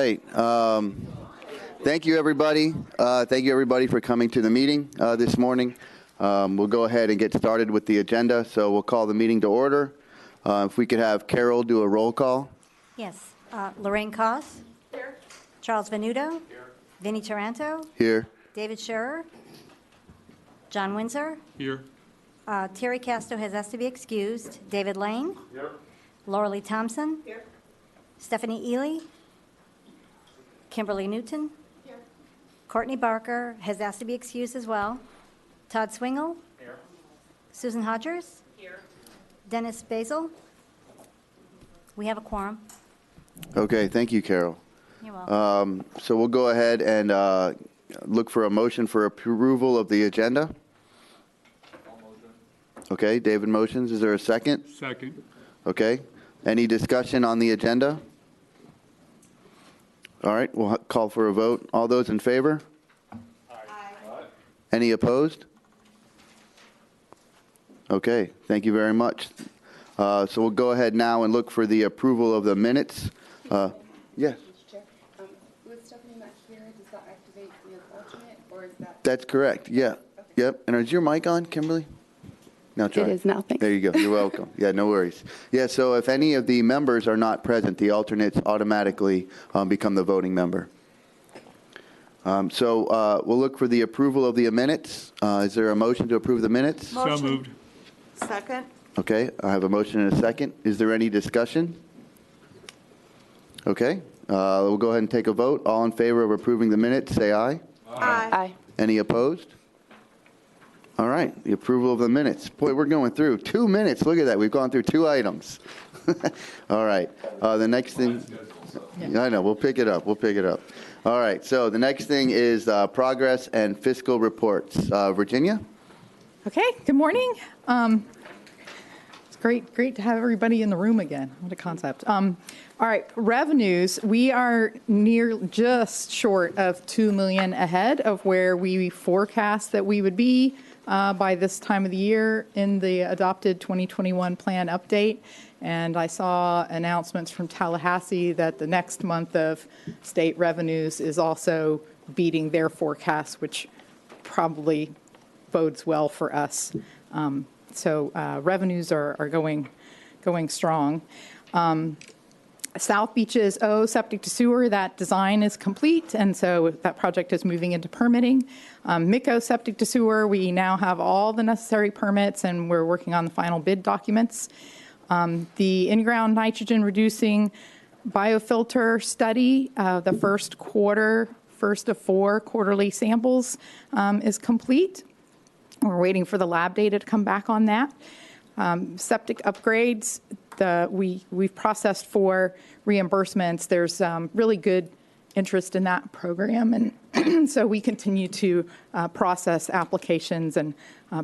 right. Thank you, everybody. Thank you, everybody, for coming to the meeting this morning. We'll go ahead and get started with the agenda. So we'll call the meeting to order. If we could have Carol do a roll call. Yes. Lorraine Koss. Here. Charles Venuto. Here. Vinnie Taranto. Here. David Scherer. John Windsor. Here. Terry Casto has asked to be excused. David Lane. Here. Laura Lee Thompson. Here. Stephanie Ely. Kimberly Newton. Here. Courtney Barker has asked to be excused as well. Todd Swingle. Here. Susan Hodgers. Here. Dennis Basil. We have a quorum. Okay, thank you, Carol. You're welcome. So we'll go ahead and look for a motion for approval of the agenda. Okay, David motions. Is there a second? Second. Okay. Any discussion on the agenda? All right, we'll call for a vote. All those in favor? Aye. Any opposed? Okay, thank you very much. So we'll go ahead now and look for the approval of the minutes. Yes. With Stephanie not here, does that activate the alternate, or is that? That's correct. Yeah. Okay. Yep. And is your mic on, Kimberly? No, try. It is now. Thanks. There you go. You're welcome. Yeah, no worries. Yeah, so if any of the members are not present, the alternates automatically become the voting member. So we'll look for the approval of the minutes. Is there a motion to approve the minutes? So moved. Second. Okay, I have a motion and a second. Is there any discussion? Okay, we'll go ahead and take a vote. All in favor of approving the minutes, say aye. Aye. Aye. Any opposed? All right, the approval of the minutes. Boy, we're going through 2 minutes. Look at that. We've gone through 2 items. All right, the next thing. I know, we'll pick it up. We'll pick it up. All right, so the next thing is progress and fiscal reports. Virginia? Okay, good morning. It's great to have everybody in the room again. What a concept. All right, revenues, we are just short of $2 million ahead of where we forecast that we would be by this time of the year in the adopted 2021 plan update. And I saw announcements from Tallahassee that the next month of state revenues is also beating their forecast, which probably bodes well for us. So revenues are going strong. South Beach's septic to sewer, that design is complete, and so that project is moving into permitting. MICO septic to sewer, we now have all the necessary permits, and we're working on the final bid documents. The in-ground nitrogen reducing biofilter study, the first of 4 quarterly samples is complete. We're waiting for the lab data to come back on that. Septic upgrades, we've processed for reimbursements. There's really good interest in that program, and so we continue to process applications, and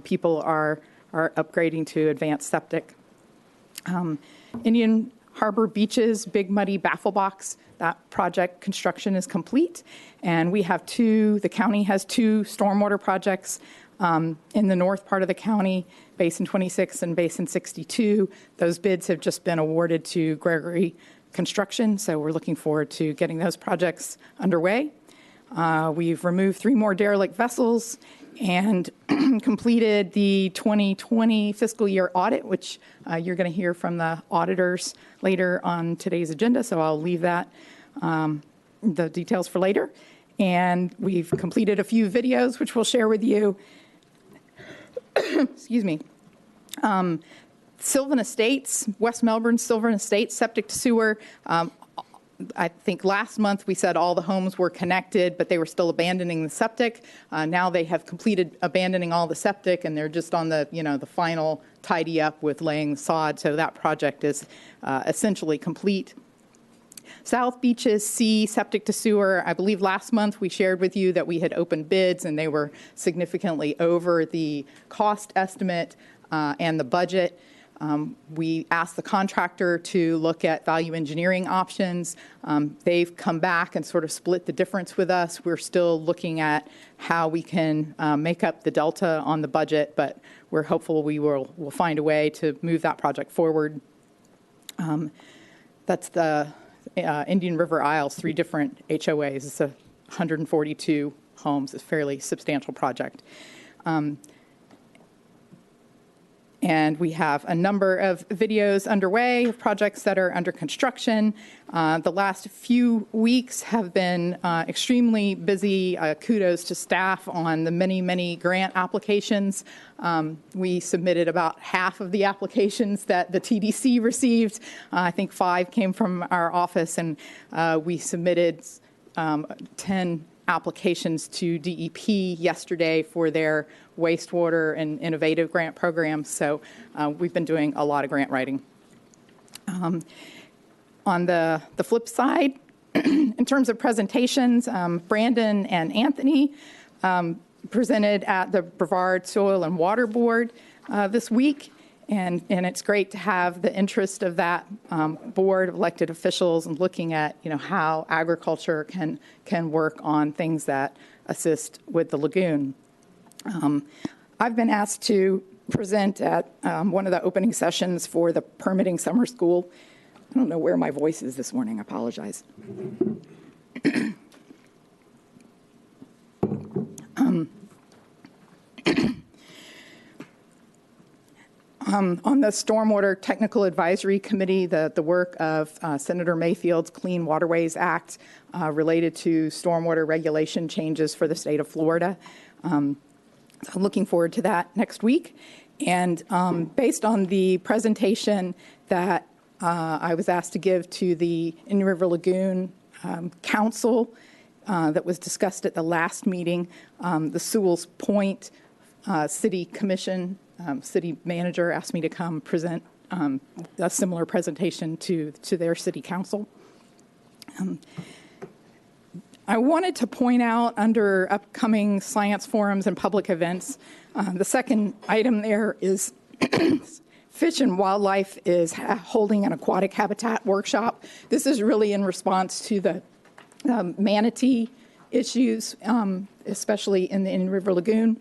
people are upgrading to advanced septic. Indian Harbor Beaches, Big Muddy Baffle Box, that project construction is complete, and we have the county has 2 stormwater projects in the north part of the county, Basin 26 and Basin 62. Those bids have just been awarded to Gregory Construction, so we're looking forward to getting those projects underway. We've removed 3 more derelict vessels and completed the 2020 fiscal year audit, which you're going to hear from the auditors later on today's agenda, so I'll leave that, the details for later. And we've completed a few videos, which we'll share with you. Excuse me. Sylvan Estates, West Melbourne, Sylvan Estates, septic to sewer. I think last month we said all the homes were connected, but they were still abandoning the septic. Now they have completed abandoning all the septic, and they're just on the final tidy up with laying the sod. So that project is essentially complete. South Beaches C septic to sewer. I believe last month we shared with you that we had opened bids and they were significantly over the cost estimate and the budget. We asked the contractor to look at value engineering options. They've come back and sort of split the difference with us. We're still looking at how we can make up the delta on the budget, but we're hopeful we'll find a way to move that project forward. That's the Indian River Isles, 3 different HOAs. It's 142 homes. It's a fairly substantial project. And we have a number of videos underway of projects that are under construction. The last few weeks have been extremely busy. Kudos to staff on the many, many grant applications. We submitted about half of the applications that the TDC received. I think 5 came from our office, and we submitted 10 applications to DEP yesterday for their wastewater and innovative grant programs. So we've been doing a lot of grant writing. On the flip side, in terms of presentations, Brandon and Anthony presented at the Brevard Soil and Water Board this week. And it's great to have the interest of that board of elected officials and looking at, how agriculture can work on things that assist with the lagoon. I've been asked to present at one of the opening sessions for the permitting summer school. I don't know where my voice is this morning. I apologize. On the Stormwater Technical Advisory Committee, the work of Senator Mayfield's Clean Waterways Act related to stormwater regulation changes for the state of Florida. I'm looking forward to that next week. And based on the presentation that I was asked to give to the Indian River Lagoon Council that was discussed at the last meeting, the Sewell's Point City Commission city manager asked me to come present a similar presentation to their city council. I wanted to point out under upcoming science forums and public events, the second item there is Fish and Wildlife is holding an aquatic habitat workshop. This is really in response to the manatee issues, especially in the Indian River Lagoon.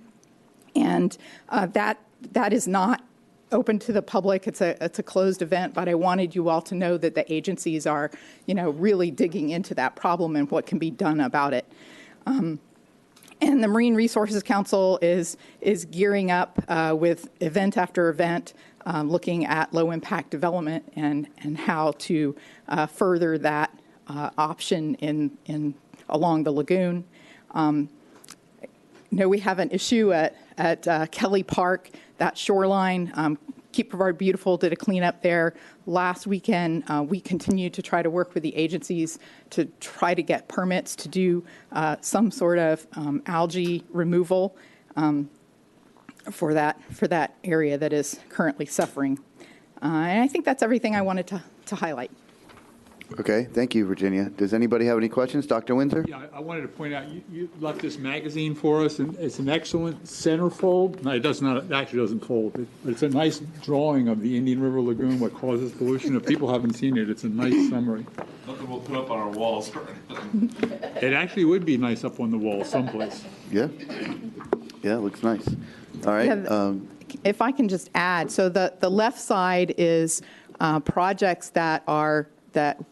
And that is not open to the public. It's a closed event, but I wanted you all to know that the agencies are, really digging into that problem and what can be done about it. And the Marine Resources Council is gearing up with event after event, looking at low impact development and how to further that option along the lagoon. We have an issue at Kelly Park, that shoreline. Keep Brevard Beautiful did a cleanup there last weekend. We continue to try to work with the agencies to try to get permits to do some sort of algae removal for that area that is currently suffering. And I think that's everything I wanted to highlight. Okay, thank you, Virginia. Does anybody have any questions? Dr. Windsor? Yeah, I wanted to point out, you left this magazine for us, and it's an excellent centerfold. No, it actually doesn't fold. It's a nice drawing of the Indian River Lagoon, what causes pollution. If people haven't seen it, it's a nice summary. Nothing we'll put up on our walls. It actually would be nice up on the wall someplace. Yeah. Yeah, it looks nice. All right. Yeah, if I can just add, so the left side is projects that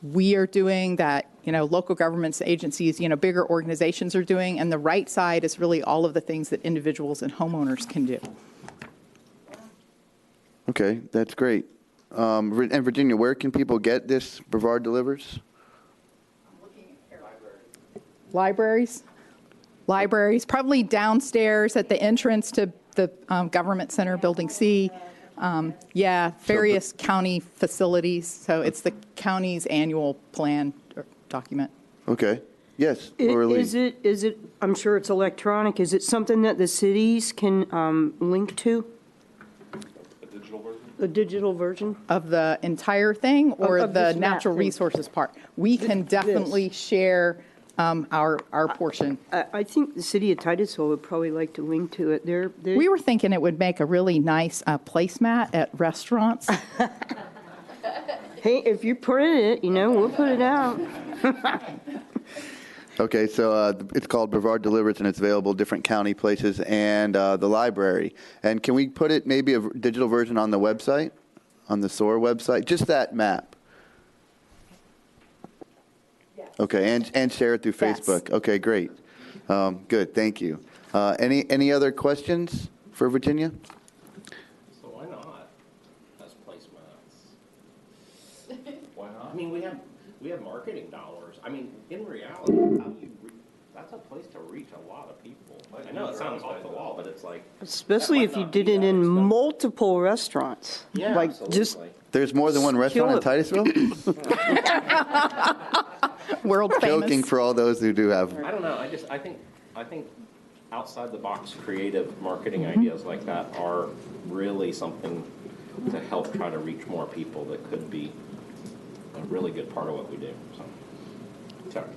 we are doing, that local governments, agencies, bigger organizations are doing, and the right side is really all of the things that individuals and homeowners can do. Okay, that's great. And Virginia, where can people get this Brevard Delivers? Libraries, probably downstairs at the entrance to the Government Center, Building C. Various county facilities. So it's the county's annual plan document. Okay. Yes, Laura Lee. Is it, I'm sure it's electronic, is it something that the cities can link to? A digital version? A digital version? Of the entire thing or Of the this map natural thing. resources part? We can definitely share our portion. I think the city of Titusville would probably like to link to it. They're We were thinking it would make a really nice placemat at restaurants. Hey, if you print it, we'll put it out. Okay, so it's called Brevard Delivers, and it's available different county places and the library. And can we put it, maybe a digital version on the website, on the SOAR website? Just that map. Okay, and share it through Yes. Facebook. Okay, great. Good, thank you. Any other questions for Virginia? So why not as placemats? Why not? I mean, we have marketing dollars. I mean, in reality, how do you that's a place to reach a lot of people. I know it sounds off the wall, but it's like. Especially that if might you not did be it that in expensive. multiple restaurants. Yeah, Like, absolutely. just There's more than one restaurant in kill Titusville? World Joking famous. for all those who do have. I don't know. I think outside the box creative marketing ideas like that are really something to help try to reach more people that could be a really good part of what we do. So, sorry.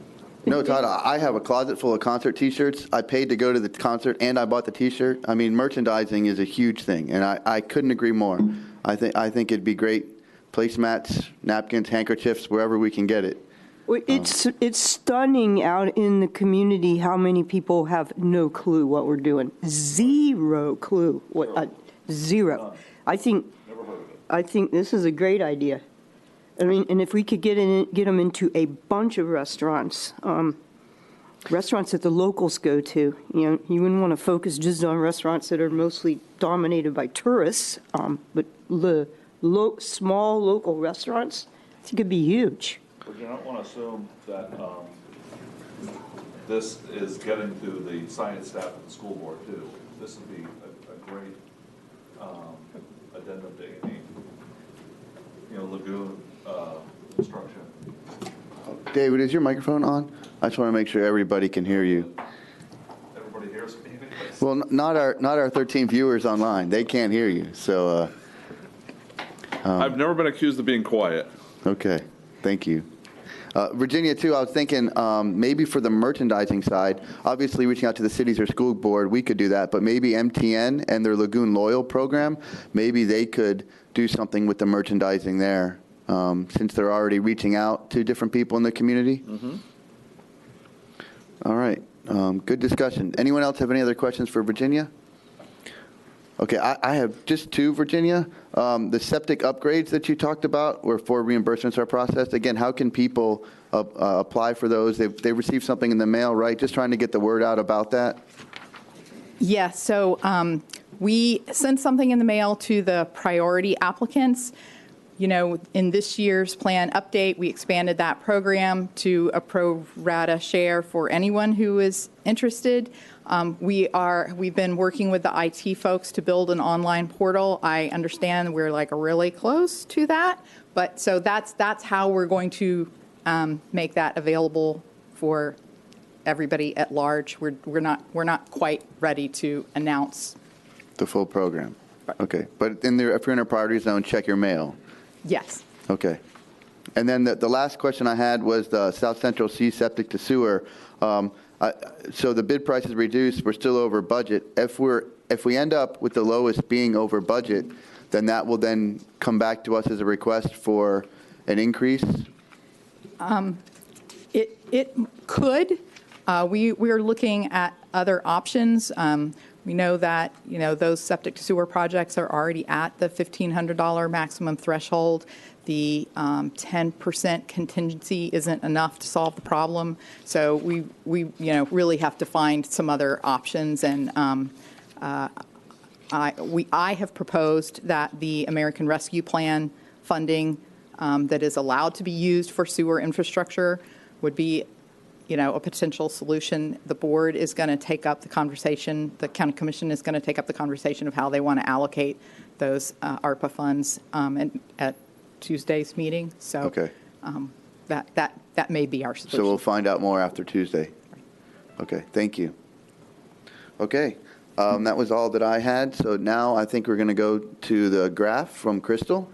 No, Todd, I have a closet full of concert T-shirts. I paid to go to the concert, and I bought the T-shirt. I mean, merchandising is a huge thing, and I couldn't agree more. I think it'd be great. Placemats, napkins, handkerchiefs, wherever we can get it. Well, it's stunning out in the community how many people have no clue what we're doing. Zero clue. Zero. I think this is a great idea. I mean, and if we could get them into a bunch of restaurants, restaurants that the locals go to, you wouldn't want to focus just on restaurants that are mostly dominated by tourists, but the small local restaurants, I think it'd be huge. But you don't want to assume that this is getting to the science staff at the school board too. This would be a great addendum to any, Lagoon instruction. David, is your microphone on? I just want to make sure everybody can hear you. Everybody hears me? Well, not our 13 viewers online. They can't hear you. So, I've never been accused of being quiet. okay, thank you. Virginia, too, I was thinking maybe for the merchandising side, obviously reaching out to the cities or school board, we could do that, but maybe MTN and their Lagoon Loyal program, maybe they could do something with the merchandising there, since they're already reaching out to different people in the community. Mm-hmm. All right, good discussion. Anyone else have any other questions for Virginia? Okay, I have just two, Virginia. The septic upgrades that you talked about where 4 reimbursements are processed. Again, how can people apply for those? They received something in the mail, right? Just trying to get the word out about that. Yeah, so we sent something in the mail to the priority applicants. In this year's plan update, we expanded that program to a pro rata share for anyone who is interested. We've been working with the IT folks to build an online portal. I understand we're like really close to that, but so that's how we're going to make that available for everybody at large. We're not quite ready to announce The full program. Okay, but if you're in a priority zone, check your mail. Yes. Okay. And then the last question I had was the South Central C septic to sewer. So the bid price is reduced, we're still over budget. If we end up with the lowest being over budget, then that will then come back to us as a request for an increase? It could. We're looking at other options. We know that, those septic to sewer projects are already at the $1,500 maximum threshold. The 10% contingency isn't enough to solve the problem. So we really have to find some other options. And I have proposed that the American Rescue Plan funding that is allowed to be used for sewer infrastructure would be a potential solution. The board is going to take up the conversation. The county commission is going to take up the conversation of how they want to allocate those ARPA funds at Tuesday's meeting. So Okay. That may be our solution. So we'll find out more after Tuesday. Okay, thank you. Okay, that was all that I had. So now I think we're going to go to the graph from Crystal.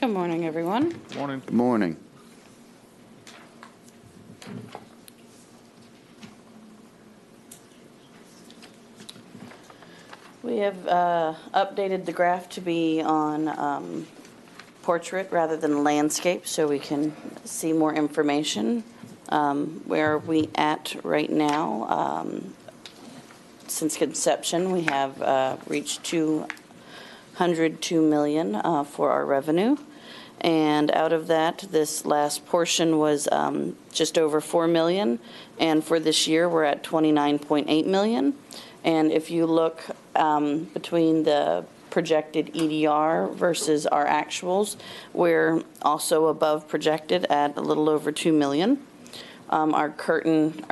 Good morning, everyone. Morning. Good morning. We have updated the graph to be on portrait rather than landscape so we can see more information. Where are we at right now? Since conception, we have reached 202 million for our revenue. And out of that, this last portion was just over 4 million. And for this year, we're at 29.8 million. And if you look between the projected EDR versus our actuals, we're also above projected at a little over 2 million. Our current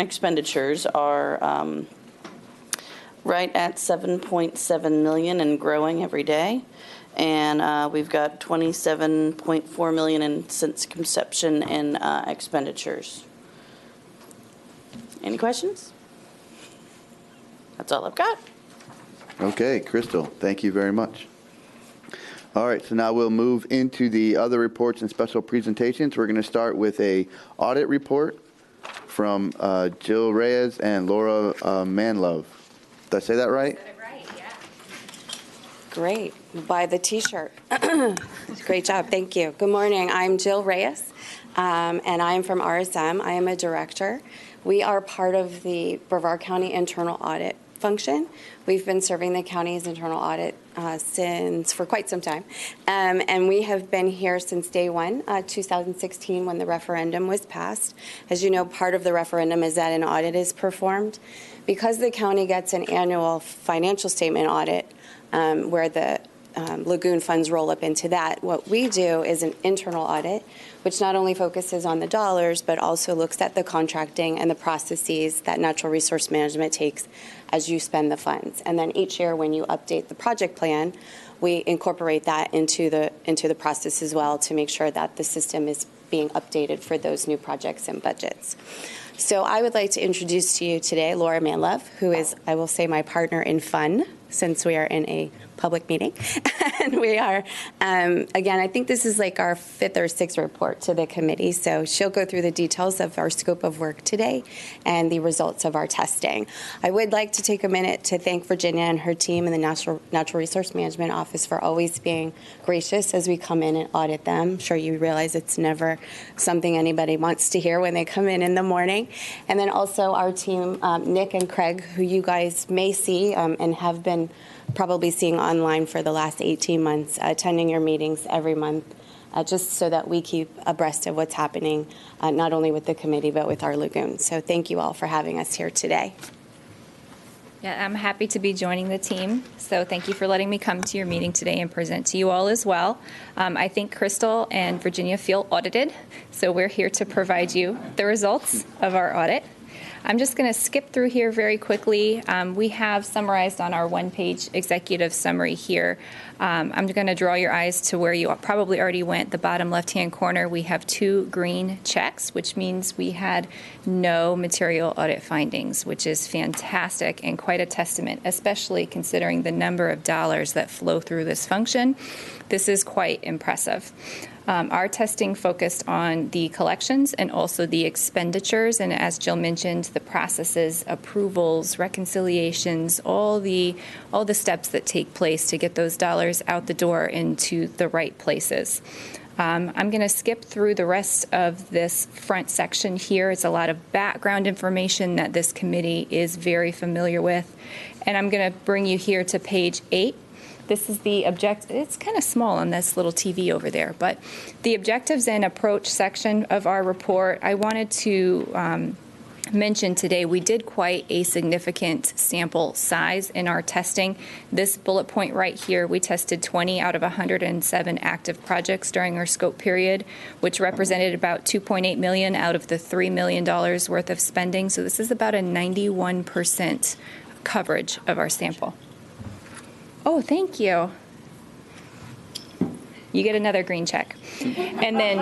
expenditures are right at 7.7 million and growing every day. And we've got 27.4 million in since conception in expenditures. Any questions? That's all I've got. Okay, Crystal, thank you very much. All right, so now we'll move into the other reports and special presentations. We're going to start with a audit report from Jill Reyes and Laura Manlove. Did I say that right? Great. Buy the T-shirt. Great job. Thank you. Good morning. I'm Jill Reyes, and I'm from RSM. I am a director. We are part of the Brevard County Internal Audit function. We've been serving the county's internal audit for quite some time. And we have been here since day one, 2016, when the referendum was passed. As you know, part of the referendum is that an audit is performed. Because the county gets an annual financial statement audit, where the Lagoon funds roll up into that, what we do is an internal audit, which not only focuses on the dollars, but also looks at the contracting and the processes that natural resource management takes as you spend the funds. And then each year when you update the project plan, we incorporate that into the process as well to make sure that the system is being updated for those new projects and budgets. So I would like to introduce to you today Laura Manlove, who is, I will say, my partner in fun, since we are in a public meeting. And we are, again, I think this is like our 5th or 6th report to the committee. So she'll go through the details of our scope of work today and the results of our testing. I would like to take a minute to thank Virginia and her team in the Natural Resource Management Office for always being gracious as we come in and audit them. I'm sure you realize it's never something anybody wants to hear when they come in the morning. And then also our team, Nick and Craig, who you guys may see and have been probably seeing online for the last 18 months, attending your meetings every month, just so that we keep abreast of what's happening, not only with the committee, but with our lagoon. So thank you all for having us here today. Yeah, I'm happy to be joining the team. So thank you for letting me come to your meeting today and present to you all as well. I think Crystal and Virginia feel audited, so we're here to provide you the results of our audit. I'm just going to skip through here very quickly. We have summarized on our one-page executive summary here. I'm going to draw your eyes to where you probably already went, the bottom left-hand corner. We have 2 green checks, which means we had no material audit findings, which is fantastic and quite a testament, especially considering the number of dollars that flow through this function. This is quite impressive. Our testing focused on the collections and also the expenditures, and as Jill mentioned, the processes, approvals, reconciliations, all the steps that take place to get those dollars out the door into the right places. I'm going to skip through the rest of this front section here. It's a lot of background information that this committee is very familiar with, and I'm going to bring you here to page 8. This is the objective. It's kind of small on this little TV over there, but the objectives and approach section of our report, I wanted to mention today we did quite a significant sample size in our testing. This bullet point right here, we tested 20 out of 107 active projects during our scope period, which represented about 2.8 million out of the $3 million worth of spending. So this is about a 91% coverage of our sample. Oh, thank you. You get another green check. And then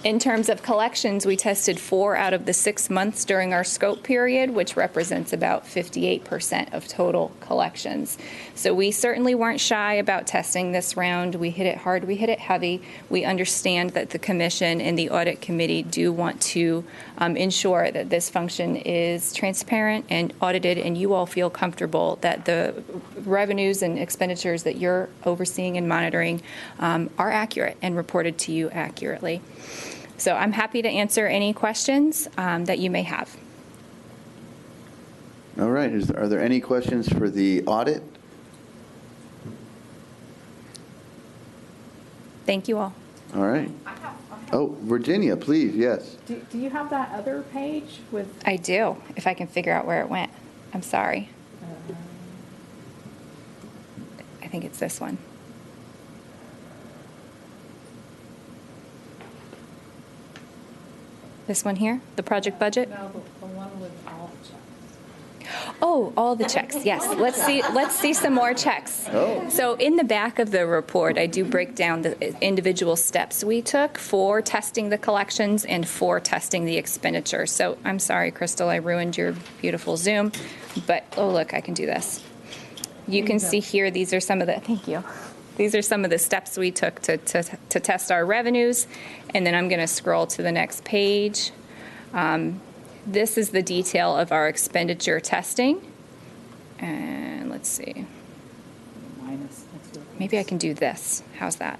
In terms of collections, we tested 4 out of the 6 months during our scope period, which represents about 58% of total collections. So we certainly weren't shy about testing this round. We hit it hard, we hit it heavy. We understand that the commission and the audit committee do want to ensure that this function is transparent and audited, and you all feel comfortable that the revenues and expenditures that you're overseeing and monitoring are accurate and reported to you accurately. So I'm happy to answer any questions that you may have. All right. Are there any questions for the audit? Thank you all. All right. Oh, Virginia, please, yes. Do you have that other page with? I do, if I can figure out where it went. I'm sorry. I think it's this one. This one here, the project budget? No, the one with all the checks. Oh, all the checks, yes. Let's see some more checks. Oh. So in the back of the report, I do break down the individual steps we took for testing the collections and for testing the expenditure. So I'm sorry, Crystal, I ruined your beautiful Zoom, but oh, look, I can do this. You can see here, these are some of the, thank you. These are some of the steps we took to test our revenues. And then I'm going to scroll to the next page. This is the detail of our expenditure testing. And let's see. Maybe I can do this. How's that?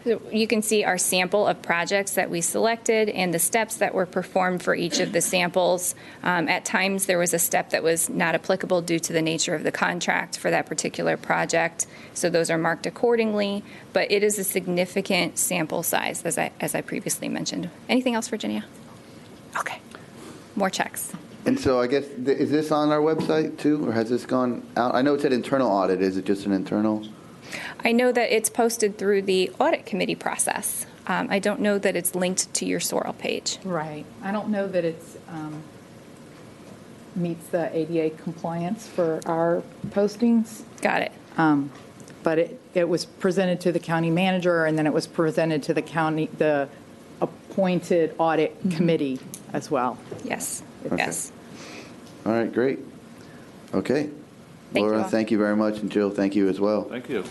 So you can see our sample of projects that we selected and the steps that were performed for each of the samples. At times, there was a step that was not applicable due to the nature of the contract for that particular project. So those are marked accordingly. But it is a significant sample size, as I previously mentioned. Anything else, Virginia? Okay. More checks. And so I guess, is this on our website too, or has this gone out? I know it said internal audit. Is it just an internal? I know that it's posted through the audit committee process. I don't know that it's linked to your Sorrel page. Right. I don't know that it's meets the ADA compliance for our postings. Got it. But it was presented to the county manager, and then it was presented to the appointed audit committee as well. Yes. Okay. Yes. All right, great. Okay. Thank you Laura, all. thank you very much, and Jill, thank you as well. Thank you.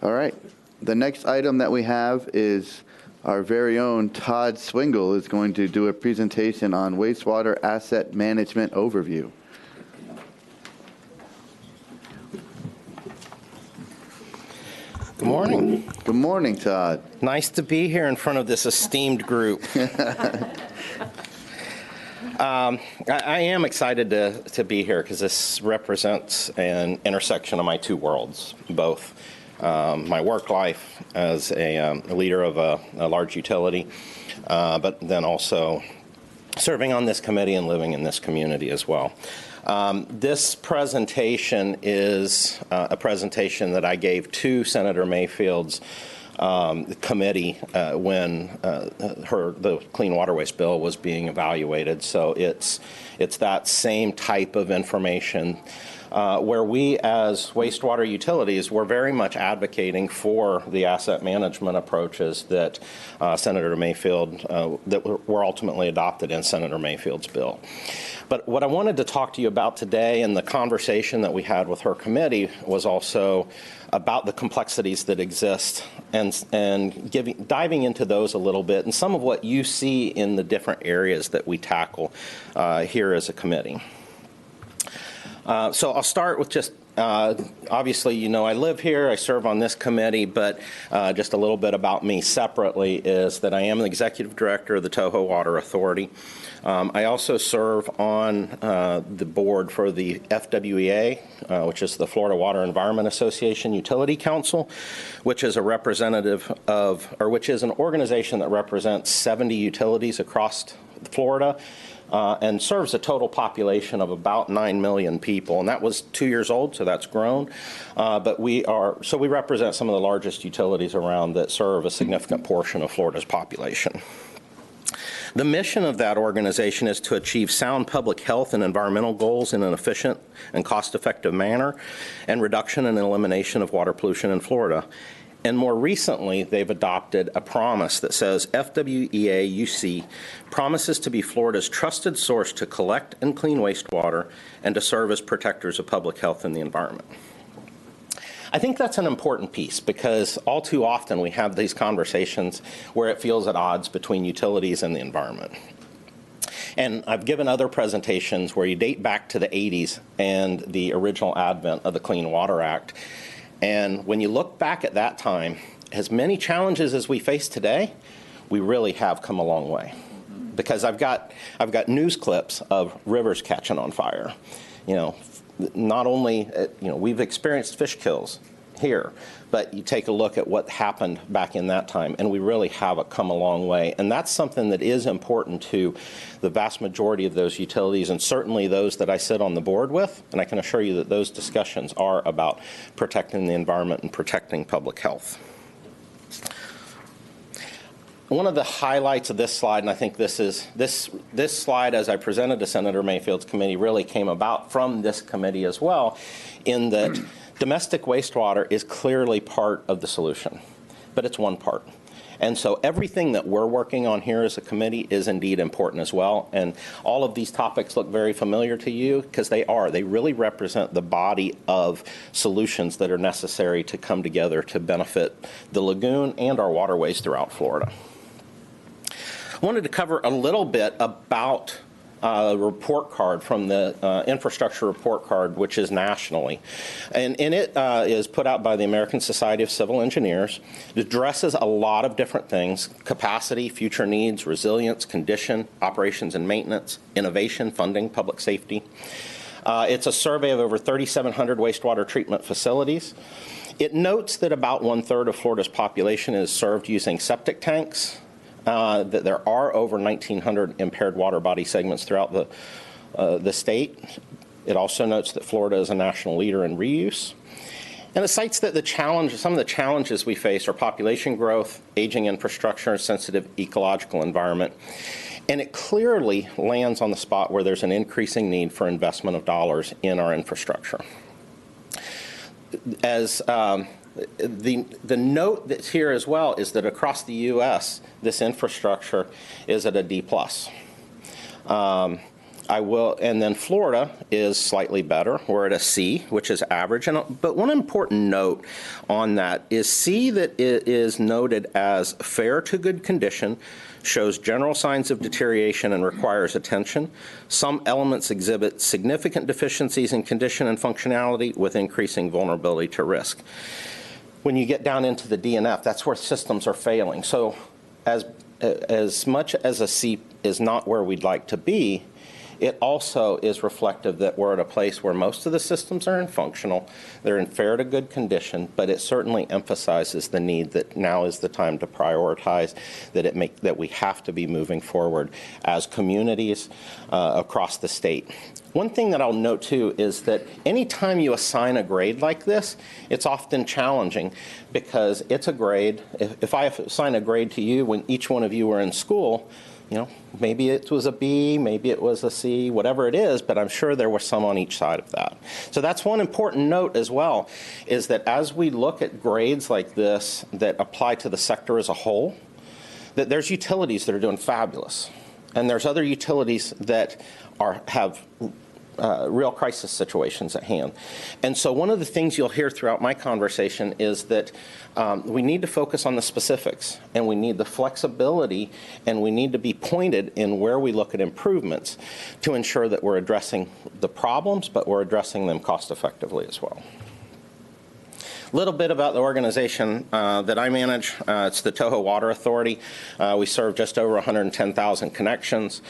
All right. The next item that we have is our very own Todd Swingle is going to do a presentation on wastewater asset management overview. Good morning. Good morning, Todd. Nice to be here in front of this esteemed group. I am excited to be here because this represents an intersection of my two worlds, both my work life as a leader of a large utility, but then also serving on this committee and living in this community as well. This presentation is a presentation that I gave to Senator Mayfield's committee when the Clean Water Waste bill was being evaluated. So it's that same type of information where we as wastewater utilities were very much advocating for the asset management approaches that Senator Mayfield, that were ultimately adopted in Senator Mayfield's bill. But what I wanted to talk to you about today, and the conversation that we had with her committee, was also about the complexities that exist and diving into those a little bit and some of what you see in the different areas that we tackle here as a committee. So I'll start with just, obviously, you know, I live here, I serve on this committee, but just a little bit about me separately is that I am the executive director of the Toho Water Authority. I also serve on the board for the FWEA, which is the Florida Water Environment Association Utility Council, which is a representative of, or which is an organization that represents 70 utilities across Florida. And serves a total population of about 9 million people. And that was 2 years old, so that's grown. But we represent some of the largest utilities around that serve a significant portion of Florida's population. The mission of that organization is to achieve sound public health and environmental goals in an efficient and cost-effective manner, and reduction and elimination of water pollution in Florida. And more recently, they've adopted a promise that says FWEA UC promises to be Florida's trusted source to collect and clean wastewater and to serve as protectors of public health and the environment. I think that's an important piece because all too often we have these conversations where it feels at odds between utilities and the environment. And I've given other presentations where you date back to the 80s and the original advent of the Clean Water Act. And when you look back at that time, as many challenges as we face today, we really have come a long way. Because I've got news clips of rivers catching on fire. You know, not only, we've experienced fish kills here, but you take a look at what happened back in that time, and we really have come a long way. And that's something that is important to the vast majority of those utilities, and certainly those that I sit on the board with. And I can assure you that those discussions are about protecting the environment and protecting public health. One of the highlights of this slide, and I think this slide, as I presented to Senator Mayfield's committee, really came about from this committee as well, in that domestic wastewater is clearly part of the solution, but it's one part. And so everything that we're working on here as a committee is indeed important as well. And all of these topics look very familiar to you because they are. They really represent the body of solutions that are necessary to come together to benefit the lagoon and our waterways throughout Florida. I wanted to cover a little bit about a report card from the infrastructure report card, which is nationally. And it is put out by the American Society of Civil Engineers. It addresses a lot of different things: capacity, future needs, resilience, condition, operations and maintenance, innovation, funding, public safety. It's a survey of over 3,700 wastewater treatment facilities. It notes that about 1/3 of Florida's population is served using septic tanks. That there are over 1,900 impaired water body segments throughout the state. It also notes that Florida is a national leader in reuse. And it cites that some of the challenges we face are population growth, aging infrastructure, and sensitive ecological environment. And it clearly lands on the spot where there's an increasing need for investment of dollars in our infrastructure. As the note that's here as well is that across the U.S., this infrastructure is at a D+. And then Florida is slightly better. We're at a C, which is average. But one important note on that is C that is noted as fair to good condition, shows general signs of deterioration and requires attention. Some elements exhibit significant deficiencies in condition and functionality with increasing vulnerability to risk. When you get down into the D and F, that's where systems are failing. So as much as a C is not where we'd like to be, it also is reflective that we're at a place where most of the systems are functional, they're in fair to good condition, but it certainly emphasizes the need that now is the time to prioritize, that we have to be moving forward as communities across the state. One thing that I'll note too is that anytime you assign a grade like this, it's often challenging because it's a grade. If I assign a grade to you when each one of you were in school, maybe it was a B, maybe it was a C, whatever it is, but I'm sure there was some on each side of that. So that's one important note as well, is that as we look at grades like this that apply to the sector as a whole, that there's utilities that are doing fabulous, and there's other utilities that have real crisis situations at hand. And so one of the things you'll hear throughout my conversation is that we need to focus on the specifics, and we need the flexibility, and we need to be pointed in where we look at improvements to ensure that we're addressing the problems, but we're addressing them cost effectively as well. A little bit about the organization that I manage. It's the Toho Water Authority. We serve just over 110,000 connections.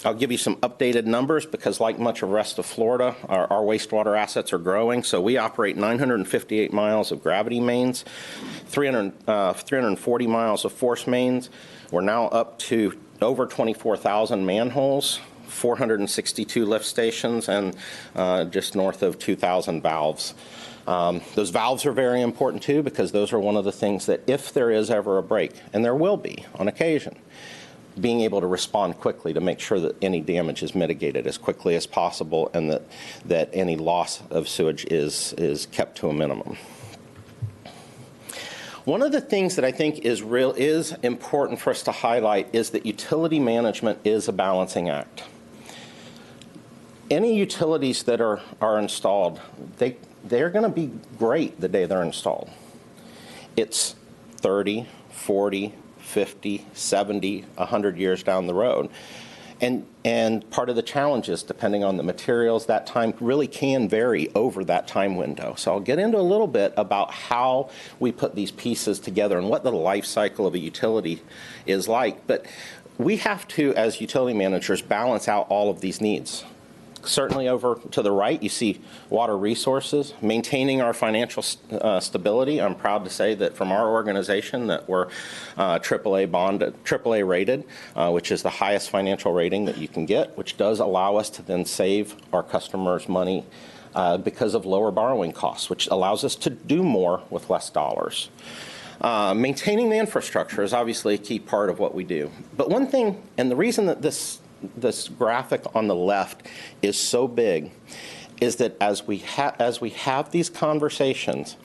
I'll give you some updated numbers because, like much of the rest of Florida, our wastewater assets are growing. So we operate 958 miles of gravity mains, 340 miles of force mains. We're now up to over 24,000 manholes, 462 lift stations, and just north of 2,000 valves. Those valves are very important too because those are one of the things that if there is ever a break, and there will be on occasion, being able to respond quickly to make sure that any damage is mitigated as quickly as possible and that any loss of sewage is kept to a minimum. One of the things that I think is important for us to highlight is that utility management is a balancing act. Any utilities that are installed, they're going to be great the day they're installed. It's 30, 40, 50, 70, 100 years down the road. And part of the challenge is, depending on the materials, that time really can vary over that time window. So I'll get into a little bit about how we put these pieces together and what the life cycle of a utility is like. But we have to, as utility managers, balance out all of these needs. Certainly over to the right, you see water resources, maintaining our financial stability. I'm proud to say that from our organization that we're AAA rated, which is the highest financial rating that you can get, which does allow us to then save our customers money because of lower borrowing costs, which allows us to do more with less dollars. Maintaining the infrastructure is obviously a key part of what we do. But one thing, and the reason that this graphic on the left is so big is that as we have these conversations,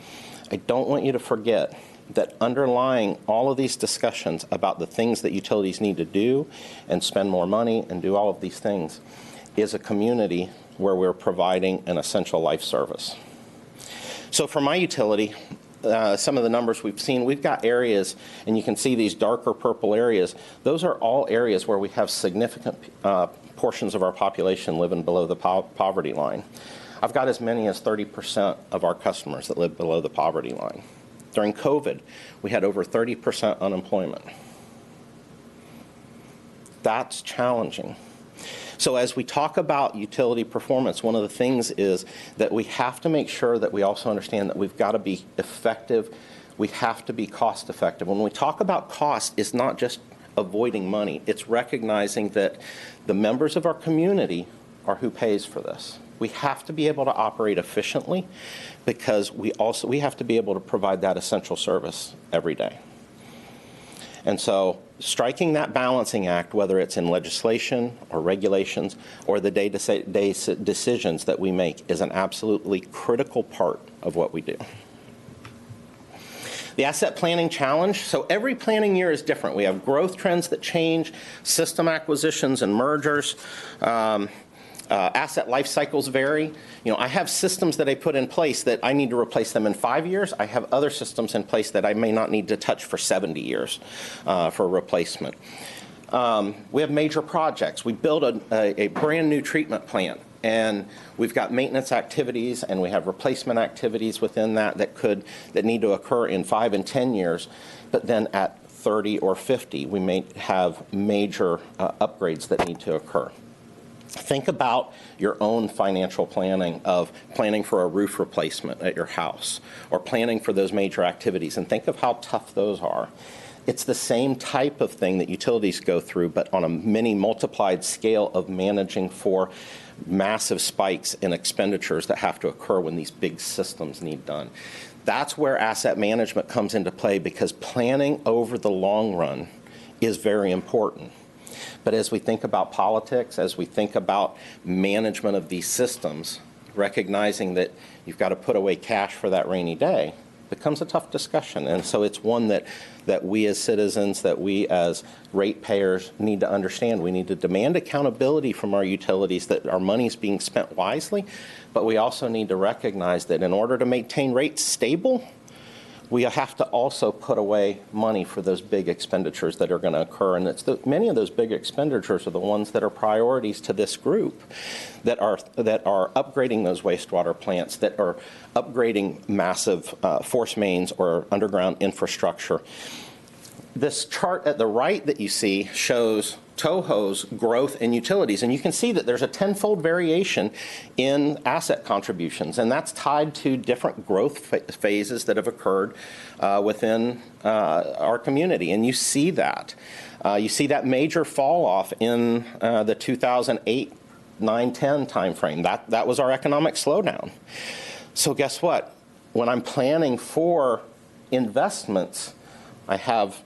I don't want you to forget that underlying all of these discussions about the things that utilities need to do and spend more money and do all of these things is a community where we're providing an essential life service. So for my utility, some of the numbers we've seen, we've got areas, and you can see these darker purple areas. Those are all areas where we have significant portions of our population living below the poverty line. I've got as many as 30% of our customers that live below the poverty line. During COVID, we had over 30% unemployment. That's challenging. So as we talk about utility performance, one of the things is that we have to make sure that we also understand that we've got to be effective. We have to be cost effective. When we talk about cost, it's not just avoiding money. It's recognizing that the members of our community are who pays for this. We have to be able to operate efficiently because we have to be able to provide that essential service every day. And so striking that balancing act, whether it's in legislation or regulations or the day-to-day decisions that we make, is an absolutely critical part of what we do. The asset planning challenge. So every planning year is different. We have growth trends that change, system acquisitions and mergers. Asset life cycles vary. I have systems that I put in place that I need to replace them in 5 years. I have other systems in place that I may not need to touch for 70 years for replacement. We have major projects. We build a brand new treatment plant, and we've got maintenance activities, and we have replacement activities within that need to occur in 5 and 10 years. But then at 30 or 50, we may have major upgrades that need to occur. Think about your own financial planning of planning for a roof replacement at your house or planning for those major activities, and think of how tough those are. It's the same type of thing that utilities go through, but on a many multiplied scale of managing for massive spikes in expenditures that have to occur when these big systems need done. That's where asset management comes into play, because planning over the long run is very important. But as we think about politics, as we think about management of these systems, recognizing that you've got to put away cash for that rainy day becomes a tough discussion. And so it's one that we as citizens, that we as ratepayers need to understand. We need to demand accountability from our utilities that our money is being spent wisely, but we also need to recognize that in order to maintain rates stable, we have to also put away money for those big expenditures that are going to occur. And many of those big expenditures are the ones that are priorities to this group, that are upgrading those wastewater plants, that are upgrading massive force mains or underground infrastructure. This chart at the right that you see shows Toho's growth in utilities, and you can see that there's a tenfold variation in asset contributions, and that's tied to different growth phases that have occurred within our community. And you see that. You see that major fall off in the 2008, 9, 10 timeframe. That was our economic slowdown. So guess what? When I'm planning for investments, I have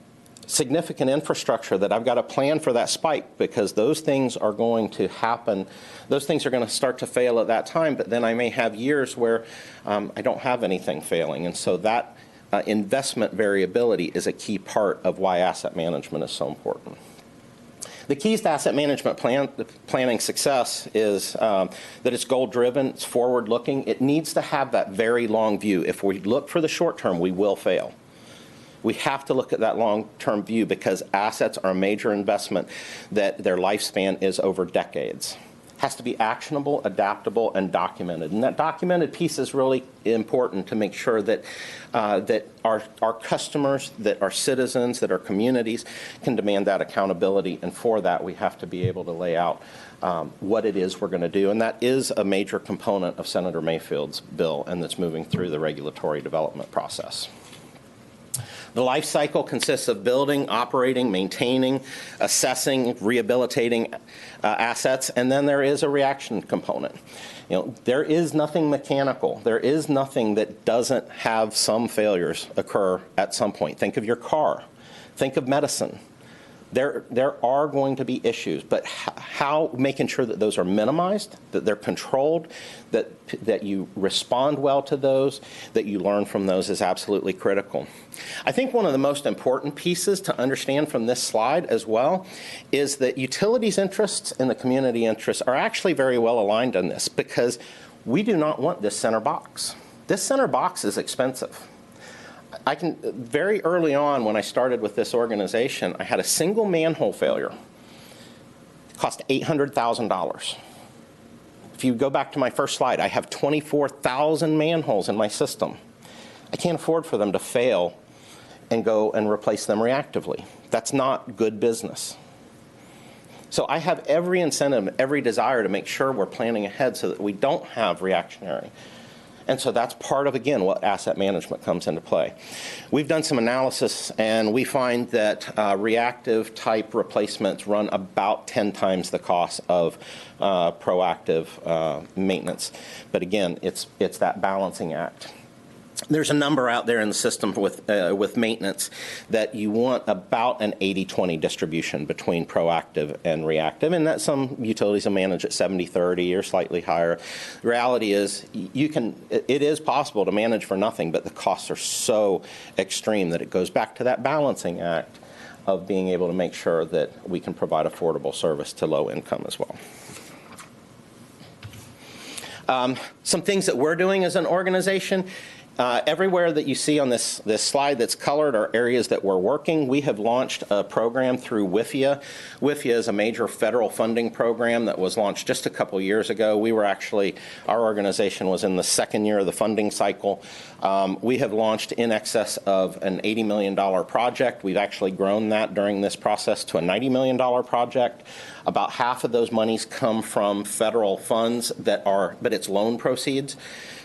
significant infrastructure that I've got to plan for that spike, because those things are going to happen. Those things are going to start to fail at that time, but then I may have years where I don't have anything failing. And so that investment variability is a key part of why asset management is so important. The keys to asset management planning success is that it's goal-driven, it's forward-looking. It needs to have that very long view. If we look for the short term, we will fail. We have to look at that long-term view because assets are a major investment that their lifespan is over decades. It has to be actionable, adaptable, and documented. And that documented piece is really important to make sure that that our customers, that our citizens, that our communities can demand that accountability. And for that, we have to be able to lay out what it is we're going to do. And that is a major component of Senator Mayfield's bill, and that's moving through the regulatory development process. The life cycle consists of building, operating, maintaining, assessing, rehabilitating assets, and then there is a reaction component. There is nothing mechanical. There is nothing that doesn't have some failures occur at some point. Think of your car. Think of medicine. There are going to be issues, but how making sure that those are minimized, that they're controlled, that you respond well to those, that you learn from those is absolutely critical. I think one of the most important pieces to understand from this slide as well is that utilities' interests and the community interests are actually very well aligned on this because we do not want this center box. This center box is expensive. Very early on when I started with this organization, I had a single manhole failure. It cost $800,000. If you go back to my first slide, I have 24,000 manholes in my system. I can't afford for them to fail and go and replace them reactively. That's not good business. So I have every incentive, every desire to make sure we're planning ahead so that we don't have reactionary. And so that's part of, again, what asset management comes into play. We've done some analysis, and we find that reactive-type replacements run about 10 times the cost of proactive maintenance. But again, it's that balancing act. There's a number out there in the system with maintenance that you want about an 80-20 distribution between proactive and reactive, and that some utilities will manage at 70-30 or slightly higher. The reality is it is possible to manage for nothing, but the costs are so extreme that it goes back to that balancing act of being able to make sure that we can provide affordable service to low income as well. Some things that we're doing as an organization. Everywhere that you see on this slide that's colored are areas that we're working. We have launched a program through WIFIA. WIFIA is a major federal funding program that was launched just a couple years ago. Our organization was in the second year of the funding cycle. We have launched in excess of an $80 million project. We've actually grown that during this process to a $90 million project. About half of those monies come from federal funds but it's loan proceeds.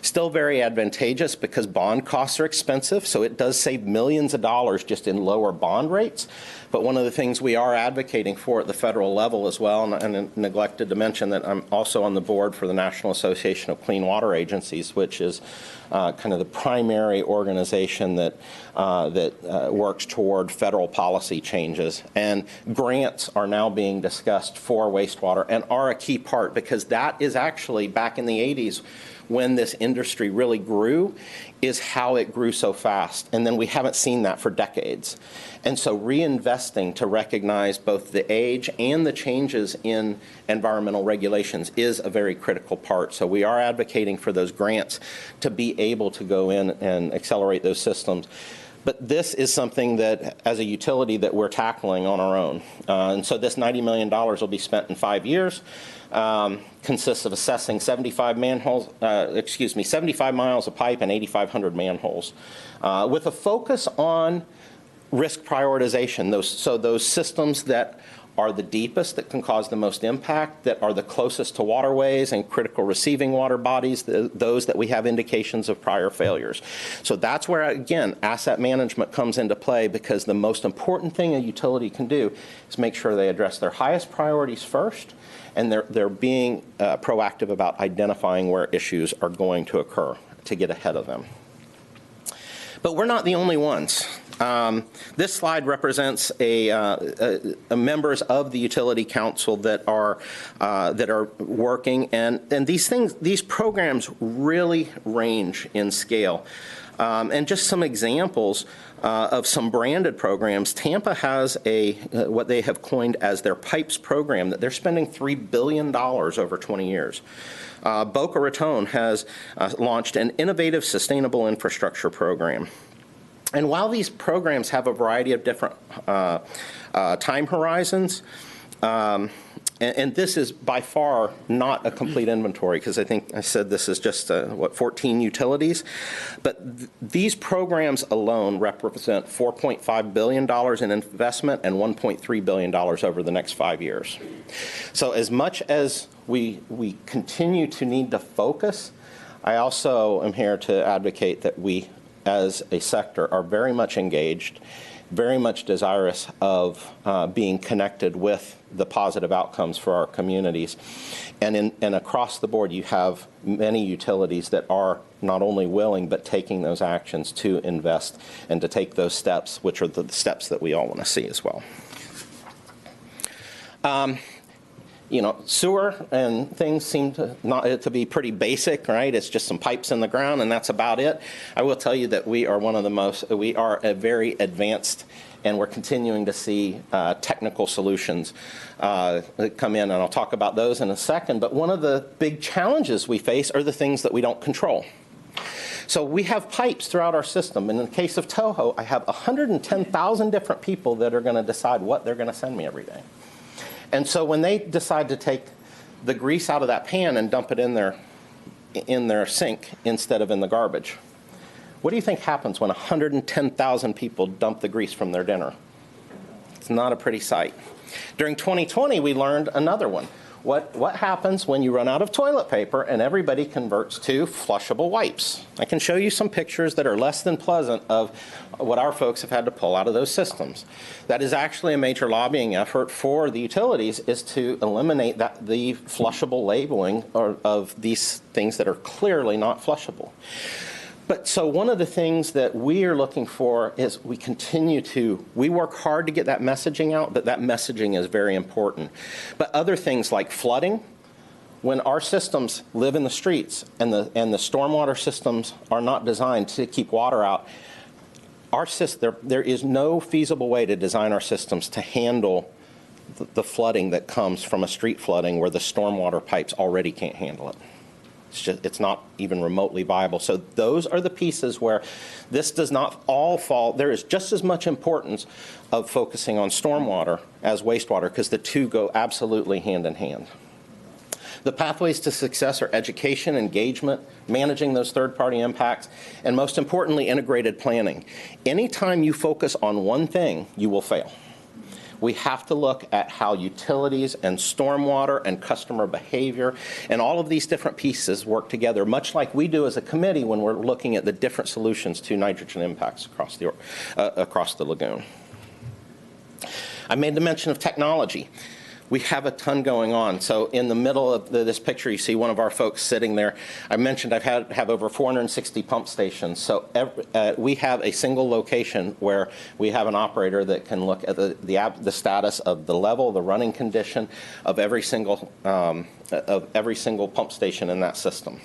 Still very advantageous because bond costs are expensive, so it does save millions of dollars just in lower bond rates. But one of the things we are advocating for at the federal level as well, and I neglected to mention that I'm also on the board for the National Association of Clean Water Agencies, which is kind of the primary organization that works toward federal policy changes. And grants are now being discussed for wastewater and are a key part because that is actually back in the 80s when this industry really grew is how it grew so fast. And then we haven't seen that for decades. And so reinvesting to recognize both the age and the changes in environmental regulations is a very critical part. So we are advocating for those grants to be able to go in and accelerate those systems. But this is something that, as a utility, that we're tackling on our own. And so this $90 million will be spent in 5 years. Consists of assessing 75 miles of pipe and 8,500 manholes, with a focus on risk prioritization. Those systems that are the deepest, that can cause the most impact, that are the closest to waterways and critical receiving water bodies, those that we have indications of prior failures. So that's where, again, asset management comes into play because the most important thing a utility can do is make sure they address their highest priorities first, and they're being proactive about identifying where issues are going to occur to get ahead of them. But we're not the only ones. This slide represents a members of the utility council that are working, and these programs really range in scale. And just some examples of some branded programs. Tampa has what they have coined as their PIPES program that they're spending $3 billion over 20 years. Boca Raton has launched an innovative sustainable infrastructure program. And while these programs have a variety of different time horizons, and this is by far not a complete inventory, because I think I said this is just, 14 utilities. But these programs alone represent $4.5 billion in investment and $1.3 billion over the next 5 years. So as much as we continue to need to focus, I also am here to advocate that we, as a sector, are very much engaged, very much desirous of being connected with the positive outcomes for our communities. And across the board, you have many utilities that are not only willing, but taking those actions to invest and to take those steps, which are the steps that we all want to see as well. Sewer and things seem to be pretty basic, right? It's just some pipes in the ground, and that's about it. I will tell you that we are we are a very advanced, and we're continuing to see technical solutions that come in, and I'll talk about those in a second. But one of the big challenges we face are the things that we don't control. So we have pipes throughout our system. And in the case of Toho, I have 110,000 different people that are going to decide what they're going to send me every day. And so when they decide to take the grease out of that pan and dump it in their sink instead of in the garbage, what do you think happens when 110,000 people dump the grease from their dinner? It's not a pretty sight. During 2020, we learned another one. What happens when you run out of toilet paper and everybody converts to flushable wipes? I can show you some pictures that are less than pleasant of what our folks have had to pull out of those systems. That is actually a major lobbying effort for the utilities, is to eliminate the flushable labeling of these things that are clearly not flushable. But so one of the things that we are looking for is we work hard to get that messaging out, but that messaging is very important. But other things like flooding, when our systems live in the streets and the stormwater systems are not designed to keep water out, there is no feasible way to design our systems to handle the flooding that comes from a street flooding where the stormwater pipes already can't handle it. It's not even remotely viable. So those are the pieces where this does not all fall. There is just as much importance of focusing on stormwater as wastewater, because the two go absolutely hand in hand. The pathways to success are education, engagement, managing those third-party impacts, and most importantly, integrated planning. Anytime you focus on one thing, you will fail. We have to look at how utilities and stormwater and customer behavior and all of these different pieces work together, much like we do as a committee when we're looking at the different solutions to nitrogen impacts across the lagoon. I made the mention of technology. We have a ton going on. So in the middle of this picture, you see one of our folks sitting there. I mentioned I have over 460 pump stations. So we have a single location where we have an operator that can look at the status of the level, the running condition of every single pump station in that system.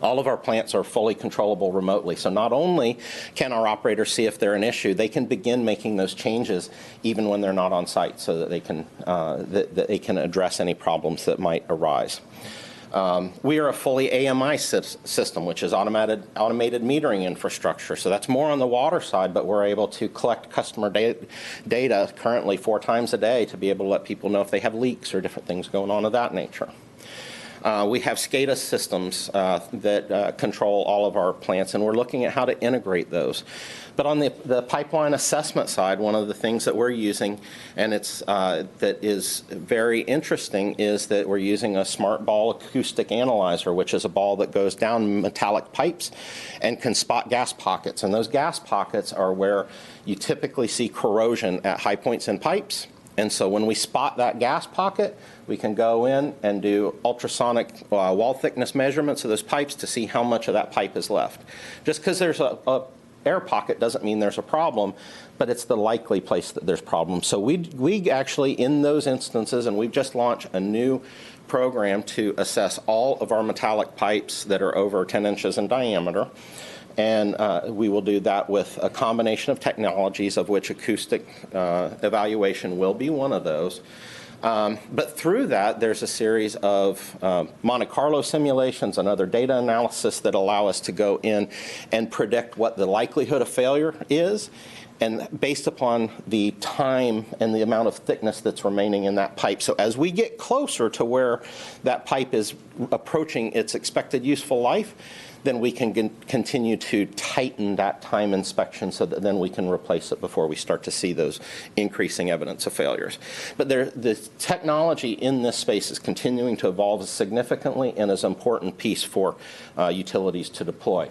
All of our plants are fully controllable remotely. So not only can our operators see if they're an issue, they can begin making those changes even when they're not on site, so that they can address any problems that might arise. We are a fully AMI system, which is automated metering infrastructure. So that's more on the water side, but we're able to collect customer data currently 4 times a day to be able to let people know if they have leaks or different things going on of that nature. We have SCADA systems that control all of our plants, and we're looking at how to integrate those. But on the pipeline assessment side, one of the things that we're using, and that is very interesting, is that we're using a smart ball acoustic analyzer, which is a ball that goes down metallic pipes and can spot gas pockets. And those gas pockets are where you typically see corrosion at high points in pipes. And so when we spot that gas pocket, we can go in and do ultrasonic wall thickness measurements of those pipes to see how much of that pipe is left. Just because there's a air pocket doesn't mean there's a problem, but it's the likely place that there's problems. So we actually, in those instances, and we've just launched a new program to assess all of our metallic pipes that are over 10 inches in diameter. And we will do that with a combination of technologies, of which acoustic evaluation will be one of those. But through that, there's a series of Monte Carlo simulations and other data analysis that allow us to go in and predict what the likelihood of failure is. And based upon the time and the amount of thickness that's remaining in that pipe. So as we get closer to where that pipe is approaching its expected useful life, then we can continue to tighten that time inspection so that then we can replace it before we start to see those increasing evidence of failures. But the technology in this space is continuing to evolve significantly and is an important piece for utilities to deploy.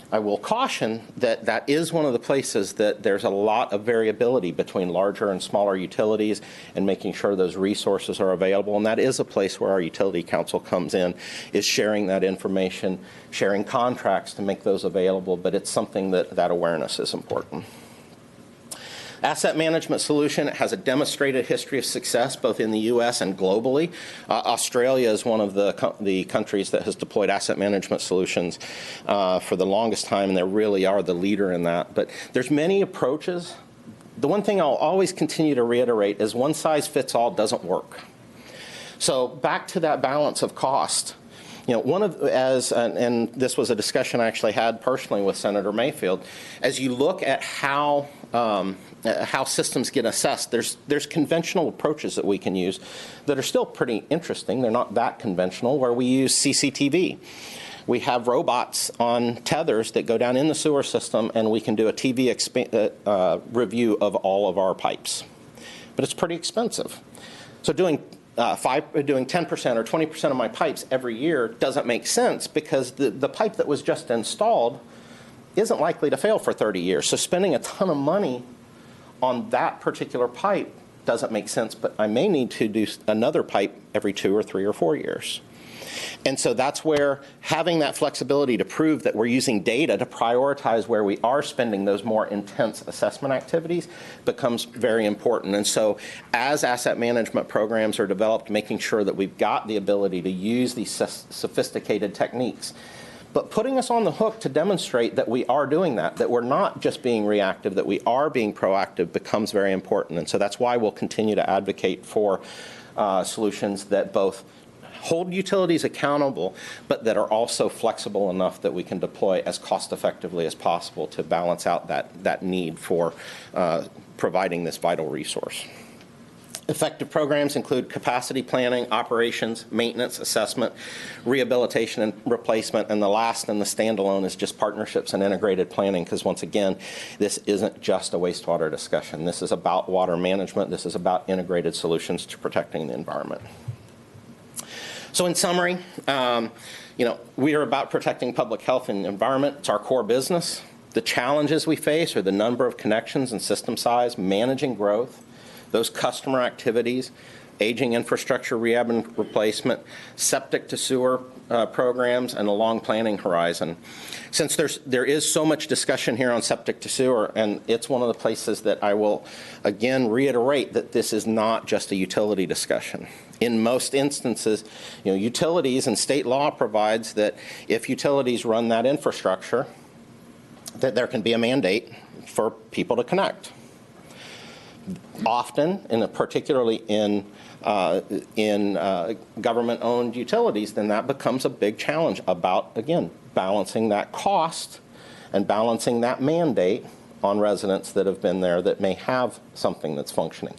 I will caution that that is one of the places that there's a lot of variability between larger and smaller utilities and making sure those resources are available. And that is a place where our utility council comes in, is sharing that information, sharing contracts to make those available. But it's something that awareness is important. Asset management solution has a demonstrated history of success both in the U.S. and globally. Australia is one of the countries that has deployed asset management solutions for the longest time, and they really are the leader in that. But there's many approaches. The one thing I'll always continue to reiterate is one size fits all doesn't work. So back to that balance of cost. You know, and this was a discussion I actually had personally with Senator Mayfield, as you look at how systems get assessed, there's conventional approaches that we can use that are still pretty interesting. They're not that conventional, where we use CCTV. We have robots on tethers that go down in the sewer system, and we can do a TV review of all of our pipes. But it's pretty expensive. So doing 10% or 20% of my pipes every year doesn't make sense, because the pipe that was just installed isn't likely to fail for 30 years. So spending a ton of money on that particular pipe doesn't make sense, but I may need to do another pipe every 2 or 3 or 4 years. And so that's where having that flexibility to prove that we're using data to prioritize where we are spending those more intense assessment activities becomes very important. And so as asset management programs are developed, making sure that we've got the ability to use these sophisticated techniques, but putting us on the hook to demonstrate that we are doing that we're not just being reactive, that we are being proactive, becomes very important. And so that's why we'll continue to advocate for solutions that both hold utilities accountable, but that are also flexible enough that we can deploy as cost effectively as possible to balance out that need for providing this vital resource. Effective programs include capacity planning, operations, maintenance, assessment, rehabilitation and replacement, and the last and the standalone is just partnerships and integrated planning, because once again, this isn't just a wastewater discussion. This is about water management. This is about integrated solutions to protecting the environment. So in summary, we are about protecting public health and the environment. It's our core business. The challenges we face are the number of connections and system size, managing growth, those customer activities, aging infrastructure rehab and replacement, septic to sewer programs, and a long planning horizon. Since there is so much discussion here on septic to sewer, and it's one of the places that I will again reiterate that this is not just a utility discussion. In most instances, utilities and state law provides that if utilities run that infrastructure, that there can be a mandate for people to connect. Often, and particularly in government-owned utilities, then that becomes a big challenge about, again, balancing that cost and balancing that mandate on residents that have been there that may have something that's functioning.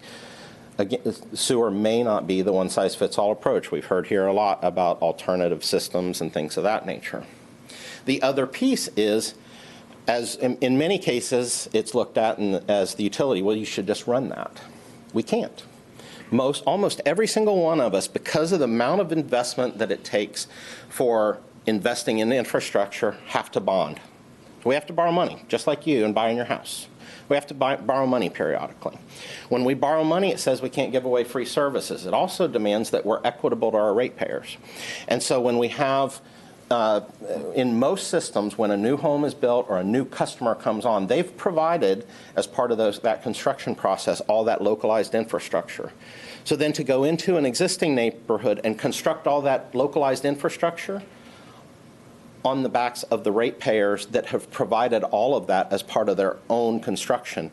Again, sewer may not be the one-size-fits-all approach. We've heard here a lot about alternative systems and things of that nature. The other piece is, as in many cases, it's looked at as the utility, well, you should just run that. We can't. Almost every single one of us, because of the amount of investment that it takes for investing in the infrastructure, have to bond. We have to borrow money, just like you in buying your house. We have to borrow money periodically. When we borrow money, it says we can't give away free services. It also demands that we're equitable to our ratepayers. And so when we have in most systems, when a new home is built or a new customer comes on, they've provided, as part of that construction process, all that localized infrastructure. So then to go into an existing neighborhood and construct all that localized infrastructure on the backs of the ratepayers that have provided all of that as part of their own construction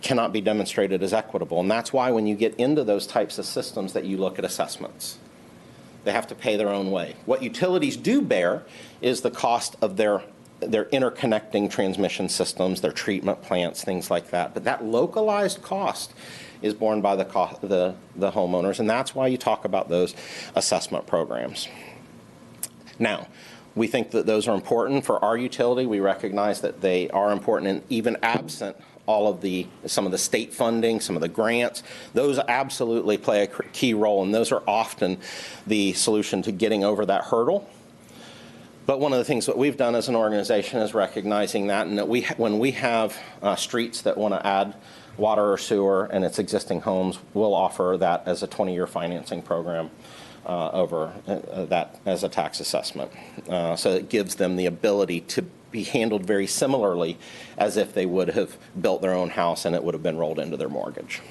cannot be demonstrated as equitable. And that's why when you get into those types of systems that you look at assessments. They have to pay their own way. What utilities do bear is the cost of their interconnecting transmission systems, their treatment plants, things like that. But that localized cost is borne by the homeowners, and that's why you talk about those assessment programs. Now, we think that those are important for our utility. We recognize that they are important, and even absent all of some of the state funding, some of the grants, those absolutely play a key role, and those are often the solution to getting over that hurdle. But one of the things that we've done as an organization is recognizing that, and that when we have streets that want to add water or sewer and its existing homes, we'll offer that as a 20-year financing program over that as a tax assessment. So it gives them the ability to be handled very similarly as if they would have built their own house and it would have been rolled into their mortgage.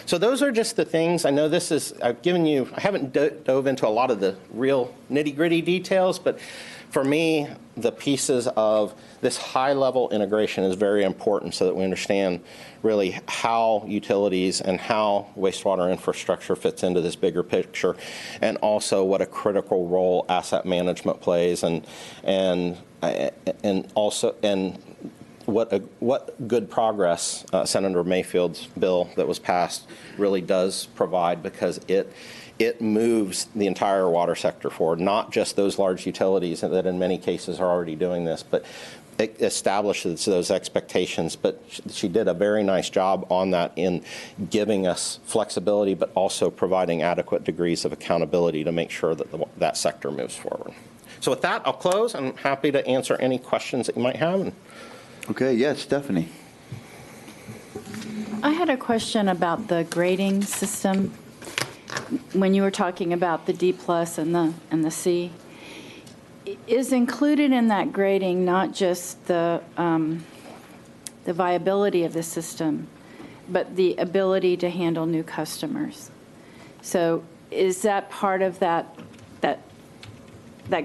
So those are just the things. I know I haven't dove into a lot of the real nitty-gritty details, but for me, the pieces of this high-level integration is very important so that we understand really how utilities and how wastewater infrastructure fits into this bigger picture, and also what a critical role asset management plays, and what good progress Senator Mayfield's bill that was passed really does provide, because it moves the entire water sector forward, not just those large utilities that in many cases are already doing this, but it establishes those expectations. But she did a very nice job on that in giving us flexibility, but also providing adequate degrees of accountability to make sure that that sector moves forward. So with that, I'll close. I'm happy to answer any questions that you might have. Okay, yes, Stephanie. I had a question about the grading system. When you were talking about the D+ and the C, is included in that grading not just the viability of the system, but the ability to handle new customers? So is that part of that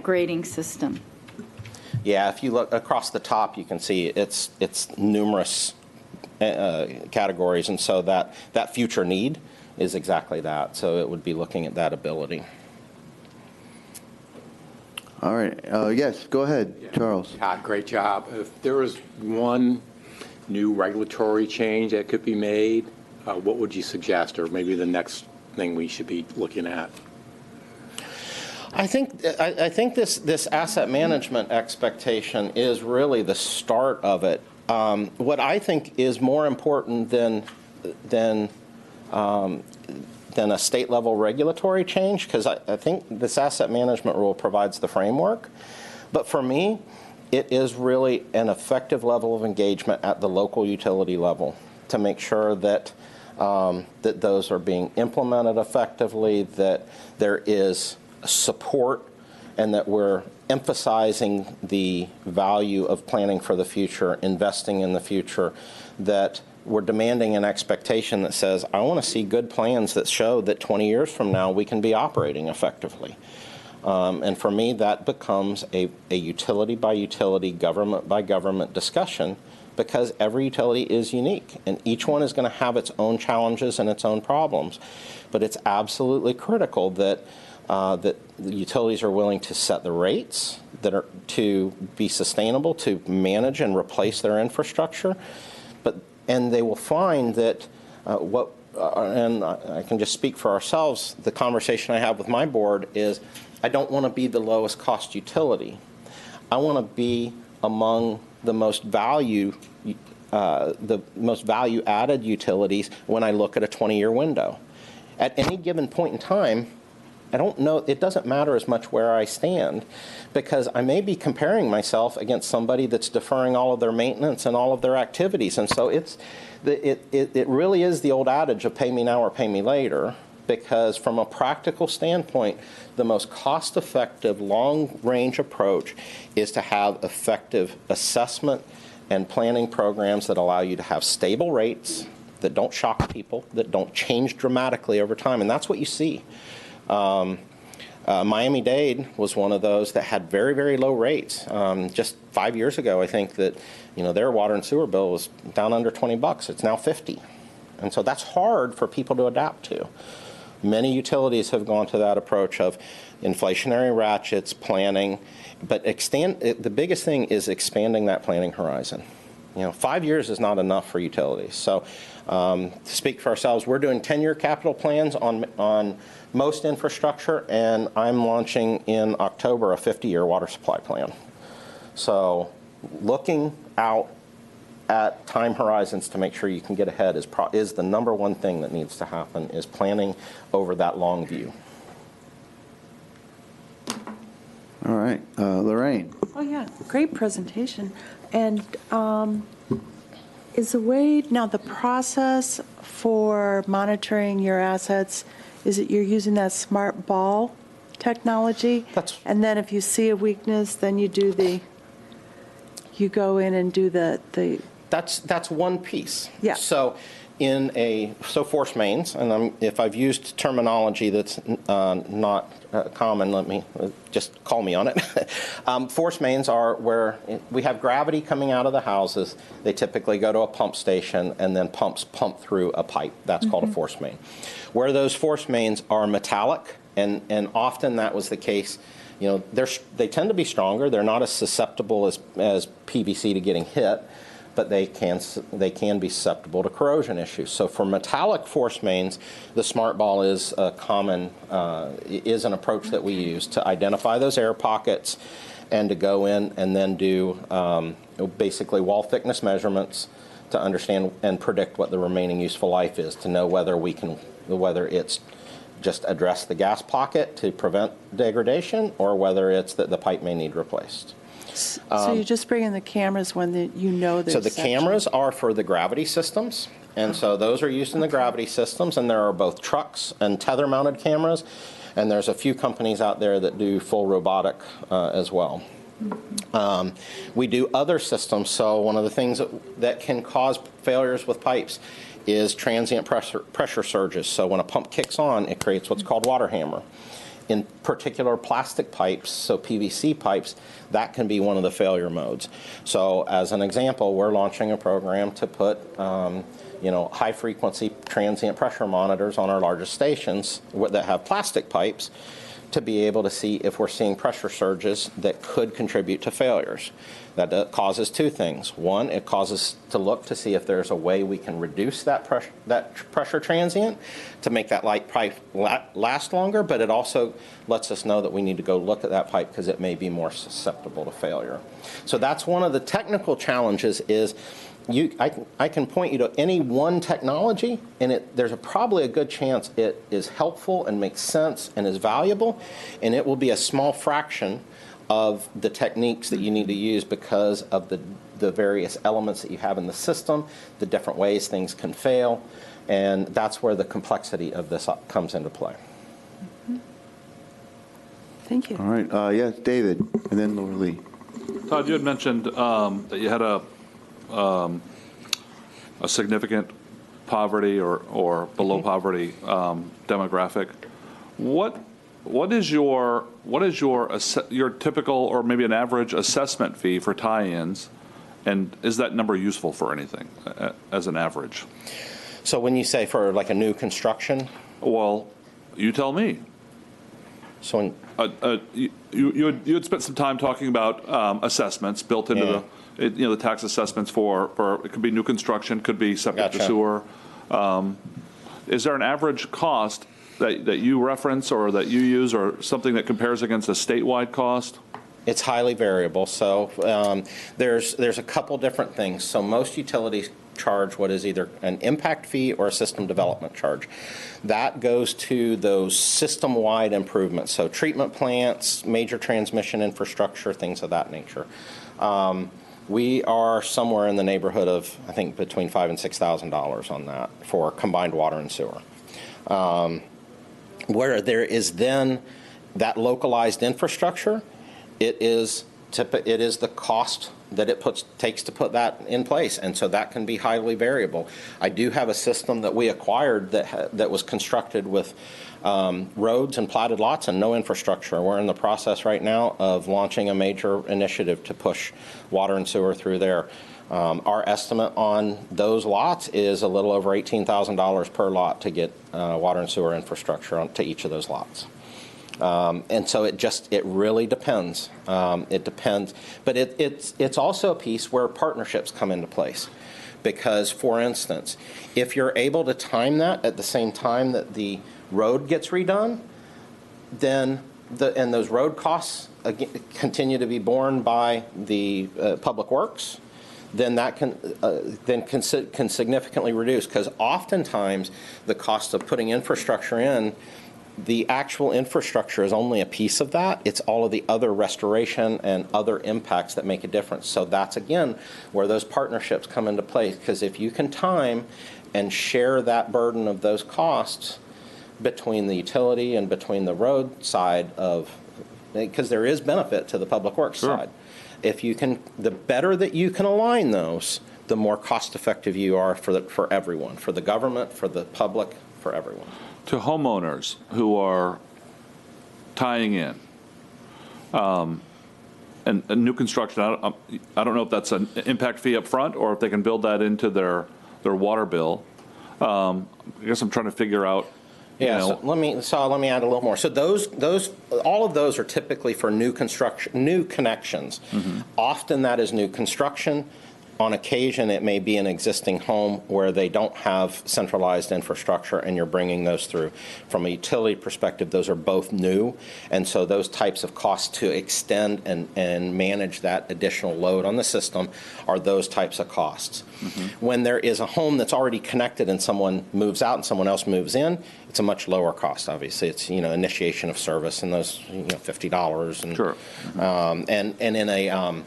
grading system? Yeah, if you look across the top, you can see it's numerous categories, and so that future need is exactly that. So it would be looking at that ability. All right. Yes, go ahead, Charles. Great job. If there was one new regulatory change that could be made, what would you suggest, or maybe the next thing we should be looking at? I think this asset management expectation is really the start of it. What I think is more important than a state level regulatory change, because I think this asset management rule provides the framework. But for me, it is really an effective level of engagement at the local utility level to make sure that that those are being implemented effectively, that there is support, and that we're emphasizing the value of planning for the future, investing in the future, that we're demanding an expectation that says, I want to see good plans that show that 20 years from now we can be operating effectively. And for me, that becomes a utility by utility, government by government discussion, because every utility is unique, and each one is going to have its own challenges and its own problems. But it's absolutely critical that that the utilities are willing to set the rates that are to be sustainable, to manage and replace their infrastructure. And they will find that and I can just speak for ourselves, the conversation I have with my board is, I don't want to be the lowest cost utility. I want to be among the most value added utilities when I look at a 20-year window. At any given point in time, I don't know, it doesn't matter as much where I stand, because I may be comparing myself against somebody that's deferring all of their maintenance and all of their activities. And so it really is the old adage of pay me now or pay me later. because from a practical standpoint, the most cost-effective, long-range approach is to have effective assessment and planning programs that allow you to have stable rates that don't shock people, that don't change dramatically over time, and that's what you see. Miami-Dade was one of those that had very, very low rates. Just 5 years ago, I think that their water and sewer bill was down under $20. It's now $50, and so that's hard for people to adapt to. Many utilities have gone to that approach of inflationary ratchets, planning, but the biggest thing is expanding that planning horizon. 5 years is not enough for utilities. So to speak for ourselves, we're doing 10-year capital plans on most infrastructure, and I'm launching in October a 50-year water supply plan. So looking out at time horizons to make sure you can get ahead is the number one thing that needs to happen, is planning over that long view. All right, Lorraine. Oh, yeah, great presentation. And is the way, now the process for monitoring your assets, is it you're using that smart ball technology? And then if you see a weakness, then you you go in and do the That's one piece. Yeah. So force mains, and if I've used terminology that's not common, let me just call me on it. Force mains are where we have gravity coming out of the houses. They typically go to a pump station, and then pumps pump through a pipe. That's called a force main. Where those force mains are metallic, and often that was the case. They tend to be stronger. They're not as susceptible as PVC to getting hit, but they can be susceptible to corrosion issues. So for metallic force mains, the smart ball is is an approach that we use to identify those air pockets and to go in and then do basically wall thickness measurements to understand and predict what the remaining useful life is, to know whether it's just address the gas pocket to prevent degradation, or whether it's that the pipe may need replaced. So you just bring in the cameras when there's So the cameras are for the gravity systems, and so those are used in the gravity systems, and there are both trucks and tether-mounted cameras, and there's a few companies out there that do full robotic as well. We do other systems, so one of the things that can cause failures with pipes is transient pressure surges. So when a pump kicks on, it creates what's called water hammer. In particular plastic pipes, so PVC pipes, that can be one of the failure modes. So as an example, we're launching a program to put high-frequency transient pressure monitors on our largest stations that have plastic pipes to be able to see if we're seeing pressure surges that could contribute to failures. That causes two things. One, it causes to look to see if there's a way we can reduce that pressure transient to make that light pipe last longer, but it also lets us know that we need to go look at that pipe because it may be more susceptible to failure. So that's one of the technical challenges is I can point you to any one technology, and there's probably a good chance it is helpful and makes sense and is valuable, and it will be a small fraction of the techniques that you need to use because of the various elements that you have in the system, the different ways things can fail, and that's where the complexity of this comes into play. Thank you. All right, yes, David, and then Laura Lee. Todd, you had mentioned that you had a significant poverty or below poverty demographic. What is your typical or maybe an average assessment fee for tie-ins, and is that number useful for anything as an average? So when you say for like a new construction? Well, you tell me. So you had spent some time talking about assessments built into the tax assessments for it could be new construction, could be septic to sewer. Is there an average cost that you reference or that you use, or something that compares against a statewide cost? It's highly variable. So there's a couple different things. So most utilities charge what is either an impact fee or a system development charge. That goes to those system-wide improvements, so treatment plants, major transmission infrastructure, things of that nature. We are somewhere in the neighborhood of, I think, between $5,000 and $6,000 on that for combined water and sewer. Where there is then that localized infrastructure, it is the cost that it takes to put that in place, and so that can be highly variable. I do have a system that we acquired that was constructed with roads and platted lots and no infrastructure. We're in the process right now of launching a major initiative to push water and sewer through there. Our estimate on those lots is a little over $18,000 per lot to get water and sewer infrastructure to each of those lots. And so it really depends. It depends, but it's also a piece where partnerships come into place. Because, for instance, if you're able to time that at the same time that the road gets redone, then and those road costs continue to be borne by the public works, then that can significantly reduce. Because oftentimes the cost of putting infrastructure in, the actual infrastructure is only a piece of that. It's all of the other restoration and other impacts that make a difference. So that's, again, where those partnerships come into play. Because if you can time and share that burden of those costs between the utility and between the road side because there is benefit to the public works side. If you can, the better that you can align those, the more cost effective you are for everyone, for the government, for the public, for everyone. To homeowners who are tying in, and new construction, I don't know if that's an impact fee up front or if they can build that into their water bill. I guess I'm trying to figure out. So let me add a little more. So all of those are typically for new construction, new connections. Mm-hmm. Often that is new construction. On occasion, it may be an existing home where they don't have centralized infrastructure and you're bringing those through. From a utility perspective, those are both new, and so those types of costs to extend and manage that additional load on the system are those types of costs. Mm-hmm. When there is a home that's already connected and someone moves out and someone else moves in, it's a much lower cost, obviously. It's, initiation of service and those, $50. And, sure. Mm-hmm. And in a...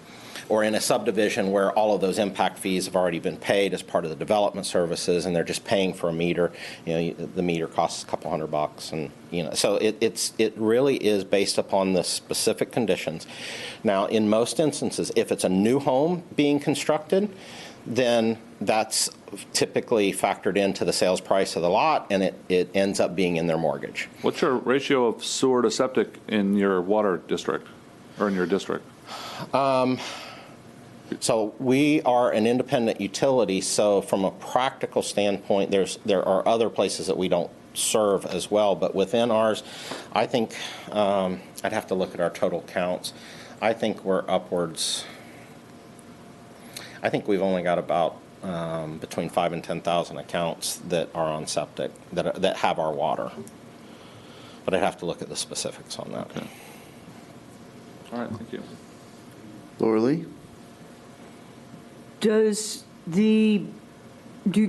or in a subdivision where all of those impact fees have already been paid as part of the development services, and they're just paying for a meter. The meter costs a couple $100, and so it really is based upon the specific conditions. Now, in most instances, if it's a new home being constructed, then that's typically factored into the sales price of the lot, and it ends up being in their mortgage. What's your ratio of sewer to septic in your water district, or in your district? So we are an independent utility, so from a practical standpoint, there are other places that we don't serve as well, but within ours, I think, I'd have to look at our total counts. I think we're upwards, I think we've only got about between 5,000 and 10,000 accounts that are on septic, that have our water. But I'd have to look at the specifics on that. Okay. All right, thank you. Laura Lee? Do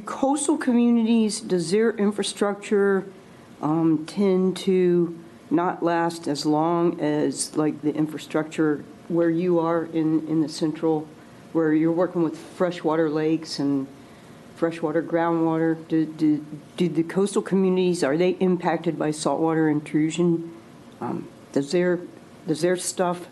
coastal communities, does their infrastructure tend to not last as long as like the infrastructure where you are in the central, where you're working with freshwater lakes and freshwater groundwater? Do the coastal communities, are they impacted by saltwater intrusion? Does their stuff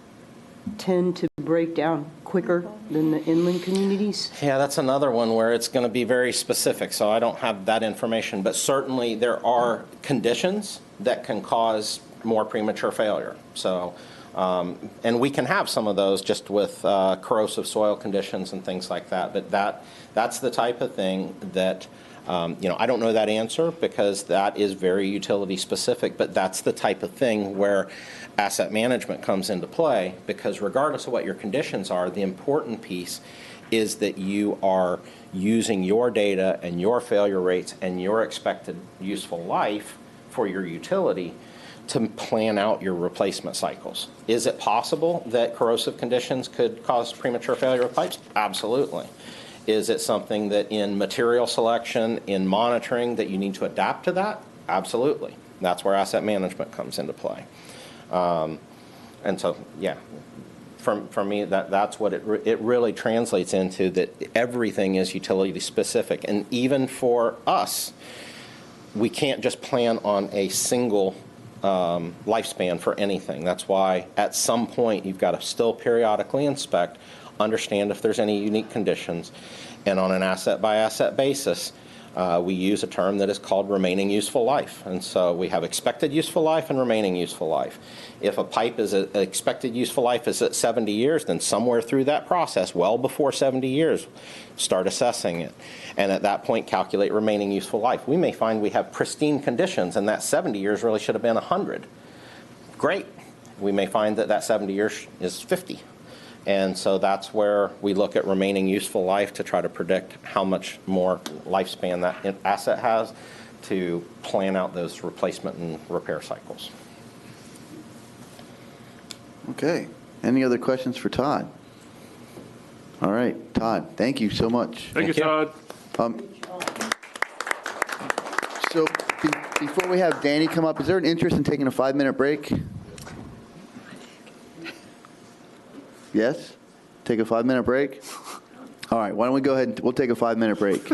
tend to break down quicker than the inland communities? Yeah, that's another one where it's going to be very specific, so I don't have that information. But certainly there are conditions that can cause more premature failure. So, and we can have some of those just with corrosive soil conditions and things like that. But that's the type of thing that, I don't know that answer because that is very utility specific, but that's the type of thing where asset management comes into play, because regardless of what your conditions are, the important piece is that you are using your data and your failure rates and your expected useful life for your utility to plan out your replacement cycles. Is it possible that corrosive conditions could cause premature failure of pipes? Absolutely. Is it something that in material selection, in monitoring, that you need to adapt to that? Absolutely. That's where asset management comes into play. And so, yeah, for me, that's what it really translates into, that everything is utility specific. And even for us, we can't just plan on a single lifespan for anything. That's why at some point you've got to still periodically inspect, understand if there's any unique conditions, and on an asset-by-asset basis, we use a term that is called remaining useful life. And so we have expected useful life and remaining useful life. If a pipe is expected useful life is at 70 years, then somewhere through that process, well before 70 years, start assessing it. And at that point, calculate remaining useful life. We may find we have pristine conditions and that 70 years really should have been 100. Great. We may find that that 70 years is 50. And so that's where we look at remaining useful life to try to predict how much more lifespan that asset has to plan out those replacement and repair cycles. Okay. Any other questions for Todd? All right, Todd, thank you so much. Thank you, Todd. So before we have Danny come up, is there an interest in taking a 5-minute break? Yes? Take a 5-minute break? All right, why don't we go ahead and we'll take a 5-minute break.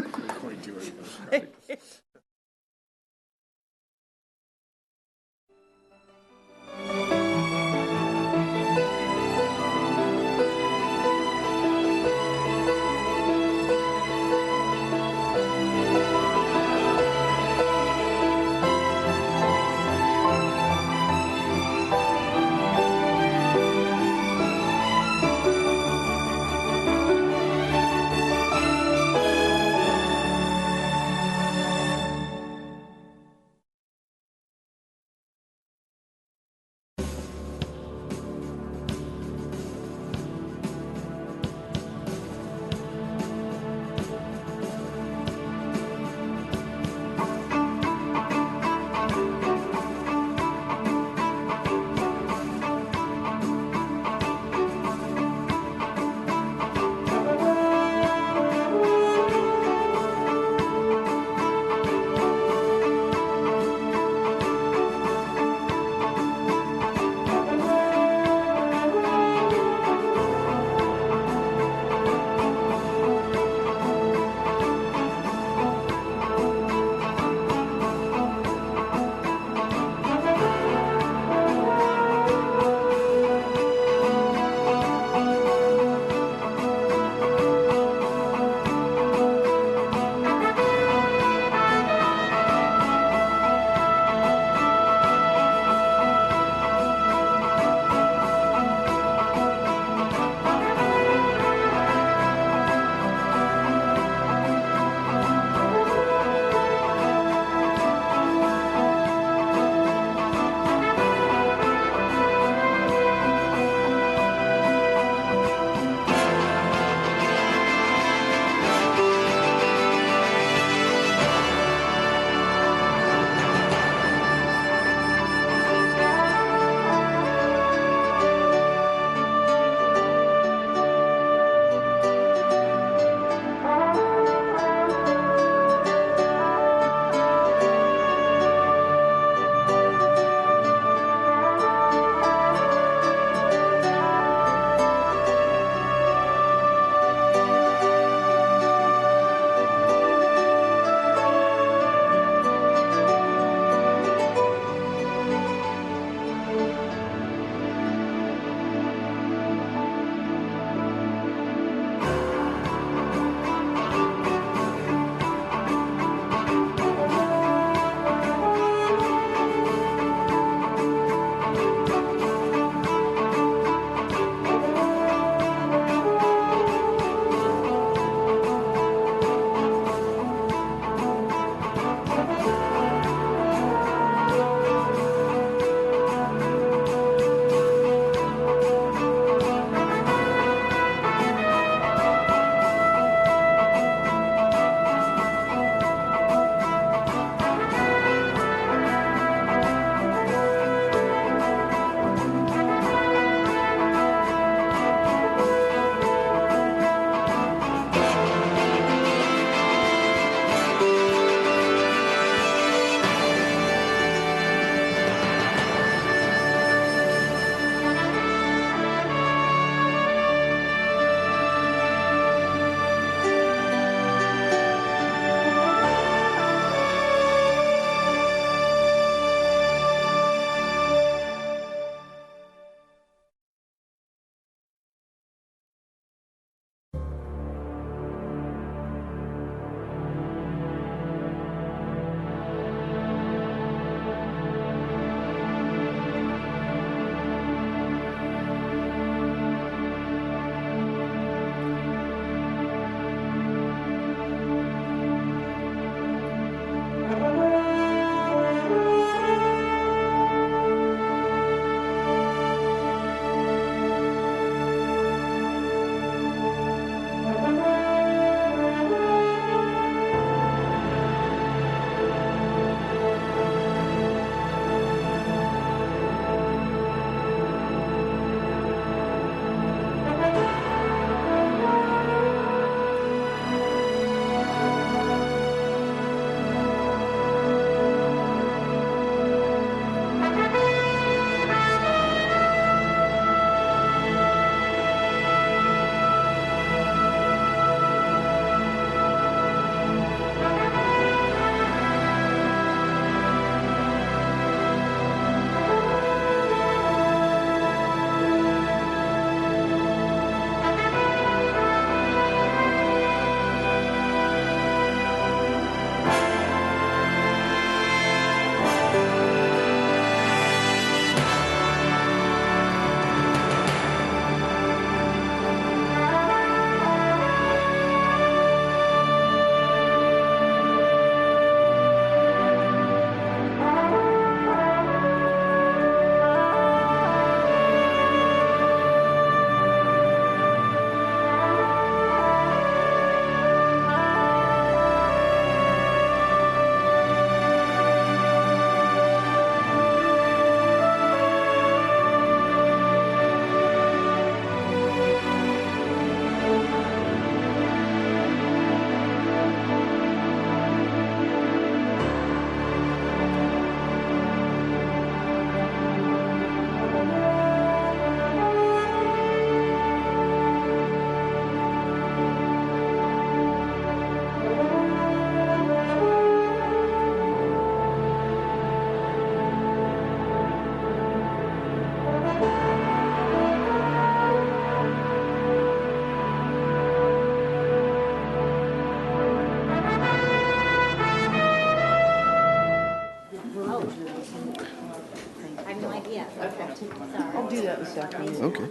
Stephanie. Okay.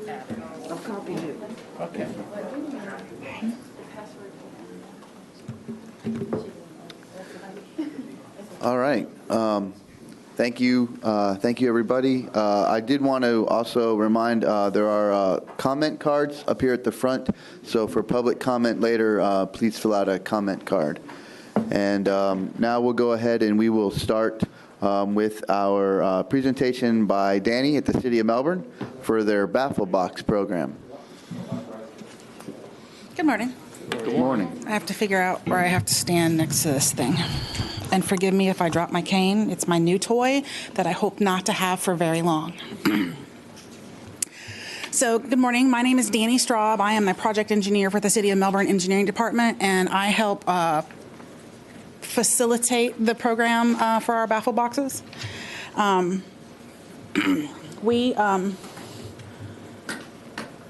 I'll copy you. Okay. All right. Thank you. Thank you, everybody. I did want to also remind there are comment cards up here at the front. So for public comment later, please fill out a comment card. And now we'll go ahead and we will start with our presentation by Danny at the City of Melbourne for their Baffle Box program. Good morning. Good morning. I have to figure out where I have to stand next to this thing. And forgive me if I drop my cane. It's my new toy that I hope not to have for very long. So, good morning. My name is Danny Straub. I am a project engineer for the City of Melbourne Engineering Department, and I help facilitate the program for our Baffle boxes. We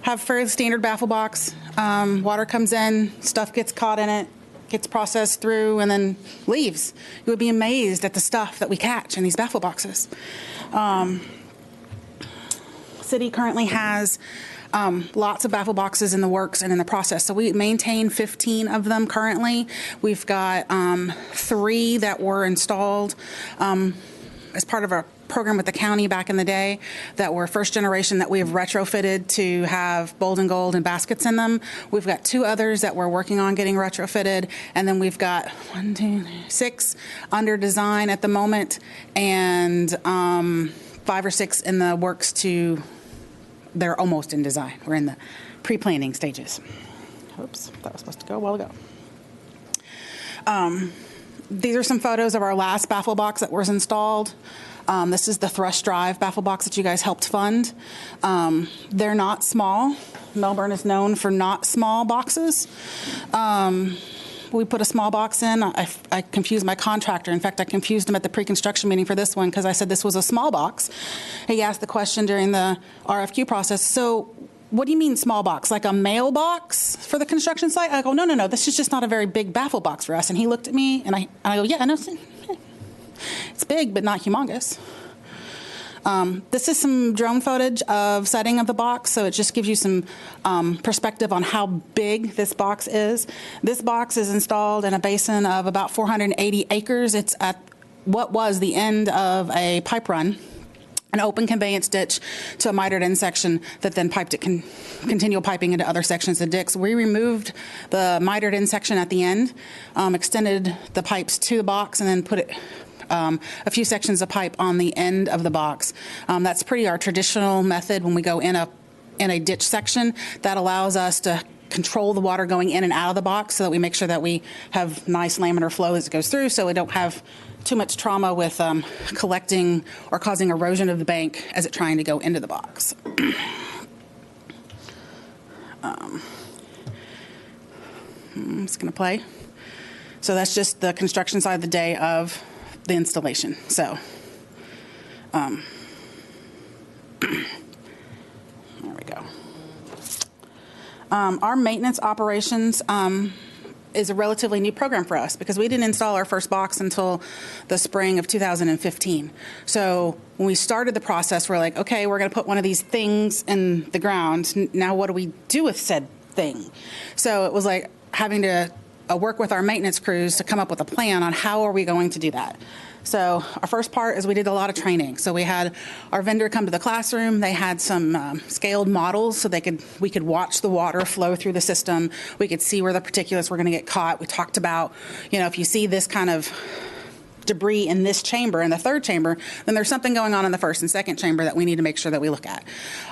have fairly standard Baffle box. Water comes in, stuff gets caught in it, gets processed through, and then leaves. You would be amazed at the stuff that we catch in these Baffle boxes. City currently has lots of Baffle boxes in the works and in the process. So we maintain 15 of them currently. We've got 3 that were installed as part of a program with the county back in the day that were first generation that we have retrofitted to have bold and gold and baskets in them. We've got 2 others that we're working on getting retrofitted, and then we've got 6 under design at the moment, and 5 or 6 in the works to, they're almost in design. We're in the pre-planning stages. Oops, that was supposed to go a while ago. These are some photos of our last Baffle box that was installed. This is the Thrush Drive Baffle box that you guys helped fund. They're not small. Melbourne is known for not small boxes. We put a small box in. I confused my contractor. In fact, I confused him at the pre-construction meeting for this one because I said this was a small box. He asked the question during the RFQ process, so what do you mean small box? Like a mailbox for the construction site? I go, no, this is just not a very big Baffle box for us. And he looked at me, and I go, yeah, I know. It's big, but not humongous. This is some drone footage of setting of the box, so it just gives you some perspective on how big this box is. This box is installed in a basin of about 480 acres. It's at what was the end of a pipe run, an open conveyance ditch to a mitered end section that then piped it continual piping into other sections of dicks. We removed the mitered end section at the end, extended the pipes to the box, and then put it a few sections of pipe on the end of the box. That's pretty our traditional method when we go in a ditch section. That allows us to control the water going in and out of the box so that we make sure that we have nice laminar flow as it goes through, so we don't have too much trauma with collecting or causing erosion of the bank as it's trying to go into the box. I'm just going to play. So that's just the construction side of the day of the installation. So, there we go. Our maintenance operations is a relatively new program for us because we didn't install our first box until the spring of 2015. So when we started the process, we're like, okay, we're going to put one of these things in the ground. Now what do we do with said thing? So it was like having to work with our maintenance crews to come up with a plan on how are we going to do that. So our first part is we did a lot of training. So we had our vendor come to the classroom. They had some scaled models so we could watch the water flow through the system. We could see where the particulates were going to get caught. We talked about, if you see this kind of debris in this chamber, in the third chamber, then there's something going on in the first and second chamber that we need to make sure that we look at.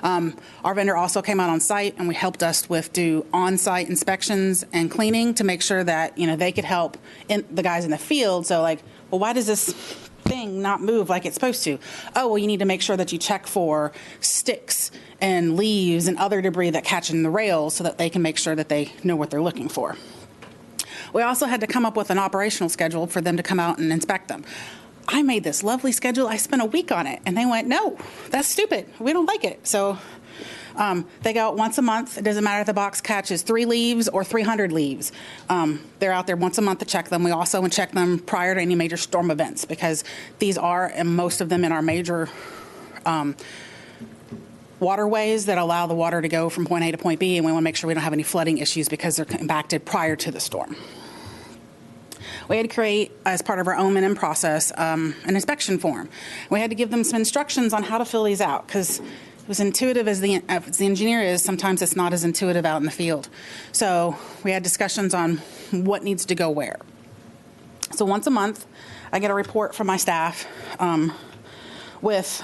Our vendor also came out on site and we helped us do on-site inspections and cleaning to make sure that, they could help the guys in the field. So well, why does this thing not move like it's supposed to? Oh, well, you need to make sure that you check for sticks and leaves and other debris that catch in the rails so that they can make sure that they know what they're looking for. We also had to come up with an operational schedule for them to come out and inspect them. I made this lovely schedule. I spent a week on it, and they went, no, that's stupid. We don't like it. So they go out once a month. It doesn't matter if the box catches 3 leaves or 300 leaves. They're out there once a month to check them. We also check them prior to any major storm events because these are, and most of them in our major waterways that allow the water to go from point A to point B, and we want to make sure we don't have any flooding issues because they're impacted prior to the storm. We had to create, as part of our O&M process, an inspection form. We had to give them some instructions on how to fill these out, because as intuitive as the engineer is, sometimes it's not as intuitive out in the field. So we had discussions on what needs to go where. So once a month, I get a report from my staff with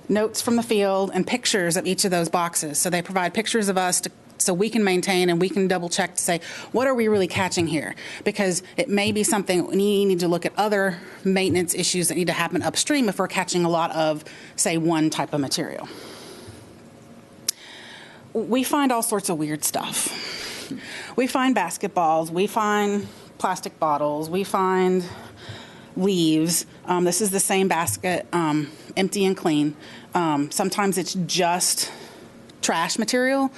notes from the field and pictures of each of those boxes. So they provide pictures of us so we can maintain and we can double check to say, what are we really catching here? Because it may be something we need to look at other maintenance issues that need to happen upstream if we're catching a lot of, say, one type of material. We find all sorts of weird stuff. We find basketballs, we find plastic bottles, we find leaves. This is the same basket, empty and clean. Sometimes it's just trash material.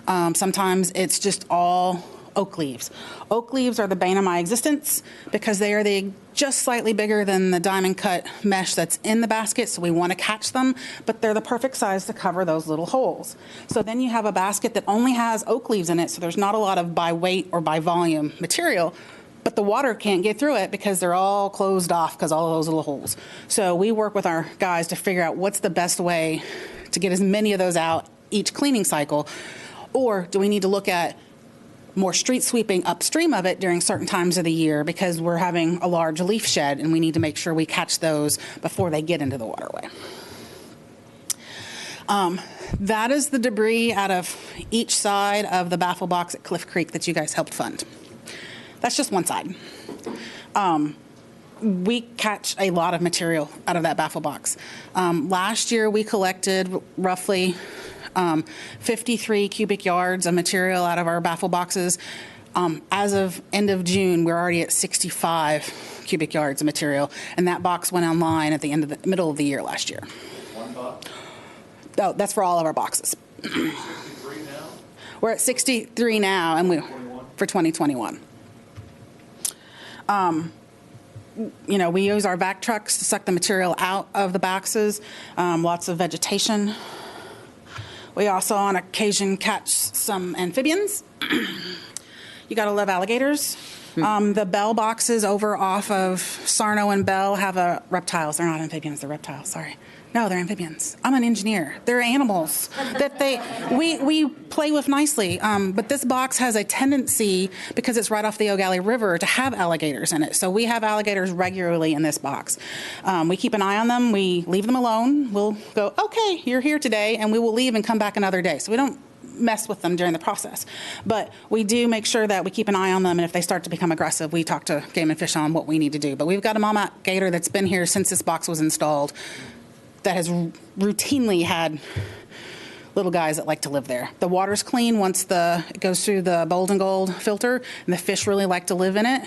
Sometimes it's just all oak leaves. Oak leaves are the bane of my existence because they are just slightly bigger than the diamond cut mesh that's in the basket, so we want to catch them, but they're the perfect size to cover those little holes. So then you have a basket that only has oak leaves in it, so there's not a lot of by weight or by volume material, but the water can't get through it because they're all closed off because all of those little holes. So we work with our guys to figure out what's the best way to get as many of those out each cleaning cycle, or do we need to look at more street sweeping upstream of it during certain times of the year because we're having a large leaf shed and we need to make sure we catch those before they get into the waterway. That is the debris out of each side of the Baffle box at Cliff Creek that you guys helped fund. That's just one side. We catch a lot of material out of that Baffle box. Last year we collected roughly 53 cubic yards of material out of our Baffle boxes. As of end of June, we're already at 65 cubic yards of material, and that box went online at the middle of the year last year. One box? Oh, that's for all of our boxes. 63 now? We're at 63 now, and for 2021. You know, we use our vac trucks to suck the material out of the boxes. Lots of vegetation. We also, on occasion, catch some amphibians. You got to love alligators. The Bell boxes over off of Sarno and Bell have reptiles. They're not amphibians, they're reptiles, sorry. No, they're amphibians. I'm an engineer. They're animals that we play with nicely. But this box has a tendency, because it's right off the Ogallie River, to have alligators in it. So we have alligators regularly in this box. We keep an eye on them. We leave them alone. We'll go, okay, you're here today, and we will leave and come back another day. So we don't mess with them during the process. But we do make sure that we keep an eye on them, and if they start to become aggressive, we talk to Game and Fish on what we need to do. But we've got a mama gator that's been here since this box was installed that has routinely had little guys that like to live there. The water's clean once it goes through the Bold and Gold filter, and the fish really like to live in it,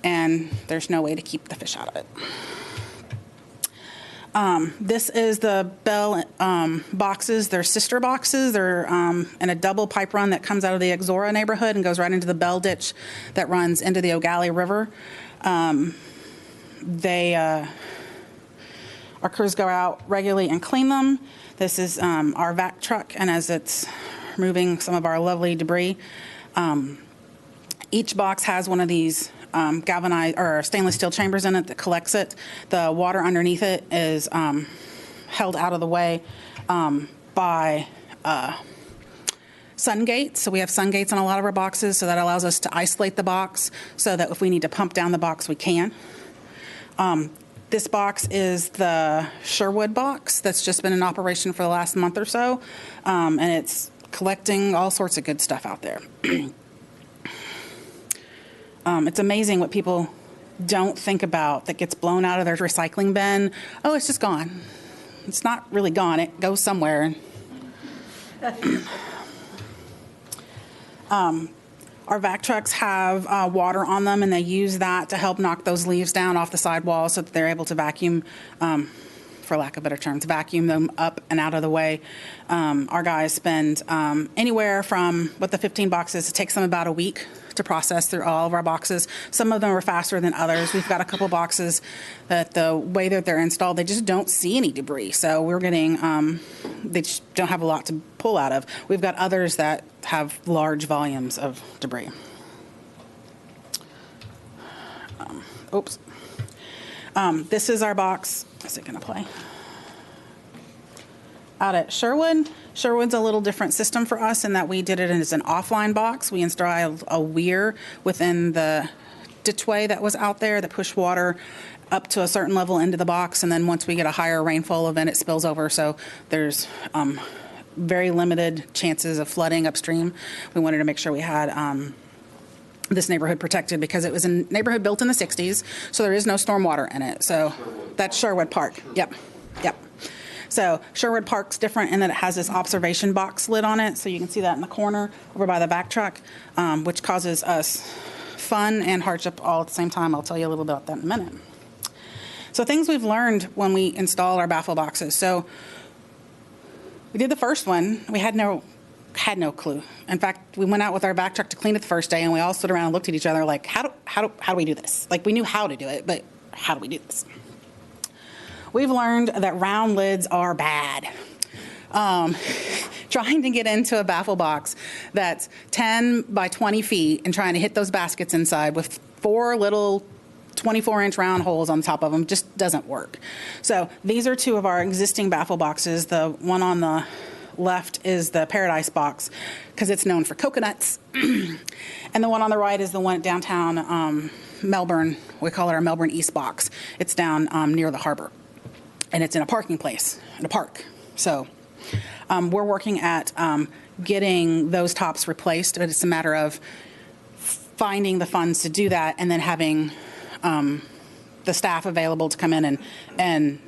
and there's no way to keep the fish out of it. This is the Bell boxes. They're sister boxes. They're in a double pipe run that comes out of the Exora neighborhood and goes right into the Bell ditch that runs into the Ogallie River. Our crews go out regularly and clean them. This is our vac truck, and as it's removing some of our lovely debris, each box has one of these galvanized or stainless steel chambers in it that collects it. The water underneath it is held out of the way by sun gates. So we have sun gates on a lot of our boxes, so that allows us to isolate the box so that if we need to pump down the box, we can. This box is the Sherwood box that's just been in operation for the last month or so, and it's collecting all sorts of good stuff out there. It's amazing what people don't think about that gets blown out of their recycling bin. Oh, it's just gone. It's not really gone. It goes somewhere. Our vac trucks have water on them, and they use that to help knock those leaves down off the sidewall so that they're able to vacuum for for lack of better terms, vacuum them up and out of the way. Our guys spend anywhere from, with the 15 boxes, it takes them about a week to process through all of our boxes. Some of them are faster than others. We've got a couple boxes that the way that they're installed, they just don't see any debris. So we're getting, they just don't have a lot to pull out of. We've got others that have large volumes of debris. Oops. This is our box. Is it going to play? Out at Sherwood. Sherwood's a little different system for us in that we did it as an offline box. We installed a weir within the ditchway that was out there that pushed water up to a certain level into the box, and then once we get a higher rainfall event, it spills over. So there's very limited chances of flooding upstream. We wanted to make sure we had this neighborhood protected because it was a neighborhood built in the 60s, so there is no storm water in it. So that's Sherwood Park. Yep. So Sherwood Park's different in that it has this observation box lid on it, so you can see that in the corner over by the back truck, which causes us fun and hardship all at the same time. I'll tell you a little bit about that in a minute. So things we've learned when we install our Baffle boxes. So we did the first one. We had no clue. In fact, we went out with our back truck to clean it the first day, and we all stood around and looked at each other like, how do we do this? Like, we knew how to do it, but how do we do this? We've learned that round lids are bad. Trying to get into a Baffle box that's 10 by 20 feet and trying to hit those baskets inside with 4 little 24-inch round holes on the top of them just doesn't work. So these are 2 of our existing Baffle boxes. The one on the left is the Paradise box because it's known for coconuts. And the one on the right is the one at downtown Melbourne. We call it our Melbourne East box. It's down near the harbor. And it's in a parking place, in a park. So we're working at getting those tops replaced, but it's a matter of finding the funds to do that and then having the staff available to come in and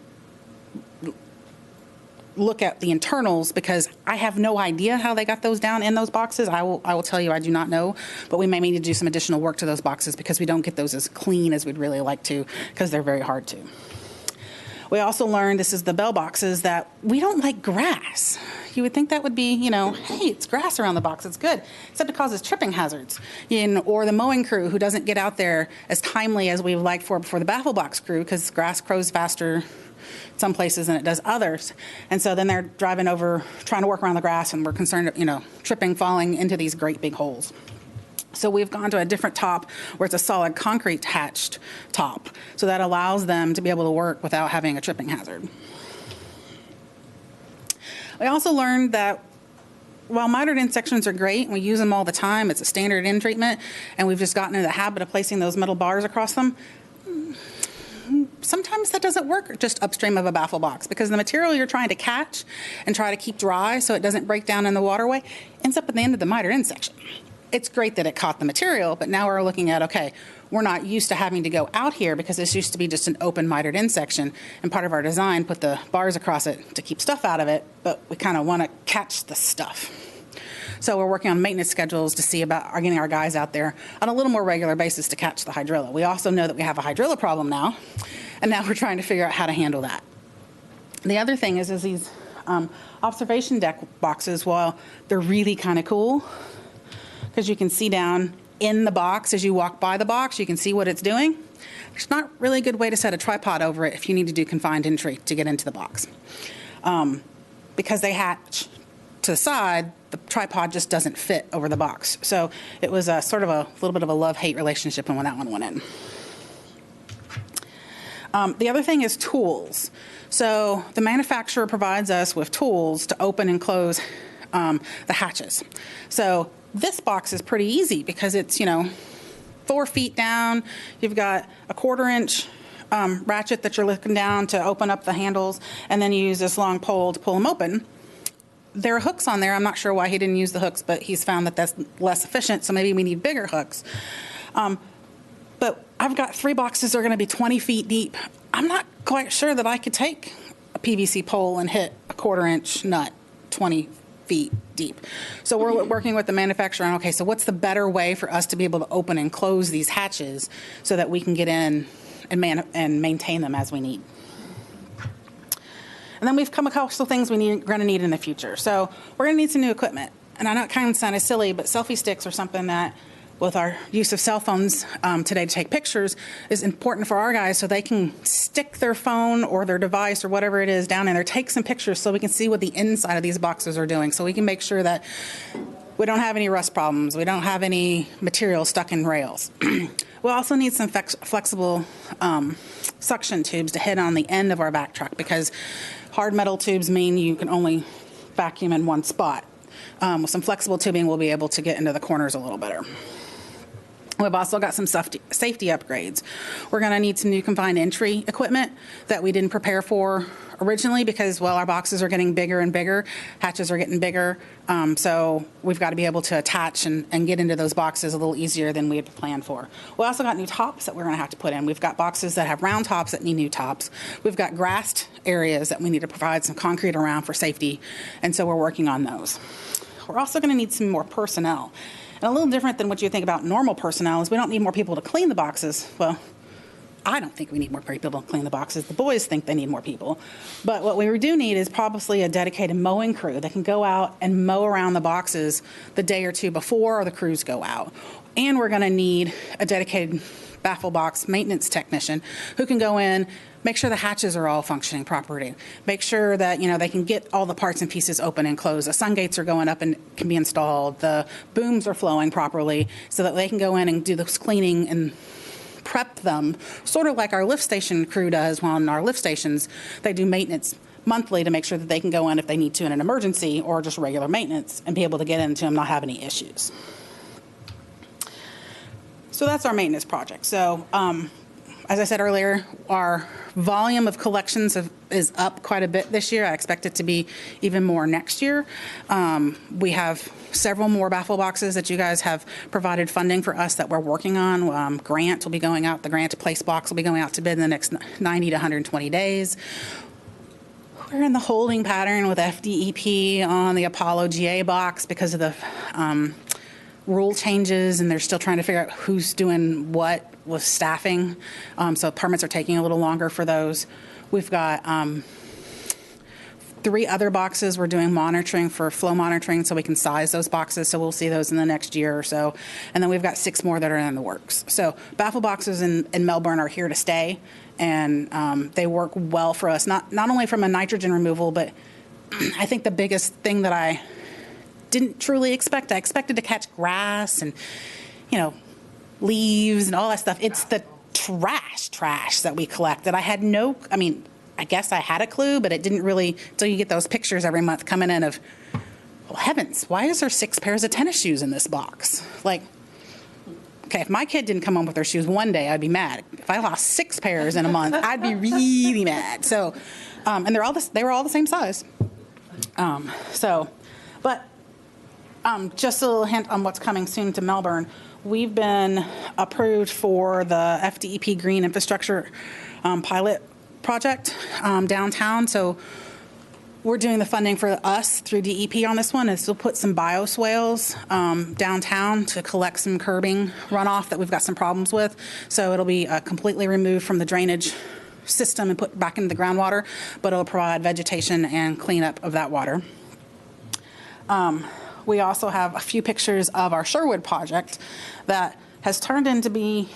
look at the internals, because I have no idea how they got those down in those boxes. I will tell you I do not know, but we may need to do some additional work to those boxes because we don't get those as clean as we'd really like to because they're very hard to. We also learned, this is the bell boxes, that we don't like grass. You would think that would be, hey, it's grass around the box, it's good, except it causes tripping hazards. Or the mowing crew who doesn't get out there as timely as we would like for before the Baffle box crew, because grass grows faster some places than it does others. And so then they're driving over, trying to work around the grass, and we're concerned, tripping, falling into these great big holes. So we've gone to a different top where it's a solid concrete hatched top. So that allows them to be able to work without having a tripping hazard. We also learned that while mitered in sections are great, and we use them all the time, it's a standard in treatment, and we've just gotten into the habit of placing those metal bars across them, sometimes that doesn't work just upstream of a Baffle box because the material you're trying to catch and try to keep dry so it doesn't break down in the waterway ends up at the end of the mitered in section. It's great that it caught the material, but now we're looking at, okay, we're not used to having to go out here because this used to be just an open mitered in section, and part of our design put the bars across it to keep stuff out of it, but we kind of want to catch the stuff. So we're working on maintenance schedules to see about getting our guys out there on a little more regular basis to catch the hydrilla. We also know that we have a hydrilla problem now, and now we're trying to figure out how to handle that. The other thing is these observation deck boxes, while they're really kind of cool, because you can see down in the box as you walk by the box, you can see what it's doing. There's not really a good way to set a tripod over it if you need to do confined entry to get into the box. Because they hatch to the side, the tripod just doesn't fit over the box. So it was a sort of a little bit of a love-hate relationship when that one went in. The other thing is tools. So the manufacturer provides us with tools to open and close the hatches. So this box is pretty easy because it's, 4 feet down. You've got a 1/4-inch ratchet that you're looking down to open up the handles, and then you use this long pole to pull them open. There are hooks on there. I'm not sure why he didn't use the hooks, but he's found that that's less efficient, so maybe we need bigger hooks. But I've got 3 boxes that are going to be 20 feet deep. I'm not quite sure that I could take a PVC pole and hit a 1/4-inch nut 20 feet deep. So we're working with the manufacturer on, okay, so what's the better way for us to be able to open and close these hatches so that we can get in and maintain them as we need. And then we've come across some things we're going to need in the future. So we're going to need some new equipment. And I know it kind of sounds silly, but selfie sticks are something that, with our use of cell phones today to take pictures, is important for our guys so they can stick their phone or their device or whatever it is down in there, take some pictures so we can see what the inside of these boxes are doing, so we can make sure that we don't have any rust problems, we don't have any material stuck in rails. We also need some flexible suction tubes to hit on the end of our back truck, because hard metal tubes mean you can only vacuum in one spot. With some flexible tubing, we'll be able to get into the corners a little better. We've also got some safety upgrades. We're going to need some new confined entry equipment that we didn't prepare for originally because, well, our boxes are getting bigger and bigger. Hatches are getting bigger. So we've got to be able to attach and get into those boxes a little easier than we had planned for. We also got new tops that we're going to have to put in. We've got boxes that have round tops that need new tops. We've got grassed areas that we need to provide some concrete around for safety. And so we're working on those. We're also going to need some more personnel. And a little different than what you think about normal personnel is we don't need more people to clean the boxes. Well, I don't think we need more people to clean the boxes. The boys think they need more people. But what we do need is probably a dedicated mowing crew that can go out and mow around the boxes the day or two before the crews go out. And we're going to need a dedicated baffle box maintenance technician who can go in, make sure the hatches are all functioning properly, make sure that, you know, they can get all the parts and pieces open and closed. The sun gates are going up and can be installed. The booms are flowing properly so that they can go in and do this cleaning and prep them, sort of like our lift station crew does. On our lift stations, they do maintenance monthly to make sure that they can go in if they need to in an emergency or just regular maintenance and be able to get into them, not have any issues. So that's our maintenance project. So as I said earlier, our volume of collections is up quite a bit this year. I expect it to be even more next year. We have several more baffle boxes that you guys have provided funding for us that we're working on. Grant will be going out. The grant to place box will be going out to bid in the next 90 to 120 days. We're in the holding pattern with FDEP on the Apollo GA box because of the rule changes, and they're still trying to figure out who's doing what with staffing. So permits are taking a little longer for those. We've got 3 other boxes we're doing monitoring for flow monitoring so we can size those boxes. So we'll see those in the next year or so. And then we've got 6 more that are in the works. So baffle boxes in Melbourne are here to stay, and they work well for us, not only from a nitrogen removal, but I think the biggest thing that I didn't truly expect. I expected to catch grass and, you know, leaves and all that stuff. It's the trash that we collect that I had I guess I had a clue, but it didn't really, until you get those pictures every month coming in of, well, heavens, why is there 6 pairs of tennis shoes in this box? Like, okay, if my kid didn't come home with their shoes one day, I'd be mad. If I lost 6 pairs in a month, I'd be really mad. So, and they were all the same size. Just a little hint on what's coming soon to Melbourne. We've been approved for the FDEP Green Infrastructure pilot project downtown. So we're doing the funding for us through DEP on this one. Is we'll put some bioswales downtown to collect some curbing runoff that we've got some problems with. So it'll be completely removed from the drainage system and put back into the groundwater, but it'll provide vegetation and cleanup of that water. We also have a few pictures of our Sherwood project that has turned into be,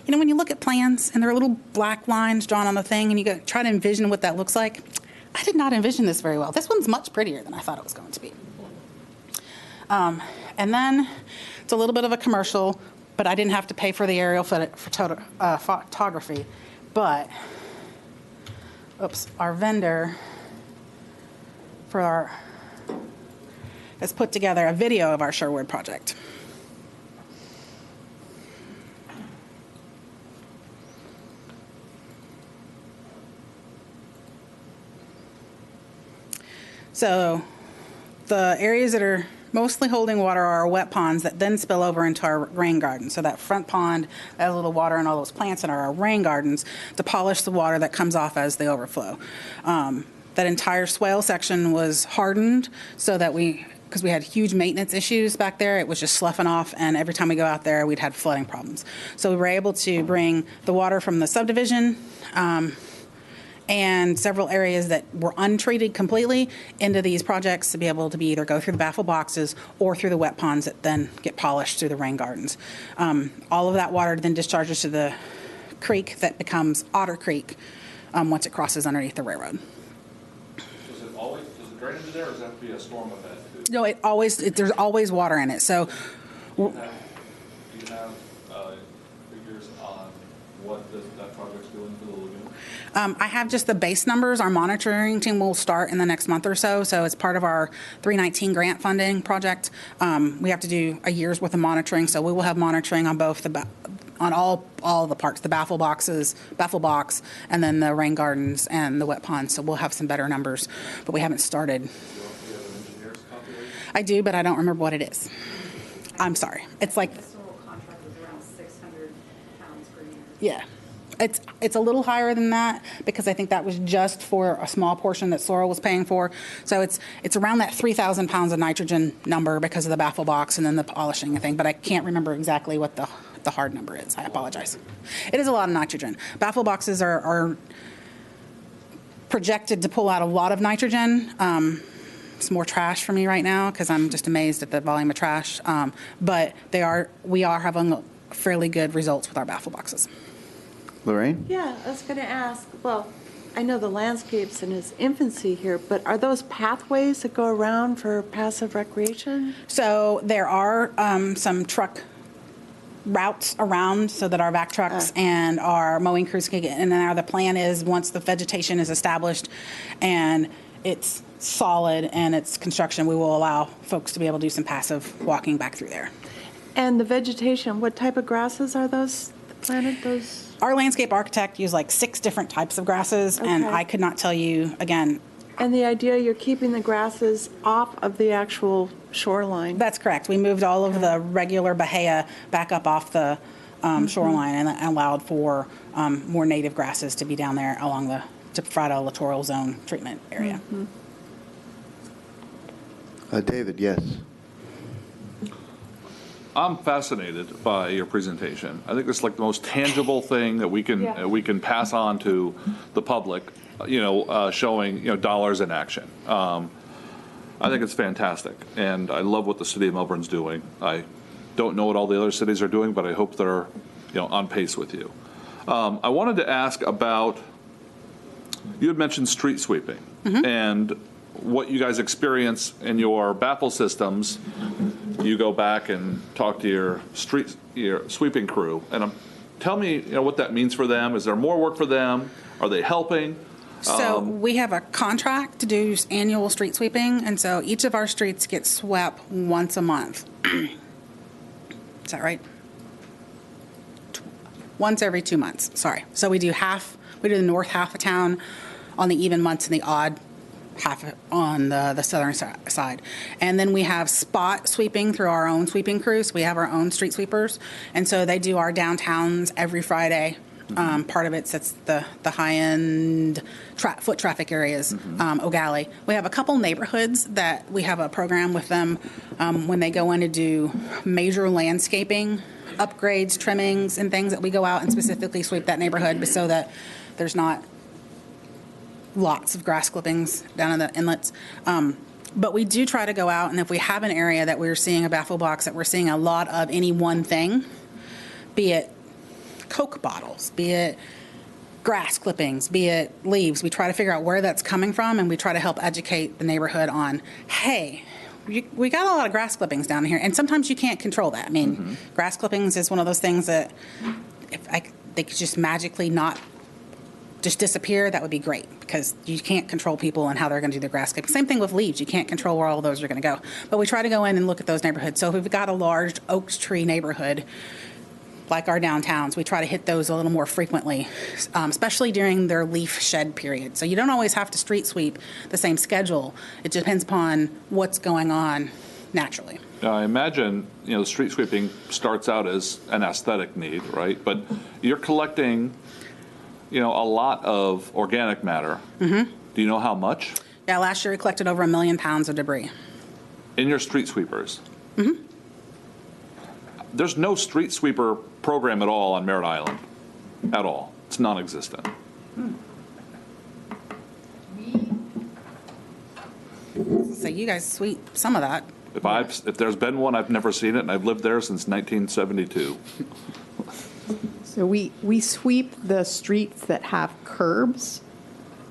you know, when you look at plans and there are little black lines drawn on the thing and you try to envision what that looks like. I did not envision this very well. This one's much prettier than I thought it was going to be. And then it's a little bit of a commercial, but I didn't have to pay for the aerial photography. But, our vendor has put together a video of our Sherwood project. So the areas that are mostly holding water are our wet ponds that then spill over into our rain garden. So that front pond, that has a little water and all those plants in our rain gardens to polish the water that comes off as they overflow. That entire swale section was hardened so that because we had huge maintenance issues back there, it was just sloughing off, and every time we go out there, we'd had flooding problems. So we were able to bring the water from the subdivision and several areas that were untreated completely into these projects to be able to be either go through the baffle boxes or through the wet ponds that then get polished through the rain gardens. All of that water then discharges to the creek that becomes Otter Creek once it crosses underneath the railroad. Does it drain into there, or does it have to be a storm event? No, there's always water in it. So, Do you have figures on what that project's doing for the lagoon? I have just the base numbers. Our monitoring team will start in the next month or so. So it's part of our 319 grant funding project. We have to do a year's worth of monitoring. So we will have monitoring on both on all the parks, the baffle box, and then the rain gardens and the wet ponds. So we'll have some better numbers, but we haven't started. Do you have an engineer's calculation? I do, but I don't remember what it is. I'm sorry. It's like The Sorrel contract was around 600 pounds per year. yeah. It's a little higher than that because I think that was just for a small portion that Sorrel was paying for. So it's around that 3,000 pounds of nitrogen number because of the baffle box and then the polishing thing. But I can't remember exactly what the hard number is. I apologize. It is a lot of nitrogen. Baffle boxes are projected to pull out a lot of nitrogen. It's more trash for me right now because I'm just amazed at the volume of trash. But we are having fairly good results with our baffle boxes. Lorraine? Yeah, I was going to ask, well, I know the landscape's in its infancy here, but are those pathways that go around for passive recreation? So there are some truck routes around so that our vac trucks and our mowing crews can get in and out. The plan is once the vegetation is established and it's solid and it's construction, we will allow folks to be able to do some passive walking back through there. And the vegetation, what type of grasses are those planted? Our landscape architect used like 6 different types of grasses, and I could not tell you, again. And the idea you're keeping the grasses off of the actual shoreline? That's correct. We moved all of the regular bahia back up off the shoreline and allowed for more native grasses to be down there along to provide a littoral zone treatment area. David, yes. I'm fascinated by your presentation. I think it's like the most tangible thing that we can pass on to the public, showing, dollars in action. I think it's fantastic, and I love what the city of Melbourne's doing. I don't know what all the other cities are doing, but I hope they're, on pace with you. I wanted to ask about, you had mentioned street sweeping, and what you guys experience in your baffle systems. You go back and talk to your sweeping crew, and tell me, what that means for them. Is there more work for them? Are they helping? So we have a contract to do annual street sweeping, and so each of our streets gets swept once a month. Is that right? Once every 2 months. Sorry. So we do the north half of town on the even months and the odd half on the southern side. And then we have spot sweeping through our own sweeping crews. We have our own street sweepers. And so they do our downtowns every Friday. Part of it's the high-end foot traffic areas, O'Galley. We have a couple neighborhoods that we have a program with them when they go in to do major landscaping upgrades, trimmings, and things that we go out and specifically sweep that neighborhood so that there's not lots of grass clippings down in the inlets. But we do try to go out, and if we have an area that we're seeing a baffle box that we're seeing a lot of any one thing, be it Coke bottles, be it grass clippings, be it leaves, we try to figure out where that's coming from, and we try to help educate the neighborhood on, hey, we got a lot of grass clippings down here, and sometimes you can't control that. I mean, grass clippings is one of those things that they could just magically not just disappear, that would be great, because you can't control people and how they're going to do their grass clipping. Same thing with leaves. You can't control where all of those are going to go. But we try to go in and look at those neighborhoods. So if we've got a large oak tree neighborhood, like our downtowns, we try to hit those a little more frequently, especially during their leaf shed period. So you don't always have to street sweep the same schedule. It depends upon what's going on naturally. Now, I imagine, the street sweeping starts out as an aesthetic need, right? But you're collecting, a lot of organic matter. Do you know how much? Yeah, last year we collected over 1 million pounds of debris. In your street sweepers? There's no street sweeper program at all on Merritt Island, at all. It's non-existent. say, you guys sweep some of that. If there's been one, I've never seen it, and I've lived there since 1972. So we sweep the streets that have curbs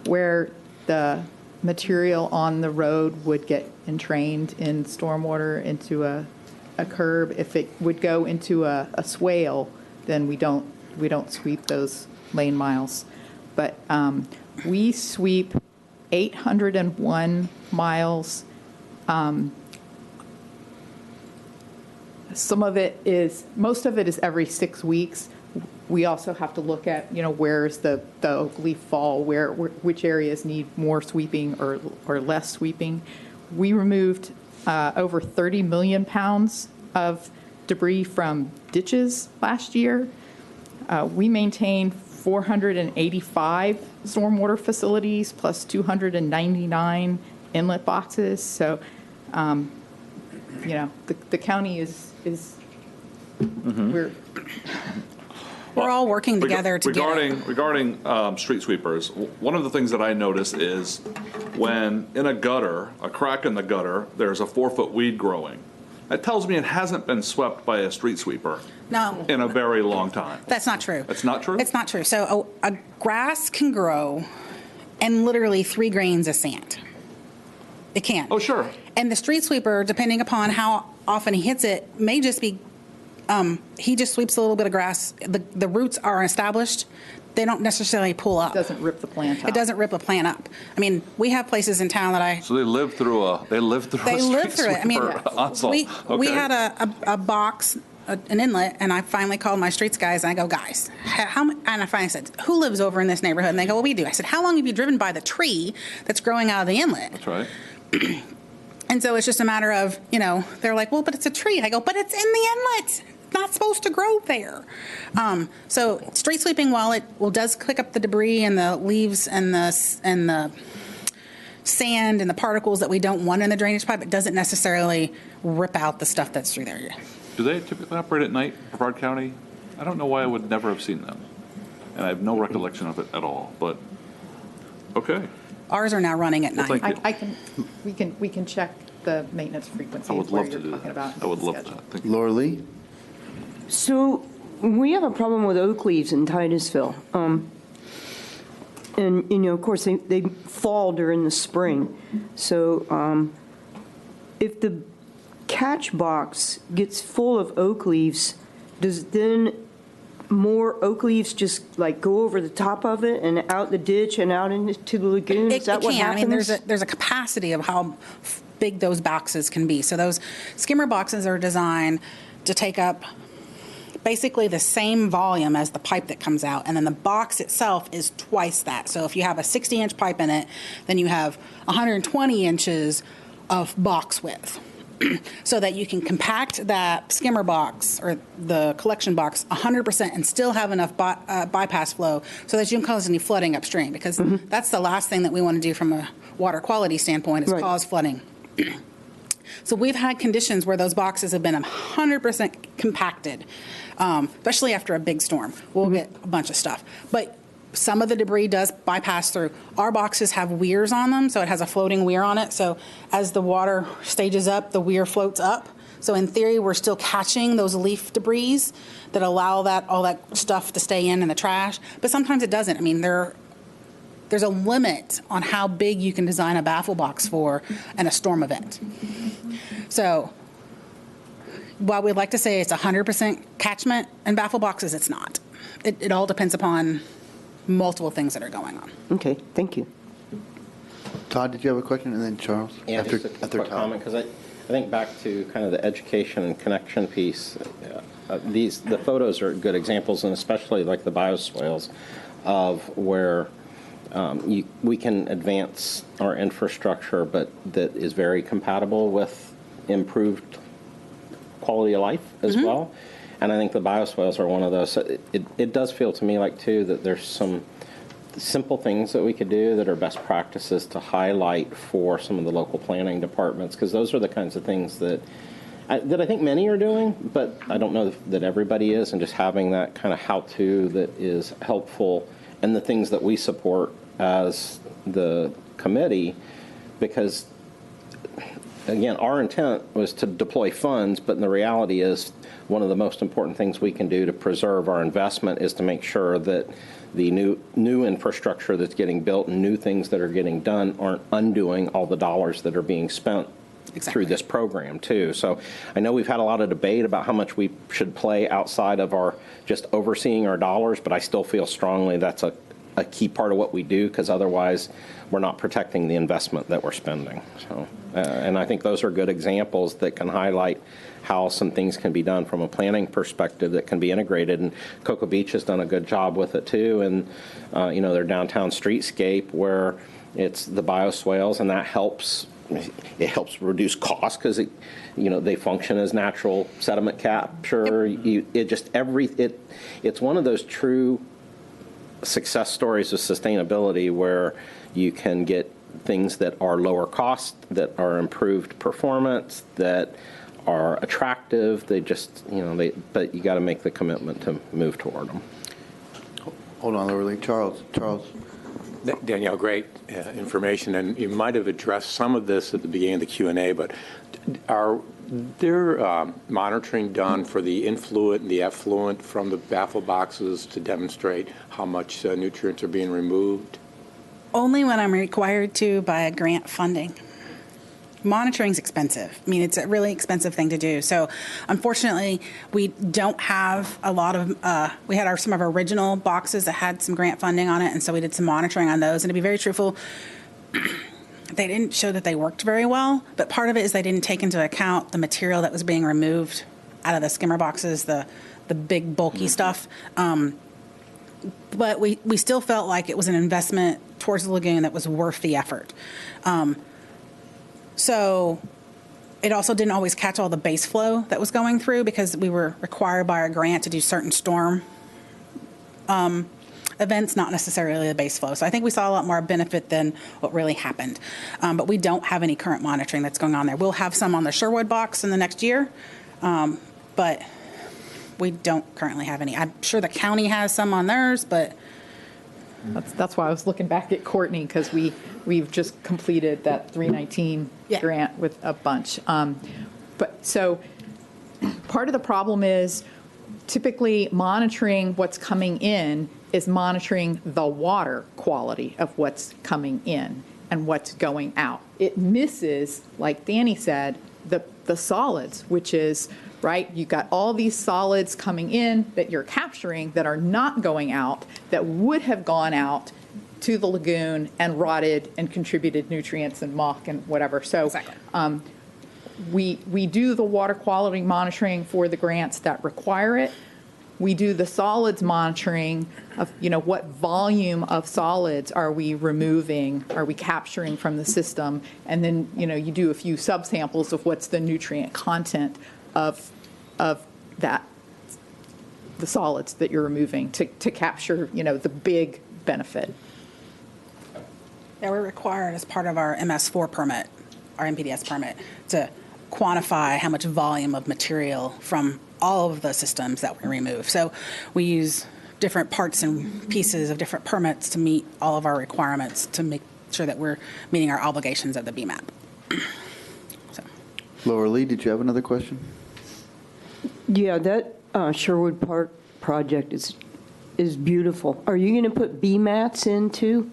where the material on the road would get entrained in stormwater into a curb. If it would go into a swale, then we don't sweep those lane miles. But we sweep 801 miles. Most of it is every 6 weeks. We also have to look at, where's the oak leaf fall, which areas need more sweeping or less sweeping. We removed over 30 million pounds of debris from ditches last year. We maintain 485 stormwater facilities plus 299 inlet boxes. So, the county is we're all working together to Regarding street sweepers, one of the things that I notice is when in a gutter, a crack in the gutter, there's a 4-foot weed growing. That tells me it hasn't been swept by a street sweeper in a very long time. That's not true. That's not true? It's not true. So a grass can grow in literally 3 grains of sand. It can. Oh, sure. And the street sweeper, depending upon how often he hits it, may just be, he just sweeps a little bit of grass. The roots are established. They don't necessarily pull up. It doesn't rip the plant up. It doesn't rip a plant up. I mean, we have places in town that So they live through a street it. I mean, onslaught. we had a box, an inlet, and I finally called my streets guys, and I go, guys, and I finally said, who lives over in this neighborhood? And they go, well, we do. I said, how long have you driven by the tree that's growing out of the inlet? That's right. And so it's just a matter of, they're like, well, but it's a tree. I go, but it's in the inlet. It's not supposed to grow there. So street sweeping, while it does pick up the debris and the leaves and the sand and the particles that we don't want in the drainage pipe, it doesn't necessarily rip out the stuff that's through there. Do they typically operate at night, Brevard County? I don't know why I would never have seen them. And I have no recollection of it at all, but okay. Ours are now running at night. Well, thank you. We can check the maintenance frequency. I would where love to you're do talking that. about I would the love schedule. that. Thank you. Laura Lee? So we have a problem with oak leaves in Titusville. And, of course, they fall during the spring. So if the catch box gets full of oak leaves, does then more oak leaves just go over the top of it and out the ditch and out into the lagoon? Is that what happens? I mean, there's a capacity of how big those boxes can be. So those skimmer boxes are designed to take up basically the same volume as the pipe that comes out, and then the box itself is twice that. So if you have a 60-inch pipe in it, then you have 120 inches of box width. So that you can compact that skimmer box or the collection box 100% and still have enough bypass flow so that you don't cause any flooding upstream, because that's the last thing that we want to do from a water quality standpoint is cause flooding. So we've had conditions where those boxes have been 100% compacted, especially after a big storm. We'll get a bunch of stuff. But some of the debris does bypass through. Our boxes have weirs on them, so it has a floating weir on it. So as the water stages up, the weir floats up. So in theory, we're still catching those leaf debris that allow all that stuff to stay in the trash. But sometimes it doesn't. I mean, there's a limit on how big you can design a baffle box for in a storm event. So while we'd like to say it's 100% catchment in baffle boxes, it's not. It all depends upon multiple things that are going on. Okay, thank you. Todd, did you have a question? And then Charles? Yeah, just a quick comment, because I think back to kind of the education and connection piece. The photos are good examples, and especially like the bioswales of where we can advance our infrastructure, but that is very compatible with improved quality of life as well. And I think the bioswales are one of those. It does feel to me like, too, that there's some simple things that we could do that are best practices to highlight for some of the local planning departments, because those are the kinds of things that I think many are doing, but I don't know that everybody is, and just having that kind of how-to that is helpful, and the things that we support as the committee, because again, our intent was to deploy funds, but the reality is one of the most important things we can do to preserve our investment is to make sure that the new infrastructure that's getting built and new things that are getting done aren't undoing all the dollars that are being spent through this program too. So I know we've had a lot of debate about how much we should play outside of our just overseeing our dollars, but I still feel strongly that's a key part of what we do, because otherwise we're not protecting the investment that we're spending. So, and I think those are good examples that can highlight how some things can be done from a planning perspective that can be integrated. And Cocoa Beach has done a good job with it too. And, you know, their downtown streetscape where it's the bioswales, and that helps. It helps reduce costs because they function as natural sediment capture. It's one of those true success stories of sustainability where you can get things that are lower cost, that are improved performance, that are attractive. But you got to make the commitment to move toward them. Hold on, Lower Lee. Charles. Danielle, great information, and you might have addressed some of this at the beginning of the Q&A, but are there monitoring done for the influent and the effluent from the baffle boxes to demonstrate how much nutrients are being removed? Only when I'm required to by grant funding. Monitoring's expensive. I mean, it's a really expensive thing to do. So, unfortunately, we don't have a lot of. We had some of our original boxes that had some grant funding on it, and so we did some monitoring on those. And to be very truthful, they didn't show that they worked very well. But part of it is they didn't take into account the material that was being removed out of the skimmer boxes, the big bulky stuff. But we still felt like it was an investment towards the lagoon that was worth the effort. So it also didn't always catch all the base flow that was going through because we were required by our grant to do certain storm events, not necessarily the base flow. So I think we saw a lot more benefit than what really happened. But we don't have any current monitoring that's going on there. We'll have some on the Sherwood box in the next year, but we don't currently have any. I'm sure the county has some on theirs, but... That's why I was looking back at Courtney, because we've just completed that 319 grant with a bunch. But so part of the problem is typically monitoring what's coming in is monitoring the water quality of what's coming in and what's going out. It misses, like Danny said, the solids, which is, right, you've got all these solids coming in that you're capturing that are not going out, that would have gone out to the lagoon and rotted and contributed nutrients and muck and whatever. So we do the water quality monitoring for the grants that require it. We do the solids monitoring of, what volume of solids are we removing, are we capturing from the system, and then, you do a few subsamples of what's the nutrient content of that, the solids that you're removing to capture, the big benefit. Yeah, we're required as part of our MS4 permit, our MPDS permit, to quantify how much volume of material from all of the systems that we remove. So we use different parts and pieces of different permits to meet all of our requirements to make sure that we're meeting our obligations of the BMAP. Lower Lee, did you have another question? Yeah, that Sherwood Park project is beautiful. Are you going to put BMATs in too?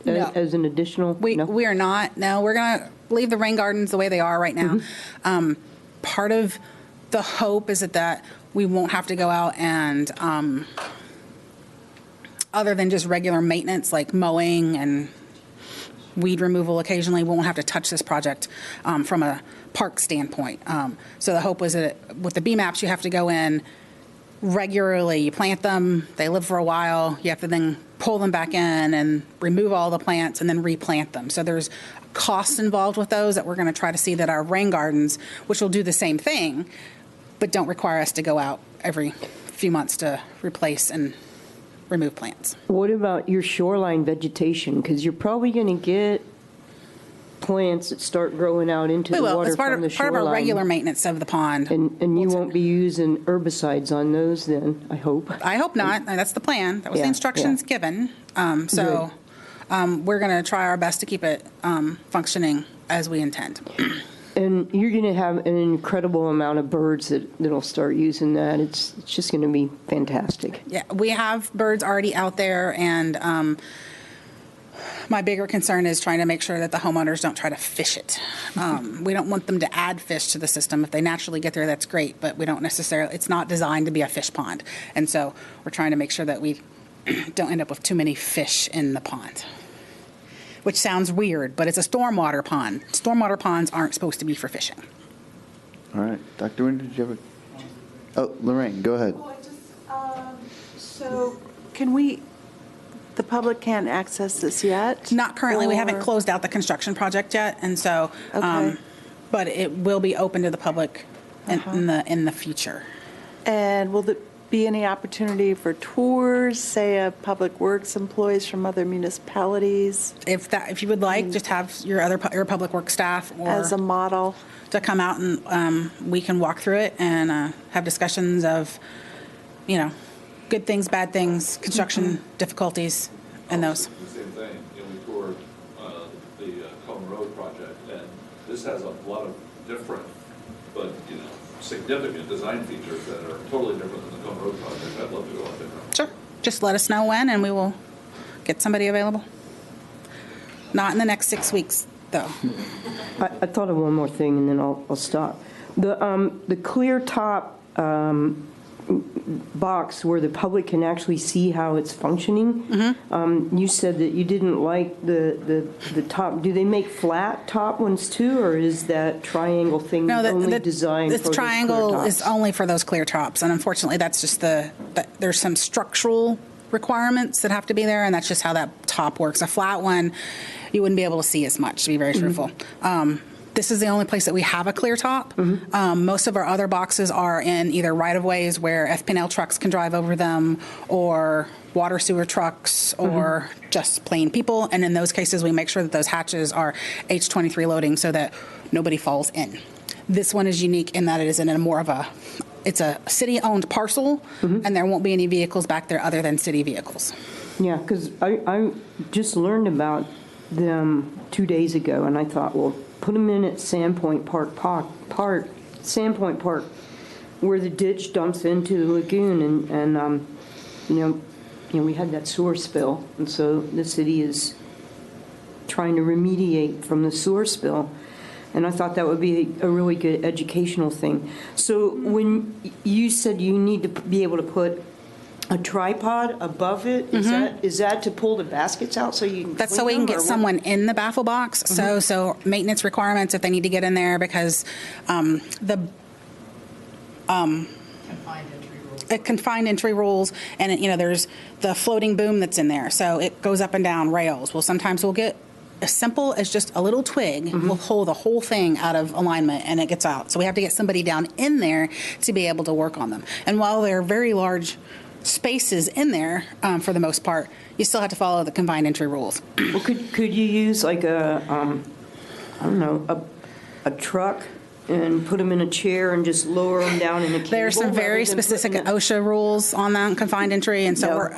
No. As an additional? We are not. No, we're going to leave the rain gardens the way they are right now. Mm-hmm. Part of the hope is that we won't have to go out and, other than just regular maintenance like mowing and weed removal occasionally, we won't have to touch this project from a park standpoint. So the hope was that with the BMAPs, you have to go in regularly. You plant them, they live for a while, you have to then pull them back in and remove all the plants and then replant them. So there's costs involved with those that we're going to try to see that our rain gardens, which will do the same thing, but don't require us to go out every few months to replace and remove plants. What about your shoreline vegetation? Because you're probably going to get plants that start growing out into the water from the shoreline. Part of our regular maintenance of the pond. And you won't be using herbicides on those then, I hope. I hope not. That's the plan. That was the instructions given. We're going to try our best to keep it functioning as we intend. And you're going to have an incredible amount of birds that'll start using that. It's just going to be fantastic. Yeah, we have birds already out there, and my bigger concern is trying to make sure that the homeowners don't try to fish it. We don't want them to add fish to the system. If they naturally get there, that's great, but we don't necessarily, it's not designed to be a fish pond. And so we're trying to make sure that we don't end up with too many fish in the pond, which sounds weird, but it's a stormwater pond. Stormwater ponds aren't supposed to be for fishing. All right. Dr. Winter, did you have a... Oh, Lorraine, go ahead. So can we, the public can't access this yet? Not currently. We haven't closed out the construction project yet, and so, Okay. but it will be open to the public in the future. And will there be any opportunity for tours, say, of Public Works employees from other municipalities? If you would like, just have your public works staff or As a model. to come out, and we can walk through it and have discussions of, good things, bad things, construction difficulties, and those. The same thing, we toured the Cone Road project, and this has a lot of different, but, significant design features that are totally different than the Cone Road project. I'd love to go out there. Sure. Just let us know when, and we will get somebody available. Not in the next 6 weeks, though. I thought of one more thing, and then I'll stop. The clear top box where the public can actually see how it's functioning. You said that you didn't like the top. Do they make flat top ones too, or is that triangle thing only designed for this triangle is only for those clear tops, and unfortunately, that's just there's some structural requirements that have to be there, and that's just how that top works. A flat one, you wouldn't be able to see as much, to be very truthful. This is the only place that we have a clear top. Most of our other boxes are in either right-of-ways where FPL trucks can drive over them, or water sewer trucks, or just plain people. And in those cases, we make sure that those hatches are H23 loading so that nobody falls in. This one is unique in that it is in it's a city-owned parcel, and there won't be any vehicles back there other than city vehicles. Yeah, because I just learned about them 2 days ago, and I thought, well, put them in at Sandpoint Park, where the ditch dumps into the lagoon, and we had that sewer spill, and so the city is trying to remediate from the sewer spill, and I thought that would be a really good educational thing. So when you said you need to be able to put a tripod above it, is that to pull the baskets out so you can That's so we can get someone in the baffle box. So maintenance requirements if they need to get in there, because confined entry rules, and there's the floating boom that's in there, so it goes up and down rails. Well, sometimes we'll get as simple as just a little twig will pull the whole thing out of alignment and it gets out. So we have to get somebody down in there to be able to work on them. And while they're very large spaces in there, for the most part, you still have to follow the confined entry rules. Well, could you use like a truck and put them in a chair and just lower them down in a cable? There's some very specific OSHA rules on that confined entry, and so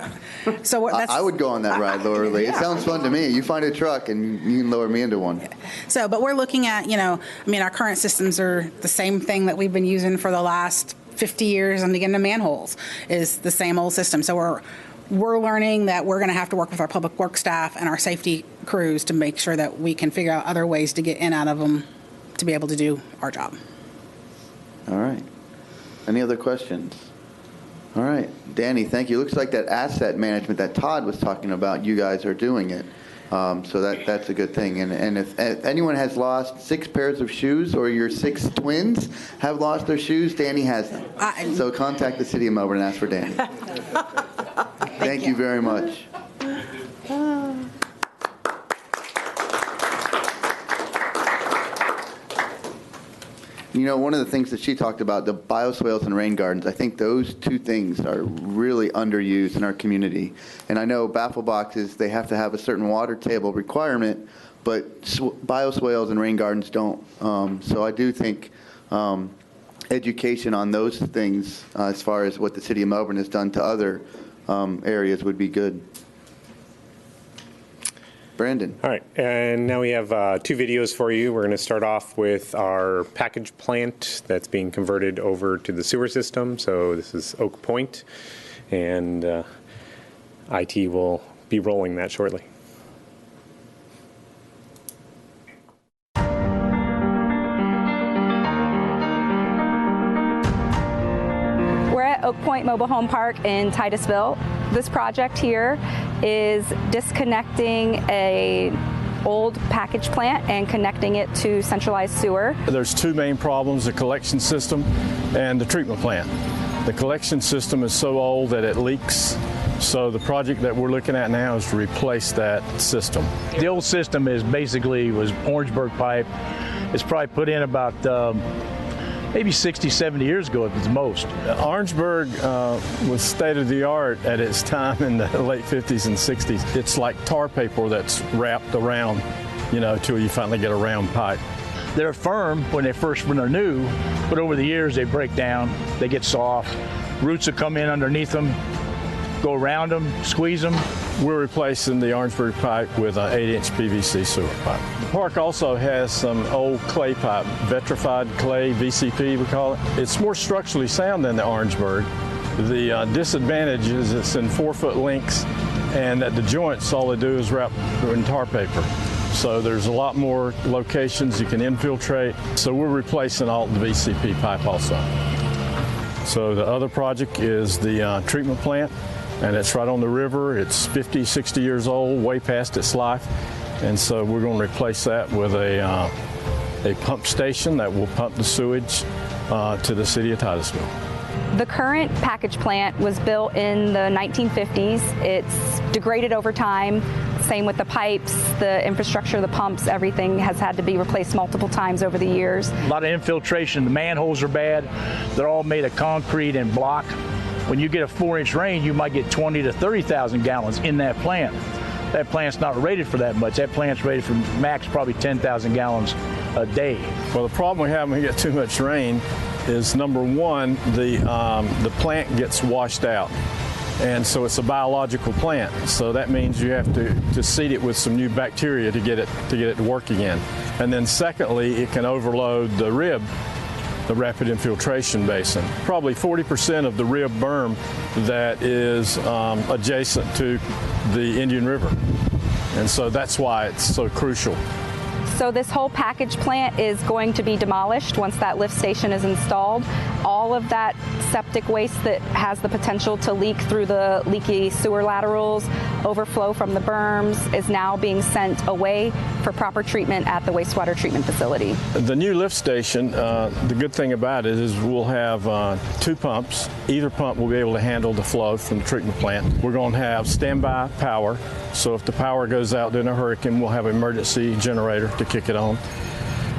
that's, I would go on that ride, Laura Lee. It sounds fun to me. You find a truck and you can lower me into one. So, but we're looking at, our current systems are the same thing that we've been using for the last 50 years, and again, the manholes is the same old system. So we're learning that we're going to have to work with our public works staff and our safety crews to make sure that we can figure out other ways to get in out of them to be able to do our job. All right. Any other questions? All right. Danny, thank you. Looks like that asset management that Todd was talking about, you guys are doing it. So that's a good thing. And if anyone has lost 6 pairs of shoes, or your 6 twins have lost their shoes, Danny has them. So contact the City of Melbourne and ask for Danny. Thank you very much. One of the things that she talked about, the bioswales and rain gardens, I think those 2 things are really underused in our community. And I know baffle boxes, they have to have a certain water table requirement, but bioswales and rain gardens don't. So I do think education on those things, as far as what the City of Melbourne has done to other areas, would be good. Brandon. All right, and now we have 2 videos for you. We're going to start off with our package plant that's being converted over to the sewer system. So this is Oak Point, and IT will be rolling that shortly. We're at Oak Point Mobile Home Park in Titusville. This project here is disconnecting a old package plant and connecting it to centralized sewer. There's 2 main problems, the collection system and the treatment plant. The collection system is so old that it leaks, so the project that we're looking at now is to replace that system. The old system was Orangeburg pipe. It's probably put in about maybe 60, 70 years ago at the most. Orangeburg was state-of-the-art at its time in the late 50s and 60s. It's like tar paper that's wrapped around, till you finally get a round pipe. They're firm when they're new, but over the years they break down, they get soft. Roots will come in underneath them, go around them, squeeze them. We're replacing the Orangeburg pipe with an 8-inch PVC sewer pipe. The park also has some old clay pipe, vitrified clay, VCP we call it. It's more structurally sound than the Orangeburg. The disadvantage is it's in 4-foot lengths, and at the joints all they do is wrap in tar paper. So there's a lot more locations you can infiltrate. So we're replacing all the VCP pipe also. So the other project is the treatment plant, and it's right on the river. It's 50, 60 years old, way past its life. And so we're going to replace that with a pump station that will pump the sewage to the city of Titusville. The current package plant was built in the 1950s. It's degraded over time. Same with the pipes, the infrastructure, the pumps, everything has had to be replaced multiple times over the years. A lot of infiltration. The manholes are bad. They're all made of concrete and block. When you get a 4-inch rain, you might get 20 to 30,000 gallons in that plant. That plant's not rated for that much. That plant's rated for max probably 10,000 gallons a day. Well, the problem we have when we get too much rain is, number one, the plant gets washed out. And so it's a biological plant. So that means you have to seed it with some new bacteria to get it to work again. And then secondly, it can overload the RIB, the rapid infiltration basin. Probably 40% of the RIB berm that is adjacent to the Indian River. And so that's why it's so crucial. So this whole package plant is going to be demolished once that lift station is installed. All of that septic waste that has the potential to leak through the leaky sewer laterals, overflow from the berms, is now being sent away for proper treatment at the wastewater treatment facility. The new lift station, the good thing about it is we'll have 2 pumps. Either pump will be able to handle the flow from the treatment plant. We're going to have standby power, so if the power goes out during a hurricane, we'll have an emergency generator to kick it on.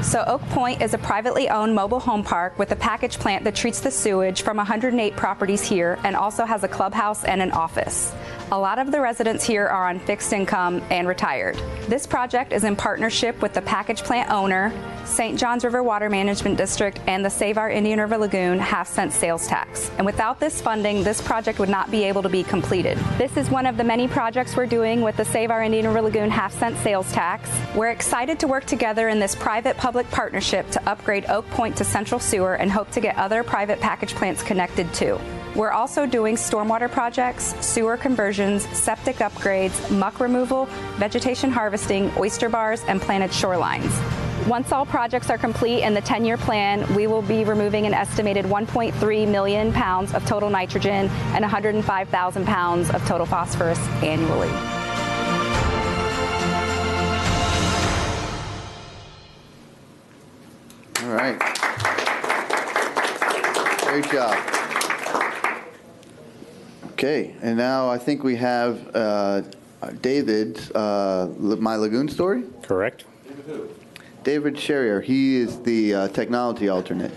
So Oak Point is a privately owned mobile home park with a package plant that treats the sewage from 108 properties here and also has a clubhouse and an office. A lot of the residents here are on fixed income and retired. This project is in partnership with the package plant owner, St. Johns River Water Management District, and the Save Our Indian River Lagoon half-cent sales tax. And without this funding, this project would not be able to be completed. This is one of the many projects we're doing with the Save Our Indian River Lagoon half-cent sales tax. We're excited to work together in this private-public partnership to upgrade Oak Point to central sewer and hope to get other private package plants connected too. We're also doing stormwater projects, sewer conversions, septic upgrades, muck removal, vegetation harvesting, oyster bars, and planted shorelines. Once all projects are complete in the 10-year plan, we will be removing an estimated 1.3 million pounds of total nitrogen and 105,000 pounds of total phosphorus annually. All right. Great job. Okay, and now I think we have David's My Lagoon story? Correct. David Sherrier. He is the technology alternate.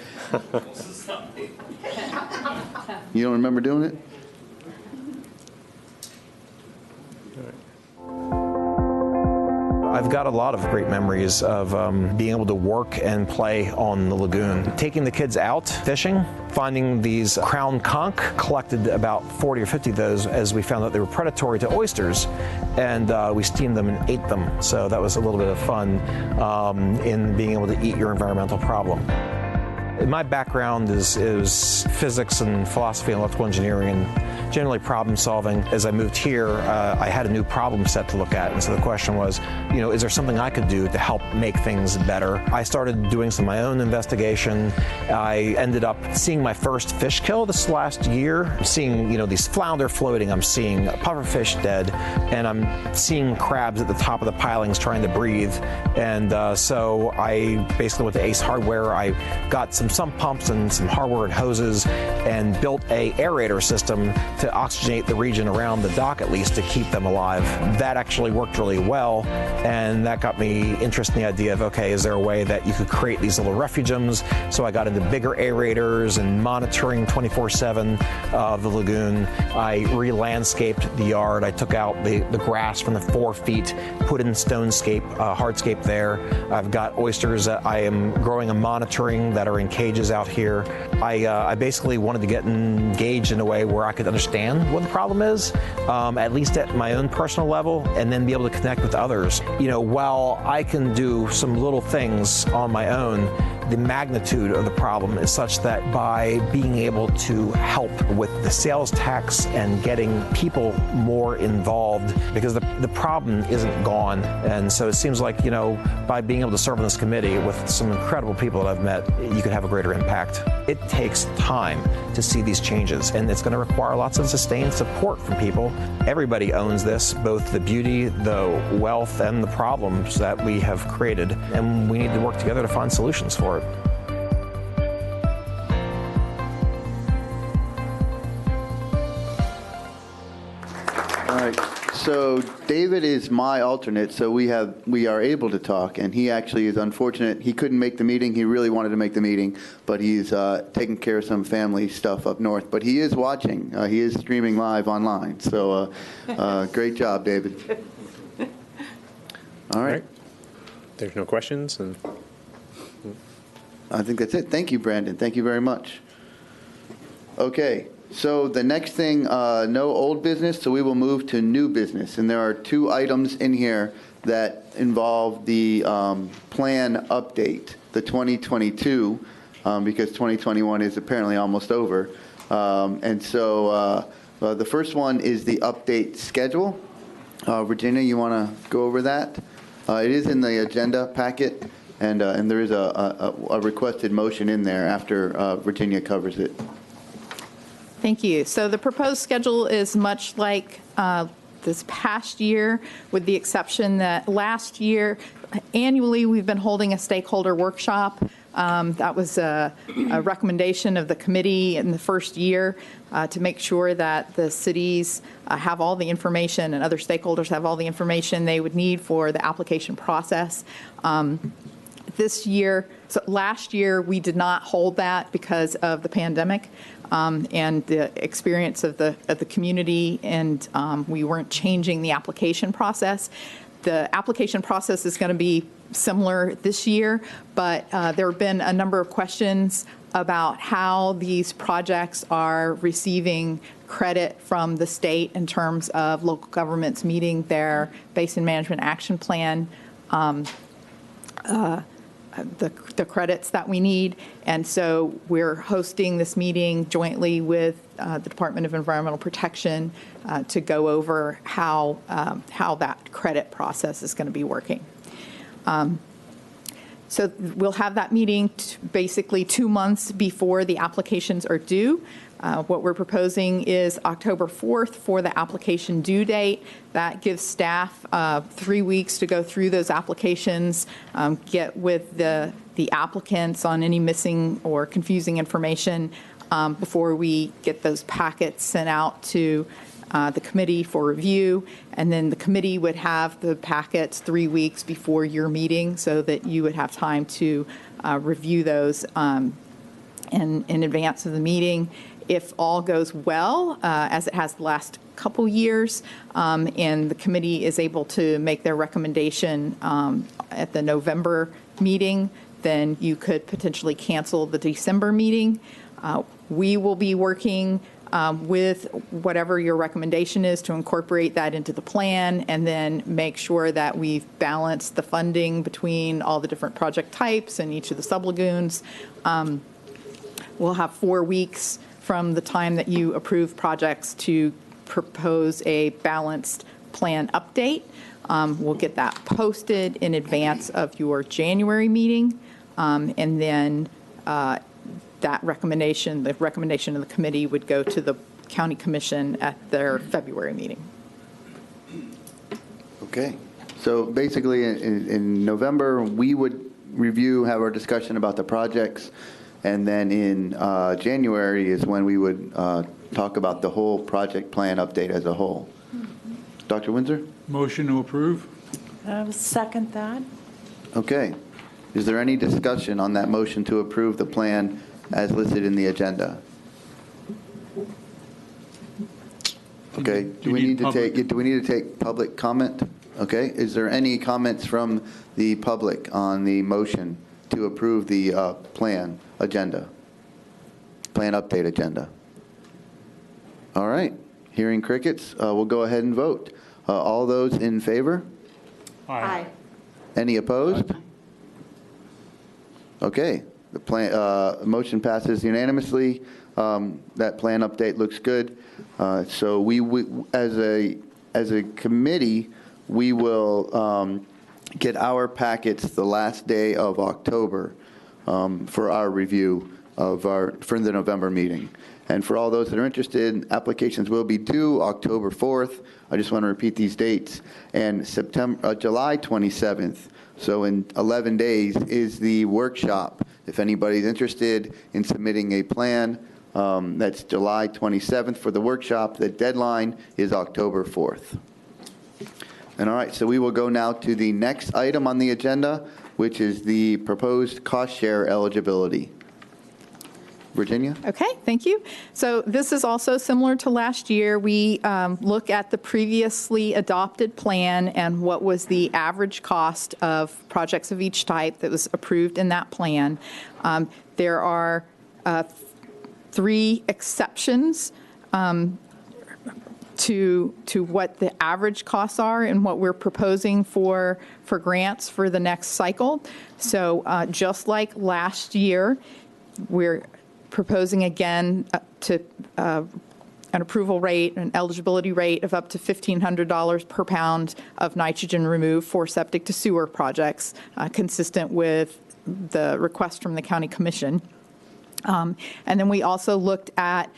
You don't remember doing it? I've got a lot of great memories of being able to work and play on the lagoon. Taking the kids out fishing, finding these crown conch, collected about 40 or 50 of those as we found out they were predatory to oysters, and we steamed them and ate them. So that was a little bit of fun in being able to eat your environmental problem. My background is physics and philosophy and electrical engineering and generally problem solving. As I moved here, I had a new problem set to look at, and so the question was, is there something I could do to help make things better? I started doing some of my own investigation. I ended up seeing my first fish kill this last year. I'm seeing, these flounder floating. I'm seeing pufferfish dead, and I'm seeing crabs at the top of the pilings trying to breathe. And so I basically went to Ace Hardware. I got some sump pumps and some hardware and hoses and built a aerator system to oxygenate the region around the dock at least to keep them alive. That actually worked really well, and that got me interested in the idea of, okay, is there a way that you could create these little refugiums? So I got into bigger aerators and monitoring 24/7 of the lagoon. I re-landscaped the yard. I took out the grass from the 4 feet, put in stonescape, hardscape there. I've got oysters that I am growing and monitoring that are in cages out here. I basically wanted to get engaged in a way where I could understand what the problem is, at least at my own personal level, and then be able to connect with others. While I can do some little things on my own, the magnitude of the problem is such that by being able to help with the sales tax and getting people more involved, because the problem isn't gone. And so it seems like, by being able to serve on this committee with some incredible people that I've met, you can have a greater impact. It takes time to see these changes, and it's going to require lots of sustained support from people. Everybody owns this, both the beauty, the wealth, and the problems that we have created, and we need to work together to find solutions for it. All right, so David is my alternate, so we are able to talk, and he actually is unfortunate. He couldn't make the meeting. He really wanted to make the meeting, but he's taking care of some family stuff up north. But he is watching. He is streaming live online. So great job, David. All right. There's no questions, and I think that's it. Thank you, Brandon. Thank you very much. Okay. So the next thing, no old business, so we will move to new business. And there are 2 items in here that involve the plan update, the 2022, because 2021 is apparently almost over. And so the first one is the update schedule. Virginia, you want to go over that? It is in the agenda packet, and there is a requested motion in there after Virginia covers it. Thank you. So the proposed schedule is much like this past year, with the exception that last year, annually, we've been holding a stakeholder workshop. That was a recommendation of the committee in the first year to make sure that the cities have all the information and other stakeholders have all the information they would need for the application process. This year, so last year, we did not hold that because of the pandemic. And the experience of the community, and we weren't changing the application process. The application process is going to be similar this year, but there have been a number of questions about how these projects are receiving credit from the state in terms of local governments meeting their Basin Management Action Plan the credits that we need. And so we're hosting this meeting jointly with the Department of Environmental Protection to go over how that credit process is going to be working. So we'll have that meeting basically 2 months before the applications are due. What we're proposing is October 4th for the application due date. That gives staff 3 weeks to go through those applications, get with the applicants on any missing or confusing information before we get those packets sent out to the committee for review. And then the committee would have the packets 3 weeks before your meeting so that you would have time to review those in advance of the meeting. If all goes well, as it has the last couple years, and the committee is able to make their recommendation at the November meeting, then you could potentially cancel the December meeting. We will be working with whatever your recommendation is to incorporate that into the plan and then make sure that we've balanced the funding between all the different project types and each of the sublagoons. We'll have 4 weeks from the time that you approve projects to propose a balanced plan update. We'll get that posted in advance of your January meeting, and then that recommendation, the recommendation of the committee would go to the county commission at their February meeting. Okay. So basically, in November, we would review, have our discussion about the projects, and then in January is when we would talk about the whole project plan update as a whole. Dr. Windsor? Motion to approve. I will second that. Okay. Is there any discussion on that motion to approve the plan as listed in the agenda? Okay. Do we need to take public comment? Okay. Is there any comments from the public on the motion to approve the plan update agenda? All right. Hearing crickets, we'll go ahead and vote. All those in favor? Aye. Any opposed? Okay. The plan motion passes unanimously. That plan update looks good. So we as a committee, we will get our packets the last day of October for our review for the November meeting. And for all those that are interested, applications will be due October 4th. I just want to repeat these dates. And July 27th, so in 11 days, is the workshop. If anybody's interested in submitting a plan, that's July 27th for the workshop. The deadline is October 4th. And all right, so we will go now to the next item on the agenda, which is the proposed cost share eligibility. Virginia? Okay, thank you. So this is also similar to last year. We look at the previously adopted plan and what was the average cost of projects of each type that was approved in that plan. There are 3 exceptions to what the average costs are and what we're proposing for grants for the next cycle. So just like last year, we're proposing again to an approval rate, an eligibility rate of up to $1,500 per pound of nitrogen removed for septic to sewer projects, consistent with the request from the county commission. And then we also looked at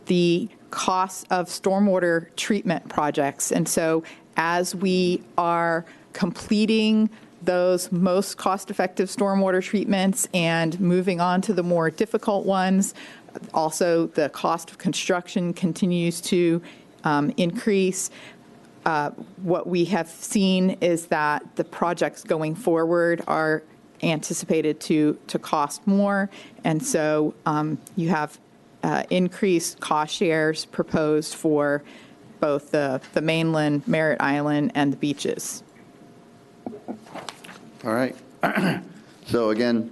the costs of stormwater treatment projects. And so as we are completing those most cost-effective stormwater treatments and moving on to the more difficult ones, also the cost of construction continues to increase. What we have seen is that the projects going forward are anticipated to cost more, and so you have increased cost shares proposed for both the mainland, Merritt Island, and the beaches. All right. So again,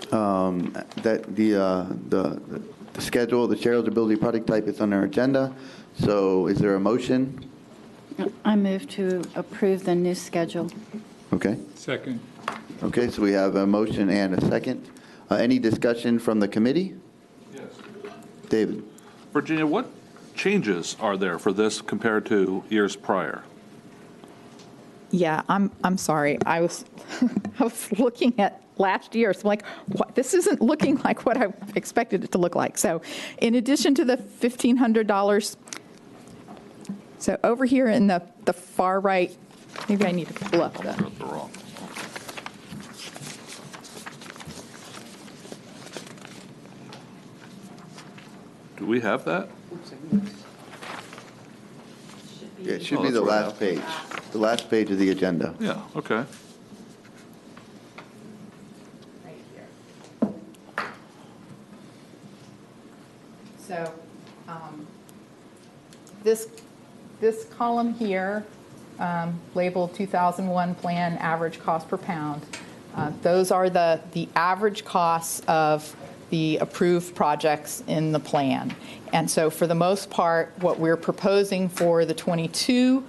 that the schedule, the share eligibility product type is on our agenda. So is there a motion? I move to approve the new schedule. Okay. Second. Okay, so we have a motion and a second. Any discussion from the committee? Yes. David. Virginia, what changes are there for this compared to years prior? Yeah, I'm sorry. I was looking at last year, so I'm like, what? This isn't looking like what I expected it to look like. So in addition to the $1,500, so over here in the far right, maybe I need to pull up the. Do we have that? Yeah, it should be the last page. The last page of the agenda. Yeah, okay. So this column here, labeled 2001 plan average cost per pound. Those are the average costs of the approved projects in the plan. And so for the most part, what we're proposing for the 22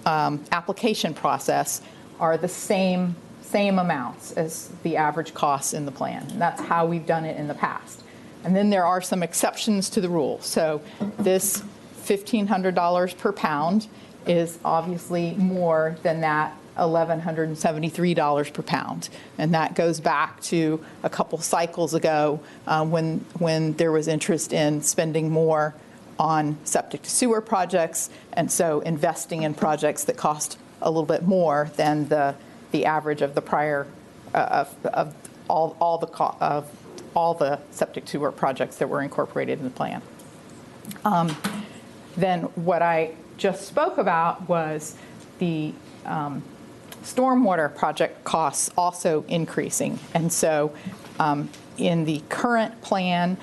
application process are the same amounts as the average costs in the plan. And that's how we've done it in the past. And then there are some exceptions to the rule. So this $1,500 per pound is obviously more than that $1,173 per pound. And that goes back to a couple cycles ago when there was interest in spending more on septic to sewer projects, and so investing in projects that cost a little bit more than the average of the prior of all the septic sewer projects that were incorporated in the plan. Then what I just spoke about was the stormwater project costs also increasing. And so in the current plan,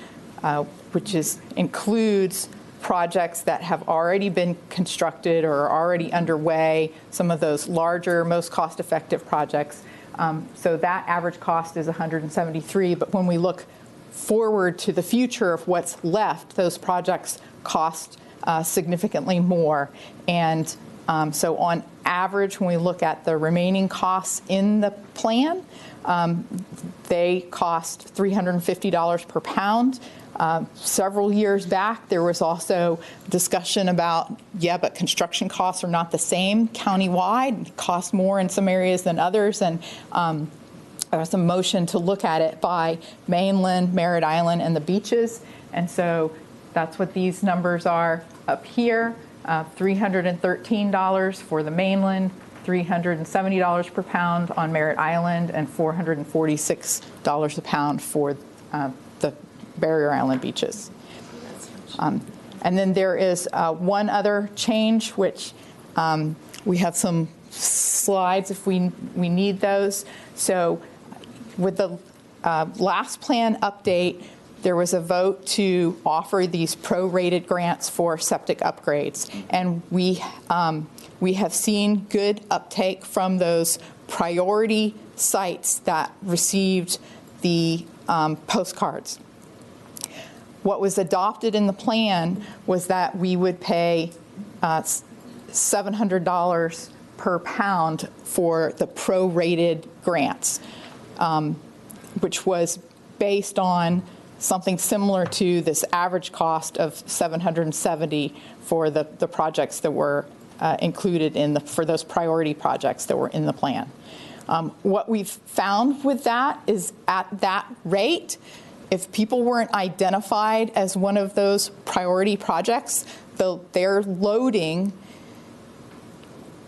which includes projects that have already been constructed or are already underway, some of those larger, most cost-effective projects. So that average cost is $173, but when we look forward to the future of what's left, those projects cost significantly more. And so on average, when we look at the remaining costs in the plan, they cost $350 per pound. Several years back, there was also discussion about, but construction costs are not the same countywide. It costs more in some areas than others. And there was a motion to look at it by mainland, Merritt Island, and the beaches. And so that's what these numbers are up here. $313 for the mainland, $370 per pound on Merritt Island, and $446 a pound for the Barrier Island beaches. And then there is one other change, which we have some slides if we need those. So with the last plan update, there was a vote to offer these prorated grants for septic upgrades. And we have seen good uptake from those priority sites that received the postcards. What was adopted in the plan was that we would pay $700 per pound for the prorated grants, which was based on something similar to this average cost of $770 for the projects that were included for those priority projects that were in the plan. What we've found with that is at that rate, if people weren't identified as one of those priority projects, their loading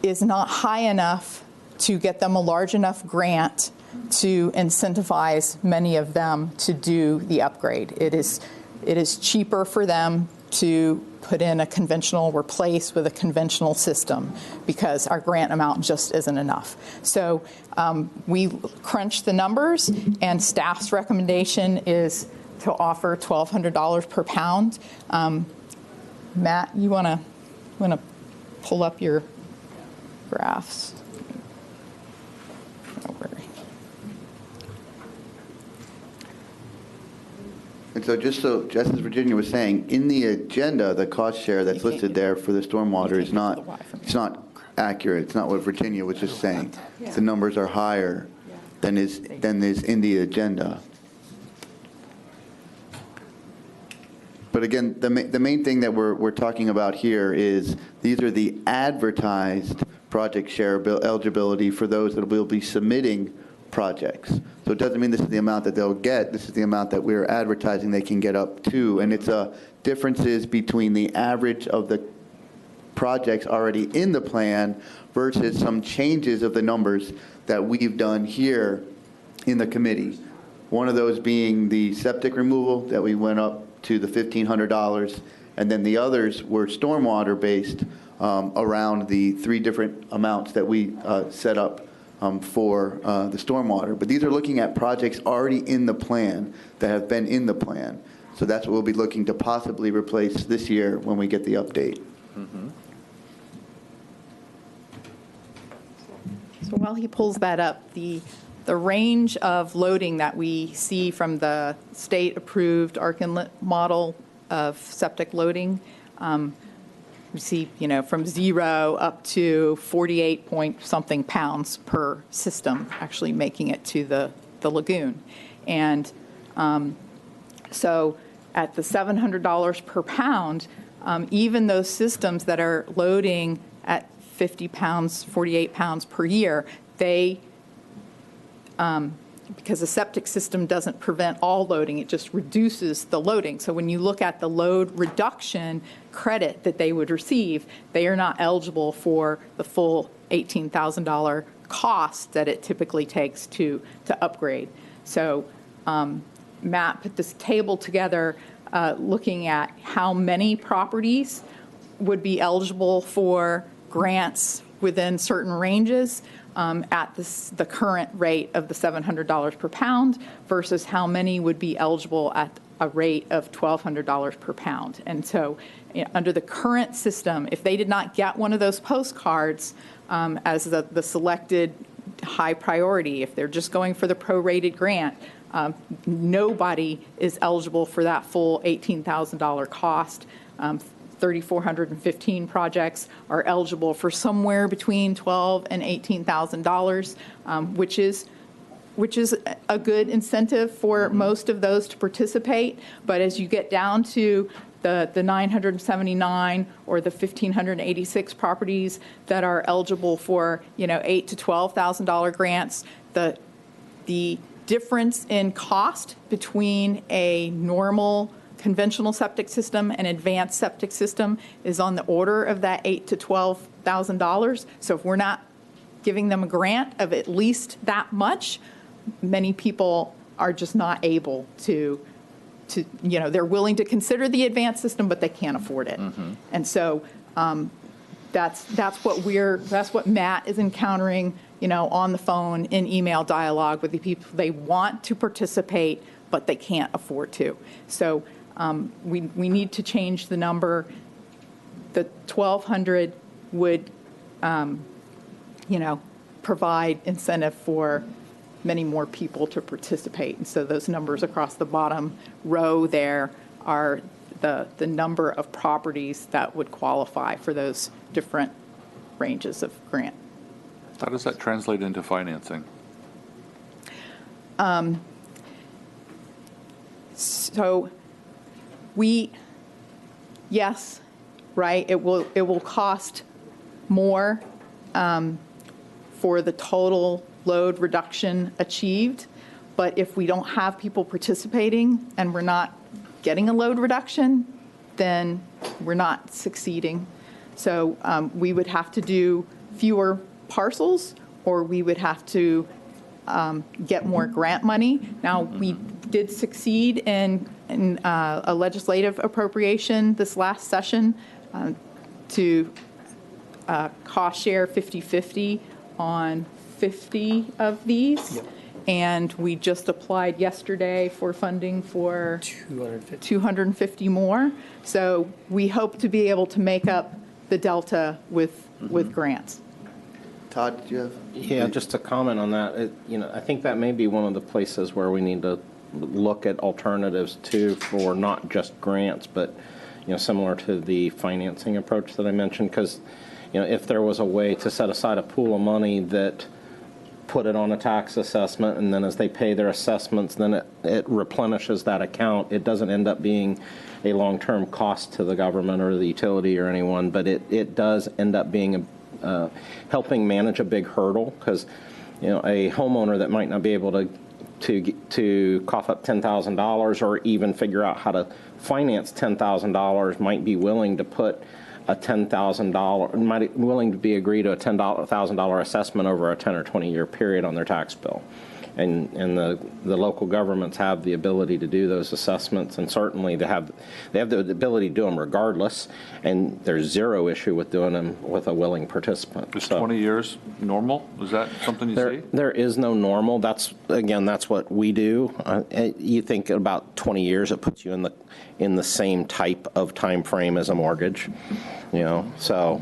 is not high enough to get them a large enough grant to incentivize many of them to do the upgrade. It is cheaper for them to put in a conventional, replace with a conventional system, because our grant amount just isn't enough. So we crunched the numbers, and staff's recommendation is to offer $1,200 per pound. Matt, you want to pull up your graphs? And so just as Virginia was saying, in the agenda, the cost share that's listed there for the stormwater is not accurate. It's not what Virginia was just saying. The numbers are higher than is in the agenda. But again, the main thing that we're talking about here is these are the advertised project share eligibility for those that will be submitting projects. So it doesn't mean this is the amount that they'll get. This is the amount that we're advertising they can get up to. And it's differences between the average of the projects already in the plan versus some changes of the numbers that we've done here in the committee. One of those being the septic removal that we went up to the $1,500, and then the others were stormwater based around the three different amounts that we set up for the stormwater. But these are looking at projects already in the plan that have been in the plan. So that's what we'll be looking to possibly replace this year when we get the update. So while he pulls that up, the range of loading that we see from the state-approved ARC Inlet model of septic loading, we see, from 0 up to 48 point something pounds per system actually making it to the lagoon. And so at the $700 per pound, even those systems that are loading at 50 pounds, 48 pounds per year, they, because a septic system doesn't prevent all loading, it just reduces the loading. So when you look at the load reduction credit that they would receive, they are not eligible for the full $18,000 cost that it typically takes to upgrade. So Matt put this table together looking at how many properties would be eligible for grants within certain ranges at the current rate of the $700 per pound versus how many would be eligible at a rate of $1,200 per pound. And so under the current system, if they did not get one of those postcards as the selected high priority, if they're just going for the prorated grant, nobody is eligible for that full $18,000 cost. 3,415 projects are eligible for somewhere between $12,000 and $18,000, which is a good incentive for most of those to participate. But as you get down to the 979 or the 1,586 properties that are eligible for $8,000 to $12,000 grants, the difference in cost between a normal conventional septic system and advanced septic system is on the order of that $8,000 to $12,000. So if we're not giving them a grant of at least that much, many people are just not able to they're willing to consider the advanced system, but they can't afford it. And so that's what Matt is encountering, on the phone, in email dialogue with the people. They want to participate, but they can't afford to. So we need to change the number. The 1,200 would, provide incentive for many more people to participate. And so those numbers across the bottom row there are the number of properties that would qualify for those different ranges of grant. How does that translate into financing? So yes, right, it will cost more for the total load reduction achieved, but if we don't have people participating and we're not getting a load reduction, then we're not succeeding. So we would have to do fewer parcels, or we would have to get more grant money. Now, we did succeed in a legislative appropriation this last session to cost share 50-50 on 50 of these. Yep. And we just applied yesterday for funding for 250 more. So we hope to be able to make up the delta with grants. Todd, do you have? Yeah, just to comment on that, I think that may be one of the places where we need to look at alternatives too, for not just grants, but similar to the financing approach that I mentioned. Because if there was a way to set aside a pool of money that put it on a tax assessment, and then as they pay their assessments, then it replenishes that account. It doesn't end up being a long-term cost to the government or the utility or anyone, but it does end up being helping manage a big hurdle, because a homeowner that might not be able to cough up $10,000 or even figure out how to finance $10,000 might be willing to put a agree to a $10,000 assessment over a 10 or 20 year period on their tax bill. and the local governments have the ability to do those assessments, and certainly they have the ability to do them regardless, and there's zero issue with doing them with a willing participant. Is 20 years normal? Is that something you see? There is no normal. That's what we do. You think about 20 years, it puts you in the same type of time frame as a mortgage, so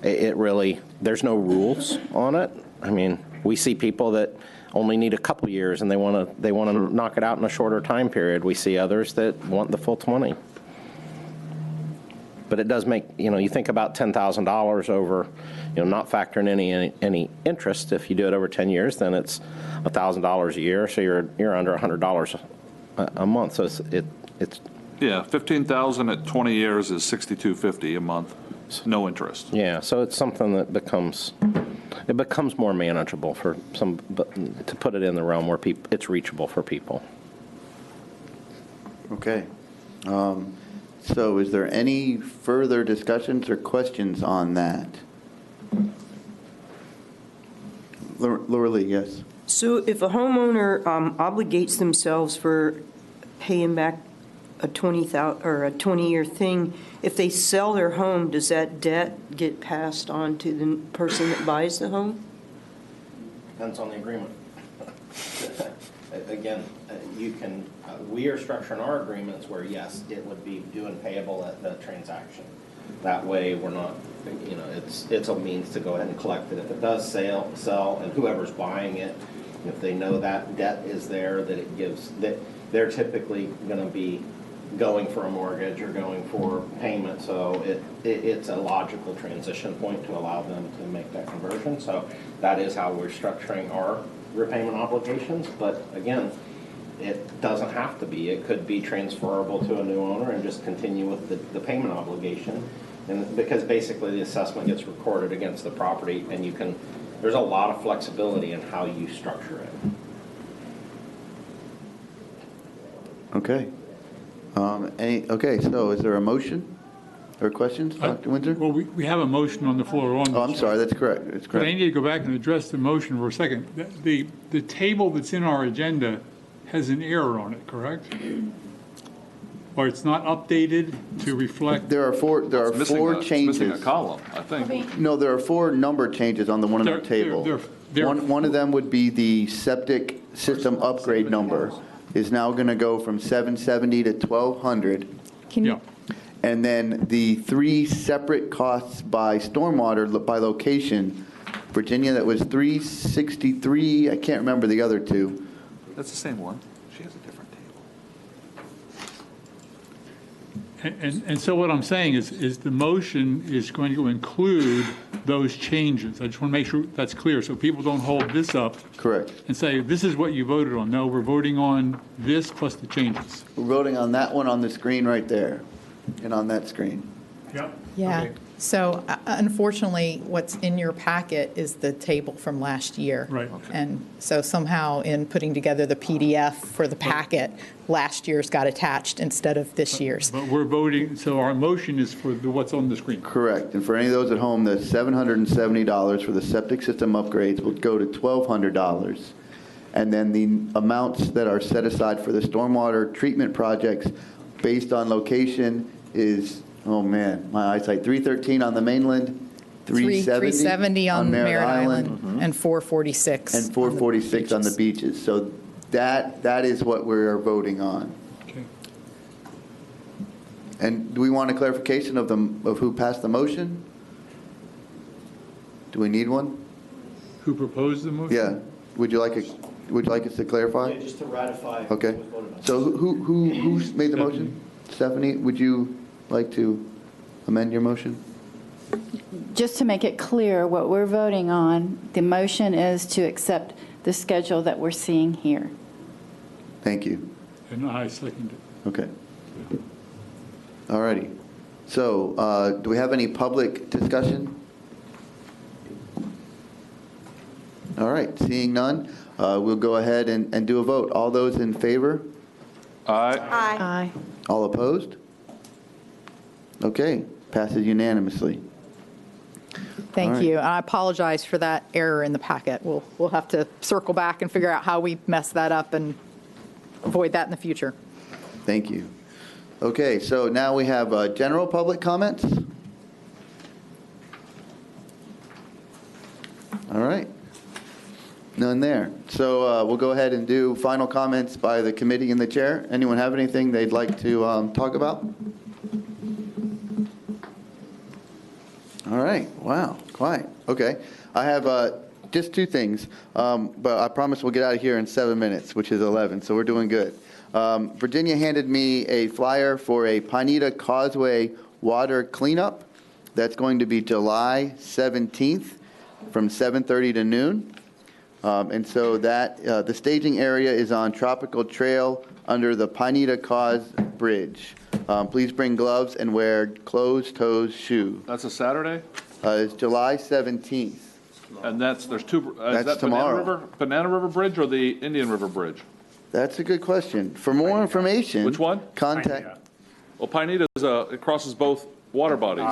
it really, there's no rules on it. I mean, we see people that only need a couple years and they want to knock it out in a shorter time period. We see others that want the full 20. But it does make, you think about $10,000 over, not factoring any interest. If you do it over 10 years, then it's $1,000 a year, so you're under $100 a month. So it's yeah, $15,000 at 20 years is $62.50 a month, no interest. Yeah, so it's something that becomes more manageable for some, to put it in the realm where it's reachable for people. Okay. So is there any further discussions or questions on that? Laura Lee, yes. So if a homeowner obligates themselves for paying back a 20-year thing, if they sell their home, does that debt get passed on to the person that buys the home? Depends on the agreement. Again, we are structuring our agreements where, yes, it would be due and payable at the transaction. That way, we're not, it's a means to go ahead and collect it. If it does sell, and whoever's buying it, if they know that debt is there, that they're typically going to be going for a mortgage or going for payment, so it's a logical transition point to allow them to make that conversion. So that is how we're structuring our repayment obligations. But again, it doesn't have to be. It could be transferable to a new owner and just continue with the payment obligation. And because basically the assessment gets recorded against the property, and there's a lot of flexibility in how you structure it. Okay. Okay, so is there a motion or questions, Dr. Windsor? Well, we have a motion on the floor on this. Oh, I'm sorry, that's correct. But I need to go back and address the motion for a second. The table that's in our agenda has an error on it, correct? Or it's not updated to reflect? There are four changes. It's missing a column, I think. No, there are four number changes on the one on the table. One of them would be the septic system upgrade number is now going to go from 770 to 1,200. And then the three separate costs by stormwater by location, Virginia, that was 363. I can't remember the other two. That's the same one. She has a different table. And so what I'm saying is the motion is going to include those changes. I just want to make sure that's clear so people don't hold this up. Correct. And say, this is what you voted on. No, we're voting on this plus the changes. We're voting on that one on the screen right there and on that screen. Yep. Yeah. Okay. So unfortunately, what's in your packet is the table from last year. Right. And so somehow in putting together the PDF for the packet, last year's got attached instead of this year's. But we're voting, so our motion is for what's on the screen. Correct. And for any of those at home, the $770 for the septic system upgrades will go to $1,200. And then the amounts that are set aside for the stormwater treatment projects based on location is, oh man, my eyesight, 313 on the mainland, 370 on Merritt Island, and 446. And 446 on the beaches. So that is what we're voting on. Okay. And do we want a clarification of who passed the motion? Do we need one? Who proposed the motion? Yeah. Would you like us to clarify? Yeah, just to ratify. Okay. So who made the motion? Stephanie, would you like to amend your motion? Just to make it clear, what we're voting on, the motion is to accept the schedule that we're seeing here. Thank you. And I second it. Okay. All righty. So do we have any public discussion? All right. Seeing none, we'll go ahead and do a vote. All those in favor? Aye. Aye. All opposed? Okay. Passes unanimously. Thank All you. right. I apologize for that error in the packet. We'll have to circle back and figure out how we messed that up and avoid that in the future. Thank you. Okay, so now we have general public comments. All right. None there. So we'll go ahead and do final comments by the committee and the chair. Anyone have anything they'd like to talk about? All right. Wow. Quiet. Okay. I have just two things, but I promise we'll get out of here in 7 minutes, which is 11, so we're doing good. Virginia handed me a flyer for a Pineda Causeway water cleanup. That's going to be July 17th from 7:30 to noon. And so that the staging area is on Tropical Trail under the Pineda Cause Bridge. Please bring gloves and wear closed-toed shoe. That's a Saturday? It's July 17th. And there's two, is That's that tomorrow. Banana River Bridge or the Indian River Bridge? That's a good question. For more information. Which one? Contact. Well, Pineda it crosses both water bodies.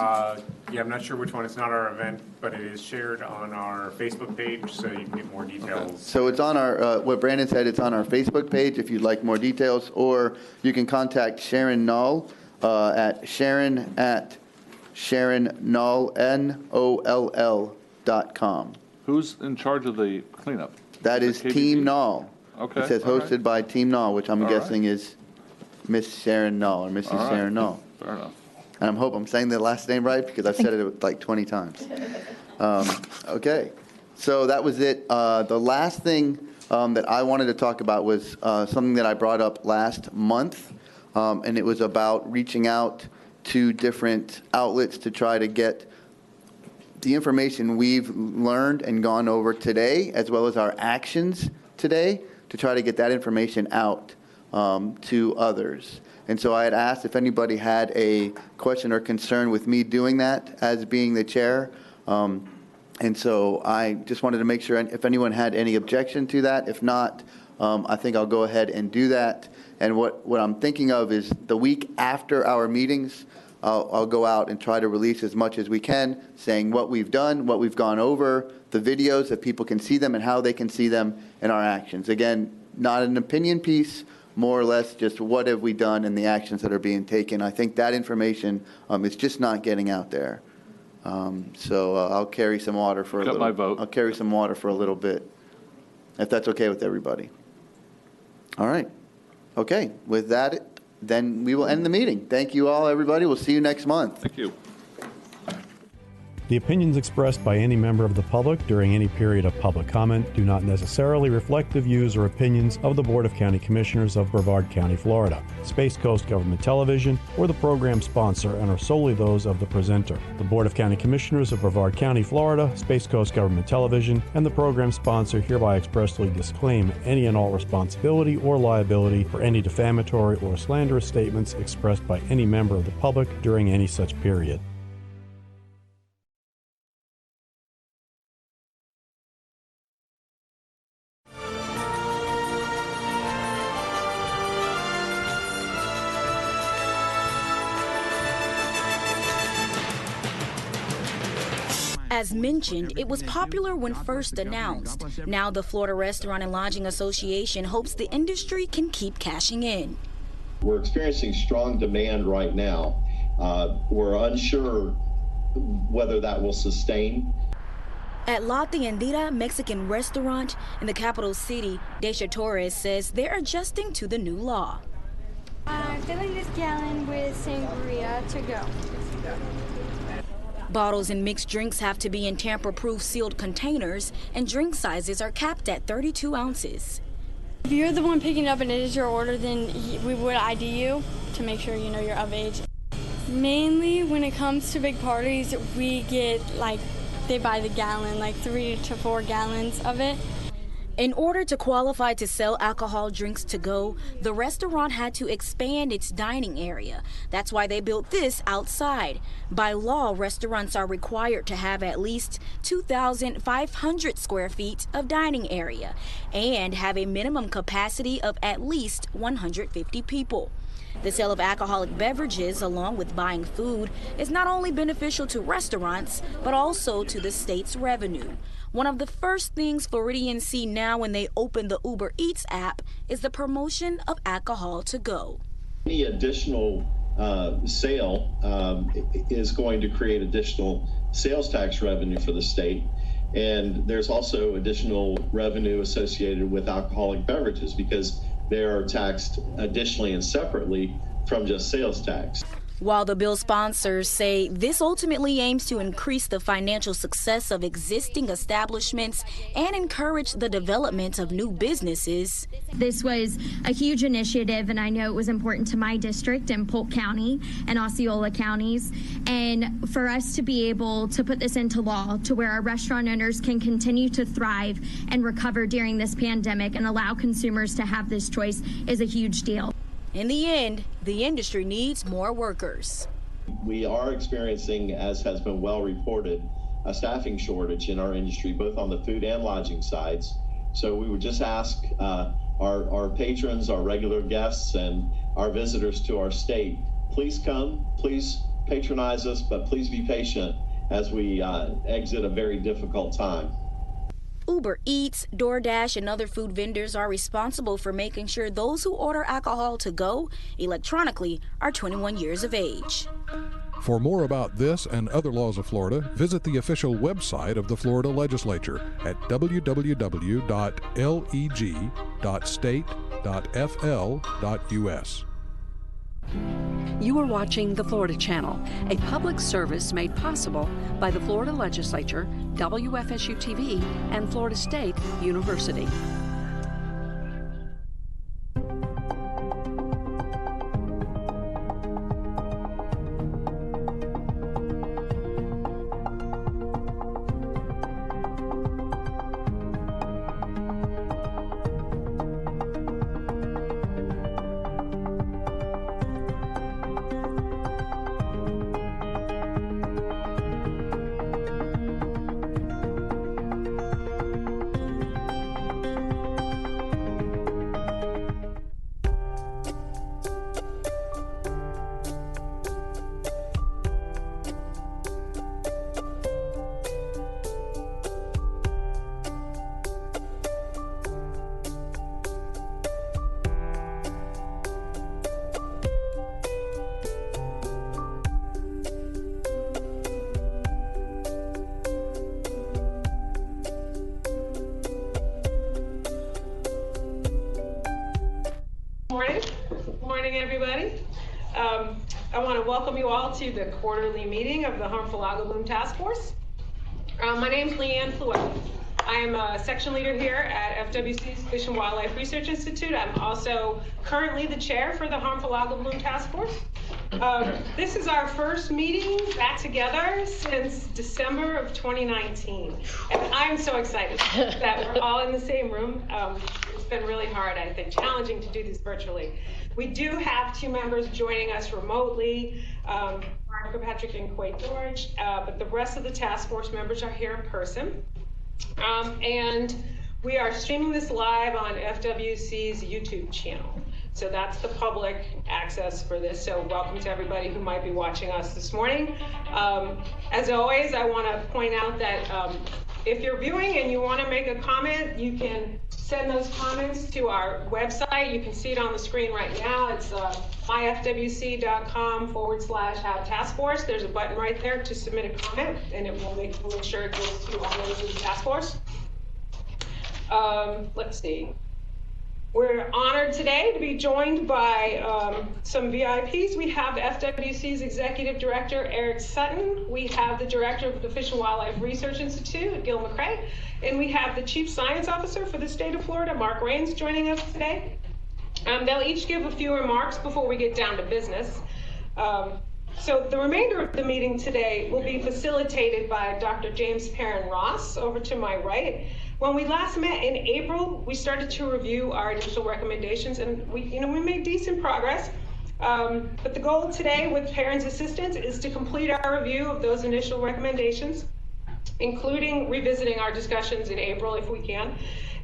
Yeah, I'm not sure which one. It's not our event, but it is shared on our Facebook page, so you can get more details. So it's on our, what Brandon said, it's on our Facebook page if you'd like more details, or you can contact Sharon Null at Sharon@SharonNull, NOLL.com. Who's in charge of the cleanup? That is Team Null. Okay. It says all right. hosted by Team Null, which I'm All guessing is Miss Sharon Null or Mrs. All right. Sharon Null. Fair enough. And I hope I'm saying the last name right because I've said it like 20 times. Okay, so that was it. The last thing that I wanted to talk about was something that I brought up last month, and it was about reaching out to different outlets to try to get the information we've learned and gone over today, as well as our actions today, to try to get that information out to others. And so I had asked if anybody had a question or concern with me doing that as being the chair. And so I just wanted to make sure if anyone had any objection to that. If not, I think I'll go ahead and do that. And what I'm thinking of is the week after our meetings, I'll go out and try to release as much as we can, saying what we've done, what we've gone over, the videos that people can see them and how they can see them, and our actions. Again, not an opinion piece, more or less just what have we done and the actions that are being taken. I think that information is just not getting out there. So I'll carry some water for a little. Got my vote. I'll carry some water for a little bit, if that's okay with everybody. All right. Okay. With that, then we will end the meeting. Thank you all, everybody. We'll see you next month. Thank you. The opinions expressed by any member of the public during any period of public comment do not necessarily reflect the views or opinions of the Board of County Commissioners of Brevard County, Florida, Space Coast Government Television, or the program sponsor, and are solely those of the presenter. The Board of County Commissioners of Brevard County, Florida, Space Coast Government Television, and the program sponsor hereby expressly disclaim any and all responsibility or liability for any defamatory or slanderous statements expressed by any member of the public during any such period. As mentioned, it was popular when first announced. Now the Florida Restaurant and Lodging Association hopes the industry can keep cashing in. We're experiencing strong demand right now. We're unsure whether that will sustain. At La Tiendita Mexican restaurant in the capital city, Deisha Torres says they're adjusting to the new law. I'm filling this gallon with sangria to go. Bottles and mixed drinks have to be in tamper-proof sealed containers, and drink sizes are capped at 32 ounces. If you're the one picking it up and it is your order, then we would ID you to make sure you know you're of age. Mainly when it comes to big parties, we get they buy the gallon, 3 to 4 gallons of it. In order to qualify to sell alcohol drinks to go, the restaurant had to expand its dining area. That's why they built this outside. By law, restaurants are required to have at least 2,500 square feet of dining area and have a minimum capacity of at least 150 people. The sale of alcoholic beverages, along with buying food, is not only beneficial to restaurants, but also to the state's revenue. One of the first things Floridians see now when they open the Uber Eats app is the promotion of alcohol to go. Any additional sale is going to create additional sales tax revenue for the state. And there's also additional revenue associated with alcoholic beverages because they are taxed additionally and separately from just sales tax. While the bill sponsors say this ultimately aims to increase the financial success of existing establishments and encourage the development of new businesses. This was a huge initiative, and I know it was important to my district and Polk County and Osceola counties. And for us to be able to put this into law to where our restaurant owners can continue to thrive and recover during this pandemic and allow consumers to have this choice is a huge deal. In the end, the industry needs more workers. We are experiencing, as has been well reported, a staffing shortage in our industry, both on the food and lodging sides. So we would just ask our patrons, our regular guests, and our visitors to our state, please come, please patronize us, but please be patient as we exit a very difficult time. Uber Eats, DoorDash, and other food vendors are responsible for making sure those who order alcohol to go electronically are 21 years of age. For more about this and other laws of Florida, visit the official website of the Florida Legislature at www.leg.state.fl.us. You are watching the Florida Channel, a public service made possible by the Florida Legislature, WFSU-TV, and Florida State University. I want to welcome you all to the quarterly meeting of the Harmful Algal Bloom Task Force. My name is Leanne Fluell. I am a section leader here at FWC's Fish and Wildlife Research Institute. I'm also currently the chair for the Harmful Algal Bloom Task Force. This is our first meeting back together since December of 2019. And I'm so excited that we're all in the same room. It's been really hard, I think, challenging to do this virtually. We do have two members joining us remotely, Mark Patrick and Quay George, but the rest of the task force members are here in person. And we are streaming this live on FWC's YouTube channel. So that's the public access for this. So welcome to everybody who might be watching us this morning. As always, I want to point out that if you're viewing and you want to make a comment, you can send those comments to our website. You can see it on the screen right now. It's myfwc.com/have-task-force. There's a button right there to submit a comment, and it will make sure it goes to all members of the task force. Let's see. We're honored today to be joined by some VIPs. We have FWC's Executive Director, Eric Sutton. We have the Director of the Fish and Wildlife Research Institute, Gil McCrae. And we have the Chief Science Officer for the state of Florida, Mark Reyes, joining us today. They'll each give a few remarks before we get down to business. So the remainder of the meeting today will be facilitated by Dr. James Perrin-Ross over to my right. When we last met in April, we started to review our initial recommendations, and we made decent progress. But the goal today with Perrin's assistance is to complete our review of those initial recommendations, including revisiting our discussions in April if we can,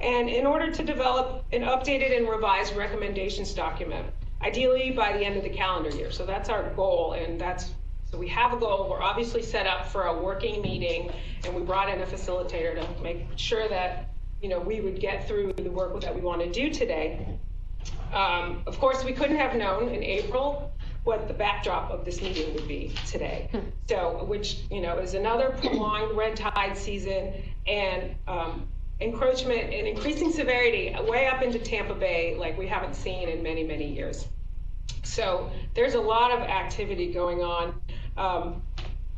and in order to develop an updated and revised recommendations document. ideally by the end of the calendar year. So that's our goal, and so we have a goal. We're obviously set up for a working meeting, and we brought in a facilitator to make sure that, you know, we would get through the work that we want to do today. Of course, we couldn't have known in April what the backdrop of this meeting would be today. So, which, you know, is another prolonged red tide season and encroachment and increasing severity way up into Tampa Bay like we haven't seen in many, many years. So there's a lot of activity going on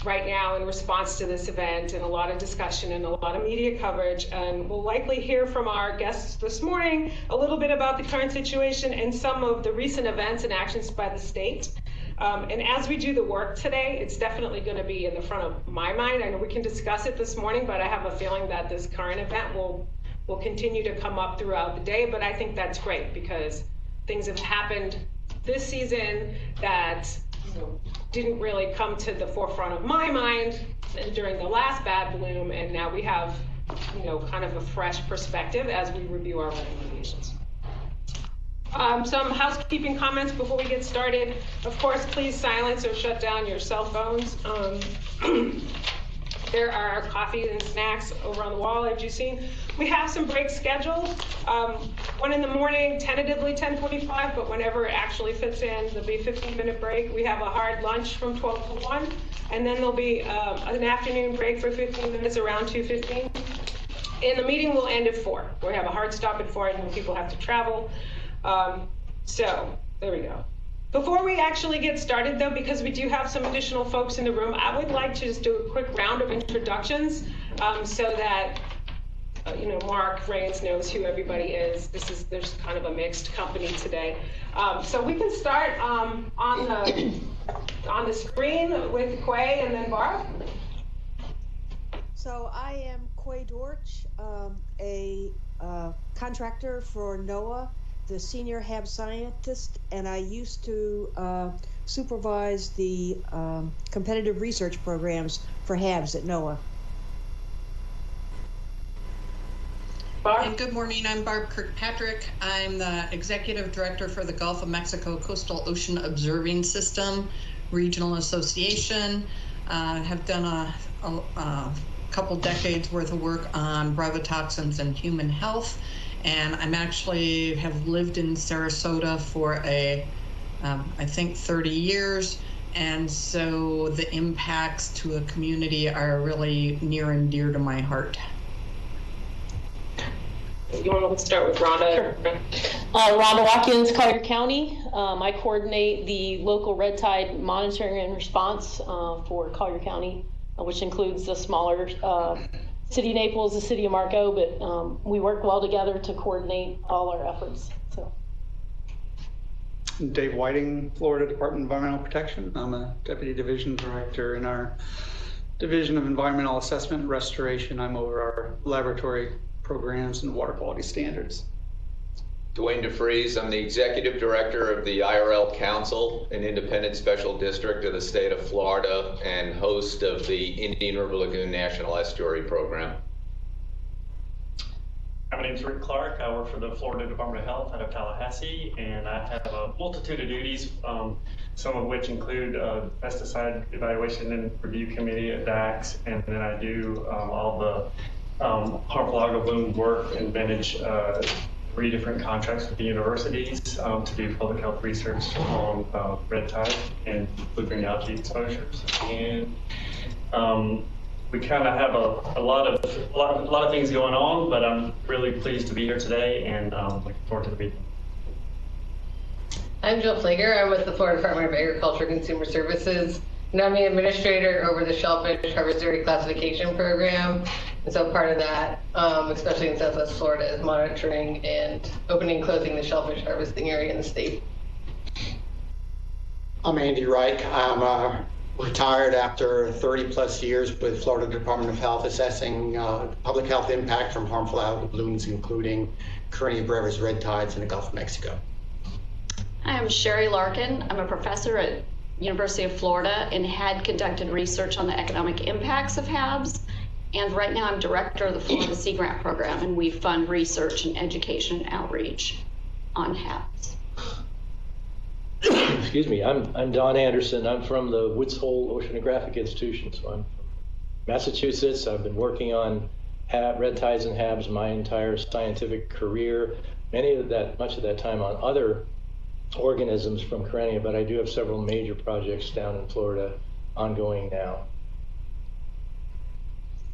right now in response to this event, and a lot of discussion and a lot of media coverage. And we'll likely hear from our guests this morning a little bit about the current situation and some of the recent events and actions by the state. And as we do the work today, it's definitely going to be in the front of my mind. I know we can discuss it this morning, but I have a feeling that this current event will continue to come up throughout the day. But I think that's great because things have happened this season that didn't really come to the forefront of my mind during the last bad bloom, and now we have, you know, kind of a fresh perspective as we review our recommendations. Some housekeeping comments before we get started. Of course, please silence or shut down your cell phones. There are coffee and snacks over on the wall, as you've seen. We have some breaks scheduled. One in the morning, tentatively 10:45, but whenever it actually fits in, there'll be a 15-minute break. We have a hard lunch from 12 to 1, and then there'll be an afternoon break for 15 minutes around 2:15. And the meeting will end at 4. We have a hard stop at 4 and people have to travel. So there we go. Before we actually get started, though, because we do have some additional folks in the room, I would like to just do a quick round of introductions so that you know, Mark Reyes knows who everybody is. There's kind of a mixed company today. So we can start on the screen with Quay and then Barb. So I am Quay Dorch, a contractor for NOAA, the senior HAB scientist, and I used to supervise the competitive research programs for HABs at NOAA. And good morning, I'm Barb Kirkpatrick. I'm the Executive Director for the Gulf of Mexico Coastal Ocean Observing System Regional Association. Have done a couple decades worth of work on bryotoxins and human health. And I'm actually have lived in Sarasota for I think 30 years. And so the impacts to a community are really near and dear to my heart. You want to start with Rhonda? Sure. Rhonda Watkins, Collier County. I coordinate the local red tide monitoring and response for Collier County, which includes the smaller city of Naples, the city of Marco, but we work well together to coordinate all our efforts. So. Dave Whiting, Florida Department of Environmental Protection. I'm a Deputy Division Director in our Division of Environmental Assessment and Restoration. I'm over our laboratory programs and water quality standards. Dwayne DeFries, I'm the Executive Director of the IRL Council, an independent special district of the state of Florida and host of the Indian River Lagoon National Estuary Program. My name is Rick Clark. I work for the Florida Department of Health out of Tallahassee, and I have a multitude of duties, some of which include pesticide evaluation and review committee at DAX, and then I do all the harmful algal bloom work and manage 3 different contracts with the universities to do public health research on red tide and blue-green algae exposures. And we kind of have a lot of things going on, but I'm really pleased to be here today and looking forward to the meeting. I'm Jill Flager. I'm with the Florida Department of Agriculture and Consumer Services. And I'm the administrator over the Shellfish Harvest Reclassification Program. And so part of that, especially in Southwest Florida, is monitoring and opening and closing the shellfish harvesting area in the state. I'm Andy Reich. I'm retired after 30 plus years with Florida Department of Health, assessing public health impact from harmful algal blooms, including Carina brevis red tides in the Gulf of Mexico. I'm Sherry Larkin. I'm a professor at University of Florida and had conducted research on the economic impacts of HABs. And right now I'm director of the Florida Sea Grant Program, and we fund research and education and outreach on HABs. excuse me, I'm Don Anderson. I'm from the Woods Hole Oceanographic Institution. So I'm from Massachusetts. I've been working on red tides and HABs my entire scientific career. Much of that time on other organisms from Karenia, but I do have several major projects down in Florida ongoing now.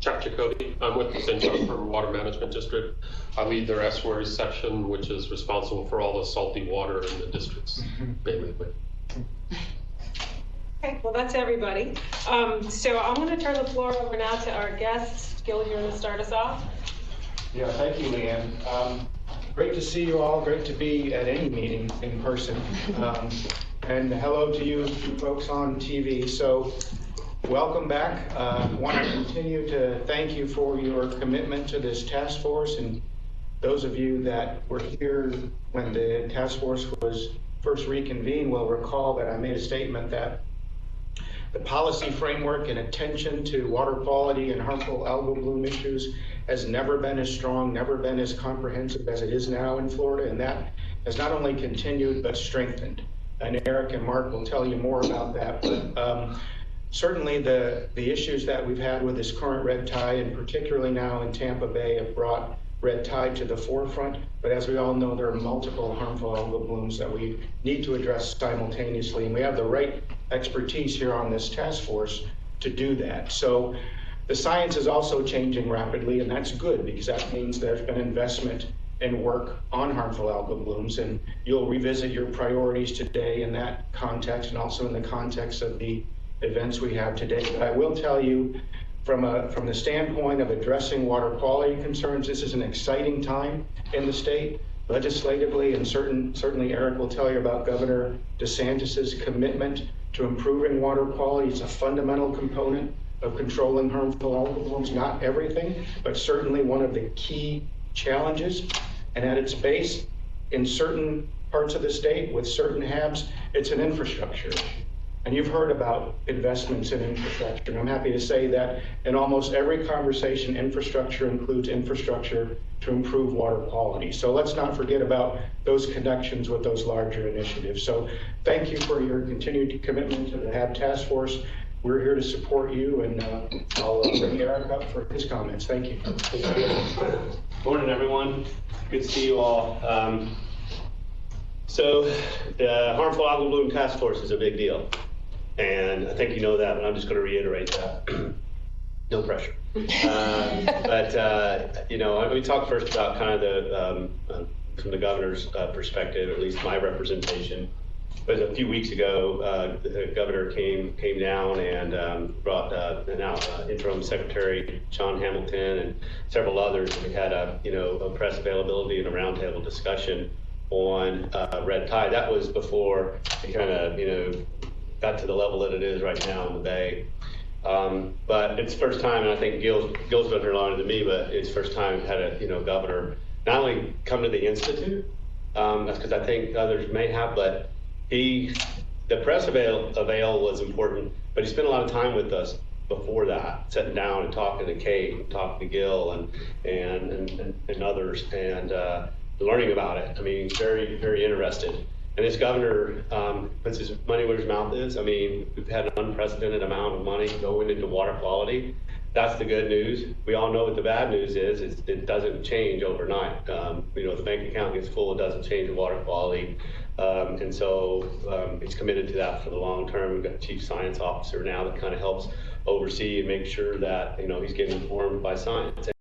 Chuck Jacoby. I'm with the St. John River Water Management District. I lead their estuary section, which is responsible for all the salty water in the districts, mainly. Okay, well, that's everybody. So I'm going to turn the floor over now to our guests. Gil, you're going to start us off. Yeah, thank you, Leanne. Great to see you all. Great to be at any meeting in person. And hello to you folks on TV. So welcome back. Want to continue to thank you for your commitment to this task force, and those of you that were here when the task force was first reconvened will recall that I made a statement that the policy framework and attention to water quality and harmful algal bloom issues has never been as strong, never been as comprehensive as it is now in Florida, and that has not only continued but strengthened. And Eric and Mark will tell you more about that. But certainly the issues that we've had with this current red tide, and particularly now in Tampa Bay, have brought red tide to the forefront. But as we all know, there are multiple harmful algal blooms that we need to address simultaneously, and we have the right expertise here on this task force to do that. So the science is also changing rapidly, and that's good because that means there's been investment and work on harmful algal blooms, and you'll revisit your priorities today in that context and also in the context of the events we have today. But I will tell you, from the standpoint of addressing water quality concerns, this is an exciting time in the state legislatively, and certainly Eric will tell you about Governor DeSantis's commitment to improving water quality. It's a fundamental component of controlling harmful algal blooms. Not everything, but certainly one of the key challenges. And at its base, in certain parts of the state with certain HABs, it's an infrastructure issue. And you've heard about investments in infrastructure. And I'm happy to say that in almost every conversation, infrastructure includes infrastructure to improve water quality. So let's not forget about those connections with those larger initiatives. So thank you for your continued commitment to the HAB Task Force. We're here to support you, and I'll bring Eric up for his comments. Thank you. Morning, everyone. Good to see you all. So the harmful algal bloom task force is a big deal. And I think you know that, but I'm just going to reiterate that. No pressure. But you know, we talked first about kind of the from the governor's perspective, at least my representation. It was a few weeks ago, the governor came down and brought interim secretary John Hamilton and several others. We had a press availability and a roundtable discussion on red tide. That was before it kind of got to the level that it is right now in the Bay. But it's the first time, and I think Gil's been here longer than me, but it's the first time we've had a governor not only come to the Institute, that's because I think others may have, but the press avail was important, but he spent a lot of time with us before that, sitting down and talking to Kate, and talking to Gil and others, and learning about it. I mean, very, very interested. And this governor puts his money where his mouth is. I mean, we've had an unprecedented amount of money going into water quality. That's the good news. We all know what the bad news is. It doesn't change overnight. The bank account gets full, it doesn't change the water quality. And so he's committed to that for the long term. We've got a chief science officer now that kind of helps oversee and make sure that, he's getting informed by science.